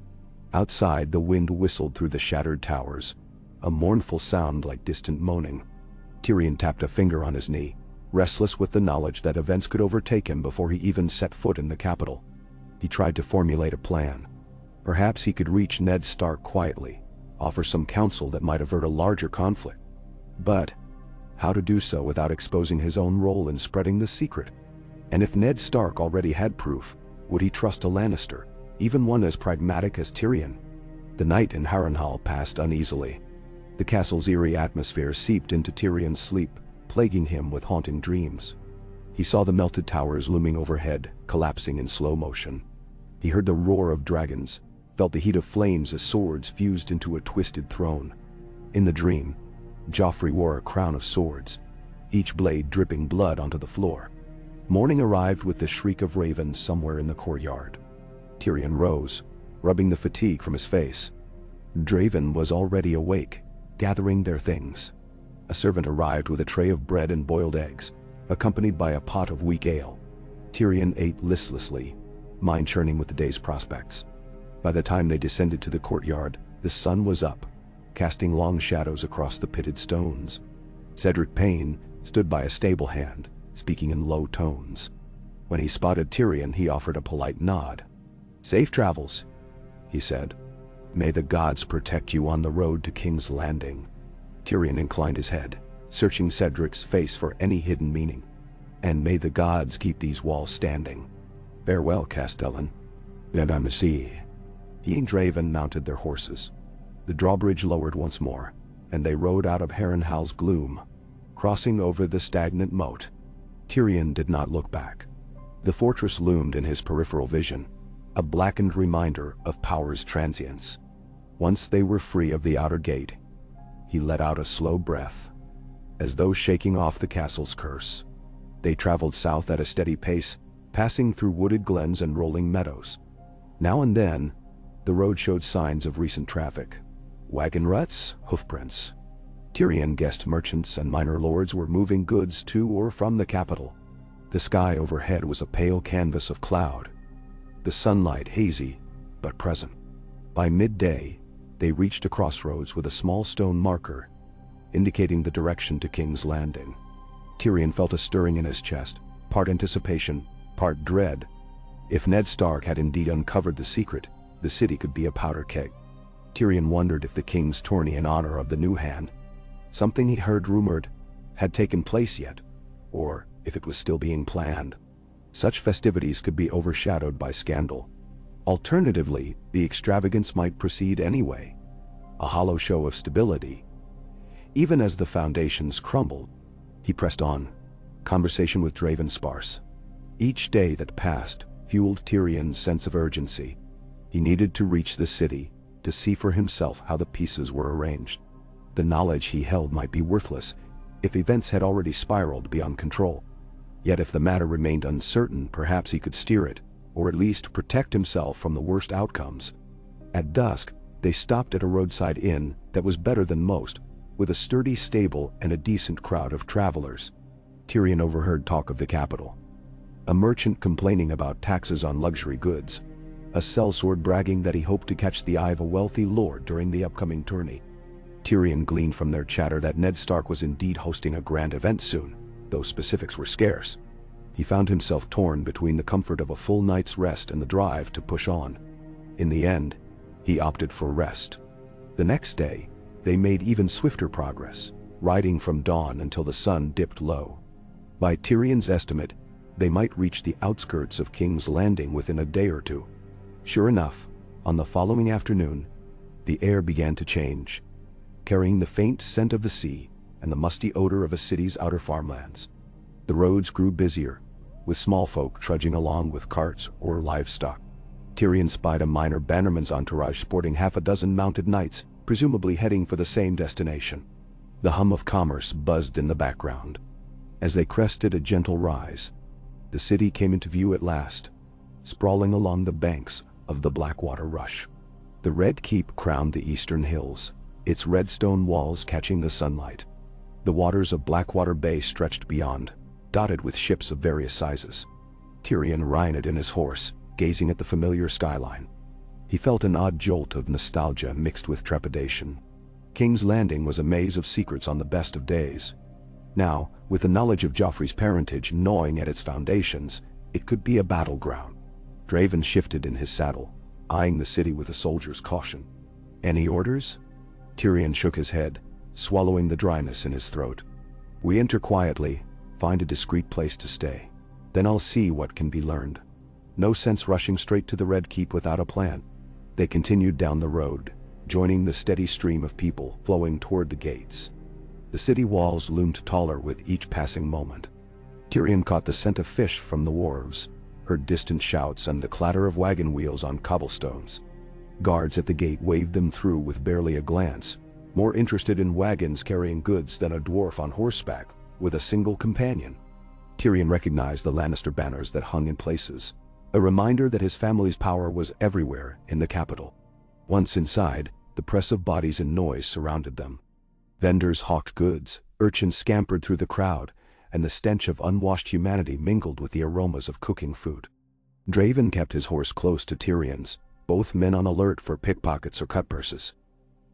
Outside, the wind whistled through the shattered towers, a mournful sound like distant moaning. Tyrion tapped a finger on his knee, restless with the knowledge that events could overtake him before he even set foot in the capital. He tried to formulate a plan. Perhaps he could reach Ned Stark quietly, offer some counsel that might avert a larger conflict. But how to do so without exposing his own role in spreading the secret? And if Ned Stark already had proof, would he trust a Lannister, even one as pragmatic as Tyrion? The night in Harrenhal passed uneasily. The castle's eerie atmosphere seeped into Tyrion's sleep, plaguing him with haunting dreams. He saw the melted towers looming overhead, collapsing in slow motion. He heard the roar of dragons, felt the heat of flames as swords fused into a twisted throne. In the dream, Joffrey wore a crown of swords, each blade dripping blood onto the floor. Morning arrived with the shriek of ravens somewhere in the courtyard. Tyrion rose, rubbing the fatigue from his face. Draven was already awake, gathering their things. A servant arrived with a tray of bread and boiled eggs, accompanied by a pot of weak ale. Tyrion ate listlessly, mind churning with the day's prospects. By the time they descended to the courtyard, the sun was up, casting long shadows across the pitted stones. Cedric Payne stood by a stable hand, speaking in low tones. When he spotted Tyrion, he offered a polite nod. "Safe travels," he said. "May the gods protect you on the road to King's Landing." Tyrion inclined his head, searching Cedric's face for any hidden meaning. "And may the gods keep these walls standing. Farewell, Castellan." Madame He and Draven mounted their horses. The drawbridge lowered once more, and they rode out of Harrenhal's gloom, crossing over the stagnant moat. Tyrion did not look back. The fortress loomed in his peripheral vision, a blackened reminder of power's transience. Once they were free of the outer gate, he let out a slow breath, as though shaking off the castle's curse. They traveled south at a steady pace, passing through wooded glens and rolling meadows. Now and then, the road showed signs of recent traffic. Wagon ruts, hoofprints. Tyrion guessed merchants and minor lords were moving goods to or from the capital. The sky overhead was a pale canvas of cloud, the sunlight hazy but present. By midday, they reached a crossroads with a small stone marker, indicating the direction to King's Landing. Tyrion felt a stirring in his chest, part anticipation, part dread. If Ned Stark had indeed uncovered the secret, the city could be a powder keg. Tyrion wondered if the king's tourney in honor of the new hand, something he heard rumored, had taken place yet, or if it was still being planned. Such festivities could be overshadowed by scandal. Alternatively, the extravagance might proceed anyway, a hollow show of stability. Even as the foundations crumbled, he pressed on, conversation with Draven sparse. Each day that passed fueled Tyrion's sense of urgency. He needed to reach the city, to see for himself how the pieces were arranged. The knowledge he held might be worthless if events had already spiraled beyond control. Yet if the matter remained uncertain, perhaps he could steer it, or at least protect himself from the worst outcomes. At dusk, they stopped at a roadside inn that was better than most, with a sturdy stable and a decent crowd of travelers. Tyrion overheard talk of the capital. A merchant complaining about taxes on luxury goods. A sellsword bragging that he hoped to catch the eye of a wealthy lord during the upcoming tourney. Tyrion gleaned from their chatter that Ned Stark was indeed hosting a grand event soon, though specifics were scarce. He found himself torn between the comfort of a full night's rest and the drive to push on. In the end, he opted for rest. The next day, they made even swifter progress, riding from dawn until the sun dipped low. By Tyrion's estimate, they might reach the outskirts of King's Landing within a day or two. Sure enough, on the following afternoon, the air began to change, carrying the faint scent of the sea and the musty odor of a city's outer farmlands. The roads grew busier, with small folk trudging along with carts or livestock. Tyrion spied a minor bannerman's entourage sporting half a dozen mounted knights, presumably heading for the same destination. The hum of commerce buzzed in the background. As they crested a gentle rise, the city came into view at last, sprawling along the banks of the Blackwater Rush. The Red Keep crowned the eastern hills, its red stone walls catching the sunlight. The waters of Blackwater Bay stretched beyond, dotted with ships of various sizes. Tyrion reined in his horse, gazing at the familiar skyline. He felt an odd jolt of nostalgia mixed with trepidation. King's Landing was a maze of secrets on the best of days. Now, with the knowledge of Joffrey's parentage gnawing at its foundations, it could be a battleground. Draven shifted in his saddle, eyeing the city with a soldier's caution. "Any orders?" Tyrion shook his head, swallowing the dryness in his throat. "We enter quietly, find a discreet place to stay. Then I'll see what can be learned. No sense rushing straight to the Red Keep without a plan." They continued down the road, joining the steady stream of people flowing toward the gates. The city walls loomed taller with each passing moment. Tyrion caught the scent of fish from the wharves, heard distant shouts and the clatter of wagon wheels on cobblestones. Guards at the gate waved them through with barely a glance, more interested in wagons carrying goods than a dwarf on horseback with a single companion. Tyrion recognized the Lannister banners that hung in places, a reminder that his family's power was everywhere in the capital. Once inside, the press of bodies and noise surrounded them. Vendors hawked goods, urchins scampered through the crowd, and the stench of unwashed humanity mingled with the aromas of cooking food. Draven kept his horse close to Tyrion's, both men on alert for pickpockets or cutpurses.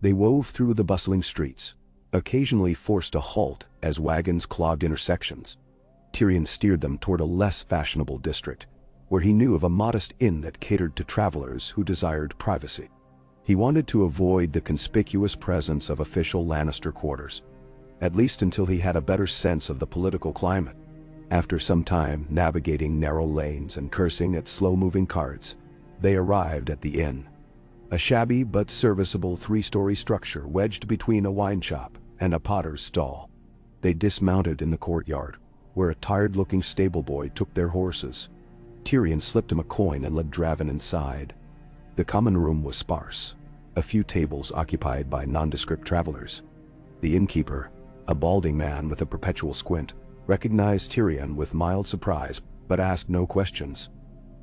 They wove through the bustling streets, occasionally forced a halt as wagons clogged intersections. Tyrion steered them toward a less fashionable district, where he knew of a modest inn that catered to travelers who desired privacy. He wanted to avoid the conspicuous presence of official Lannister quarters, at least until he had a better sense of the political climate. After some time navigating narrow lanes and cursing at slow-moving carts, they arrived at the inn. A shabby but serviceable three-story structure wedged between a wine shop and a potter's stall. They dismounted in the courtyard, where a tired-looking stable-boy took their horses. Tyrion slipped him a coin and led Draven inside. The common room was sparse, a few tables occupied by nondescript travelers. The innkeeper, a balding man with a perpetual squint, recognized Tyrion with mild surprise but asked no questions.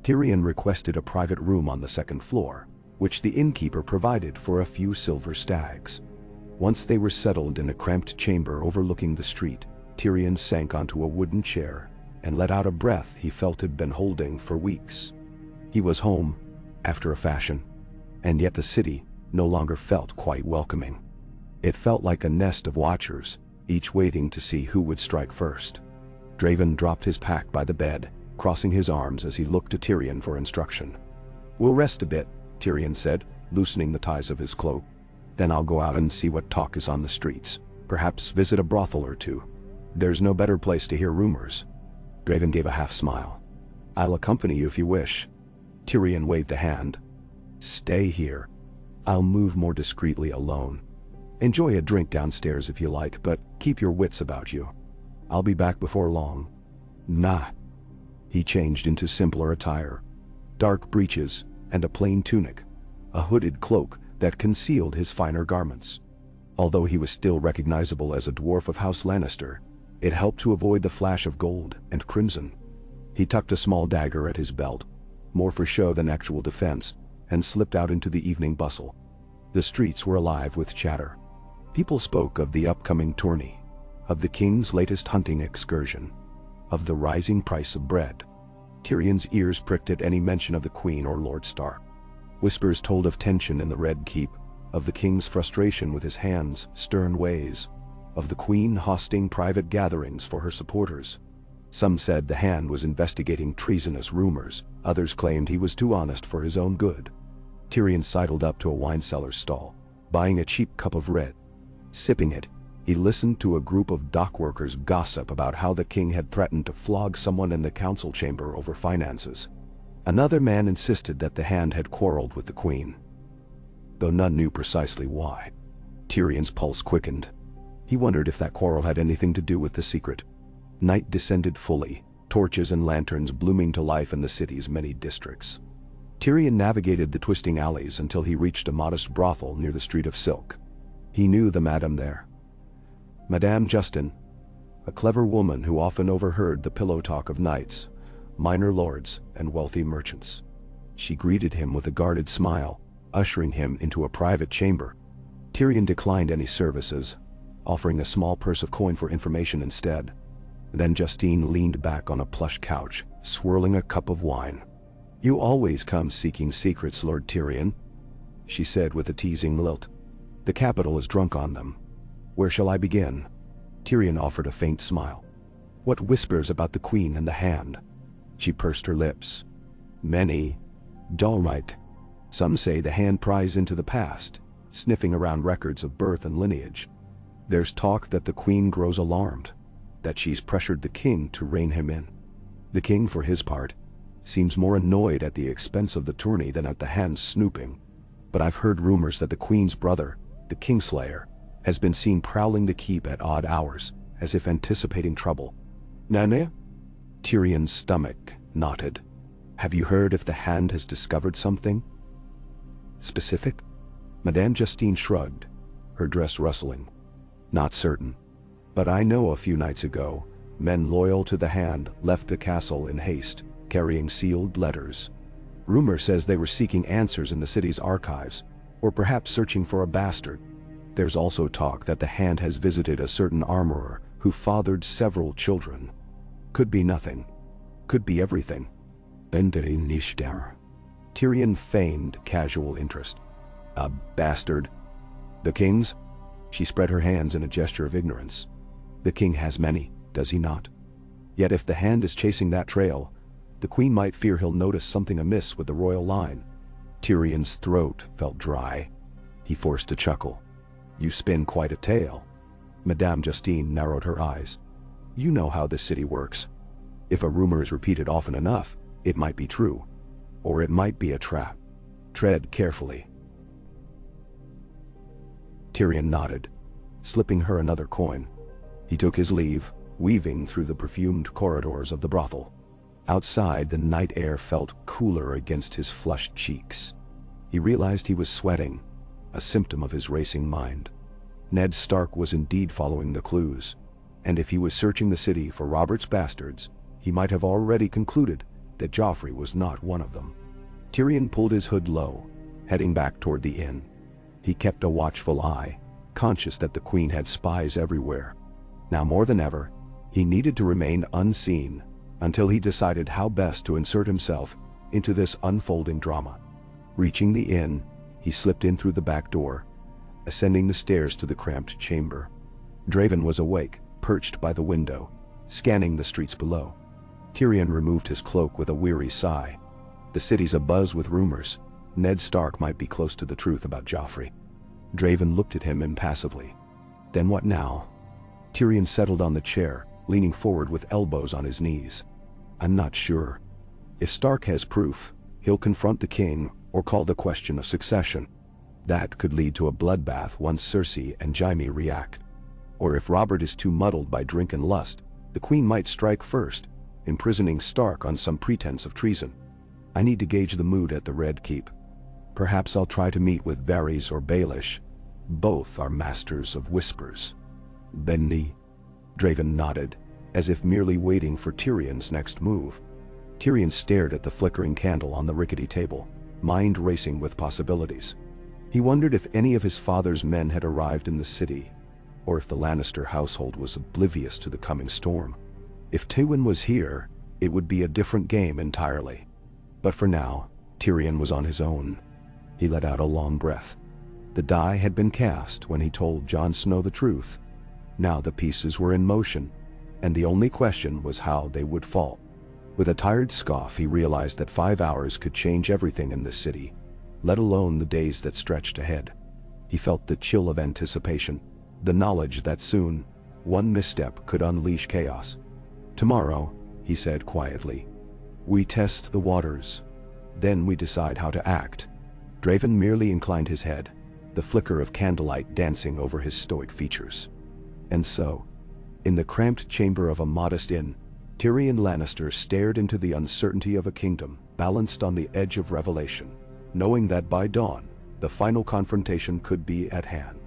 Tyrion requested a private room on the second floor, which the innkeeper provided for a few silver stags. Once they were settled in a cramped chamber overlooking the street, Tyrion sank onto a wooden chair and let out a breath he felt had been holding for weeks. He was home, after a fashion, and yet the city no longer felt quite welcoming. It felt like a nest of watchers, each waiting to see who would strike first. Draven dropped his pack by the bed, crossing his arms as he looked to Tyrion for instruction. "We'll rest a bit," Tyrion said, loosening the ties of his cloak. "Then I'll go out and see what talk is on the streets, perhaps visit a brothel or two. There's no better place to hear rumors." Draven gave a half-smile. "I'll accompany you if you wish." Tyrion waved a hand. "Stay here. I'll move more discreetly alone. Enjoy a drink downstairs if you like, but keep your wits about you. I'll be back before long." "Nah." He changed into simpler attire. Dark breeches and a plain tunic, a hooded cloak that concealed his finer garments. Although he was still recognizable as a dwarf of House Lannister, it helped to avoid the flash of gold and crimson. He tucked a small dagger at his belt, more for show than actual defense, and slipped out into the evening bustle. The streets were alive with chatter. People spoke of the upcoming tourney, of the king's latest hunting excursion, of the rising price of bread. Tyrion's ears pricked at any mention of the Queen or Lord Stark. Whispers told of tension in the Red Keep, of the king's frustration with his hand's stern ways, of the Queen hosting private gatherings for her supporters. Some said the Hand was investigating treasonous rumors, others claimed he was too honest for his own good. Tyrion sidled up to a wine seller's stall, buying a cheap cup of red. Sipping it, he listened to a group of dockworkers gossip about how the king had threatened to flog someone in the council chamber over finances. Another man insisted that the Hand had quarreled with the Queen, though none knew precisely why. Tyrion's pulse quickened. He wondered if that quarrel had anything to do with the secret. Night descended fully, torches and lanterns blooming to life in the city's many districts. Tyrion navigated the twisting alleys until he reached a modest brothel near the Street of Silk. He knew the madam there. Madame Justin, a clever woman who often overheard the pillow talk of knights, minor lords, and wealthy merchants. She greeted him with a guarded smile, ushering him into a private chamber. Tyrion declined any services, offering a small purse of coin for information instead. Then Justine leaned back on a plush couch, swirling a cup of wine. "You always come seeking secrets, Lord Tyrion," she said with a teasing lilt. "The capital is drunk on them. Where shall I begin?" Tyrion offered a faint smile. "What whispers about the Queen and the Hand?" She pursed her lips. "Many. All right. Some say the Hand pries into the past, sniffing around records of birth and lineage. There's talk that the Queen grows alarmed, that she's pressured the king to rein him in. The king, for his part, seems more annoyed at the expense of the tourney than at the Hand's snooping. But I've heard rumors that the Queen's brother, the Kingslayer, has been seen prowling the keep at odd hours, as if anticipating trouble." "Nana?" Tyrion's stomach knotted. "Have you heard if the Hand has discovered something?" Specific? Madame Justine shrugged, her dress rustling. Not certain. But I know a few nights ago, men loyal to the Hand left the castle in haste, carrying sealed letters. Rumor says they were seeking answers in the city's archives, or perhaps searching for a bastard. There's also talk that the Hand has visited a certain armorer who fathered several children. Could be nothing. Could be everything. Benderi Nishtar. Tyrion feigned casual interest. A bastard? The king's? She spread her hands in a gesture of ignorance. The king has many, does he not? Yet if the Hand is chasing that trail, the queen might fear he'll notice something amiss with the royal line. Tyrion's throat felt dry. He forced a chuckle. You spin quite a tale. Madame Justine narrowed her eyes. You know how this city works. If a rumor is repeated often enough, it might be true. Or it might be a trap. Tread carefully. Tyrion nodded, slipping her another coin. He took his leave, weaving through the perfumed corridors of the brothel. Outside, the night air felt cooler against his flushed cheeks. He realized he was sweating, a symptom of his racing mind. Ned Stark was indeed following the clues, and if he was searching the city for Robert's bastards, he might have already concluded that Joffrey was not one of them. Tyrion pulled his hood low, heading back toward the inn. He kept a watchful eye, conscious that the queen had spies everywhere. Now more than ever, he needed to remain unseen until he decided how best to insert himself into this unfolding drama. Reaching the inn, he slipped in through the back door, ascending the stairs to the cramped chamber. Draven was awake, perched by the window, scanning the streets below. Tyrion removed his cloak with a weary sigh. The city's abuzz with rumors. Ned Stark might be close to the truth about Joffrey. Draven looked at him impassively. Then what now? Tyrion settled on the chair, leaning forward with elbows on his knees. I'm not sure. If Stark has proof, he'll confront the king or call the question of succession. That could lead to a bloodbath once Cersei and Jaime react. Or if Robert is too muddled by drink and lust, the queen might strike first, imprisoning Stark on some pretense of treason. I need to gauge the mood at the Red Keep. Perhaps I'll try to meet with Varys or Baelish. Both are masters of whispers. Benny. Draven nodded, as if merely waiting for Tyrion's next move. Tyrion stared at the flickering candle on the rickety table, mind racing with possibilities. He wondered if any of his father's men had arrived in the city, or if the Lannister household was oblivious to the coming storm. If Tywin was here, it would be a different game entirely. But for now, Tyrion was on his own. He let out a long breath. The die had been cast when he told Jon Snow the truth. Now the pieces were in motion, and the only question was how they would fall. With a tired scoff, he realized that 5 hours could change everything in this city, let alone the days that stretched ahead. He felt the chill of anticipation, the knowledge that soon, one misstep could unleash chaos. Tomorrow, he said quietly, we test the waters. Then we decide how to act. Draven merely inclined his head, the flicker of candlelight dancing over his stoic features. And so, in the cramped chamber of a modest inn, Tyrion Lannister stared into the uncertainty of a kingdom balanced on the edge of revelation, knowing that by dawn, the final confrontation could be at hand.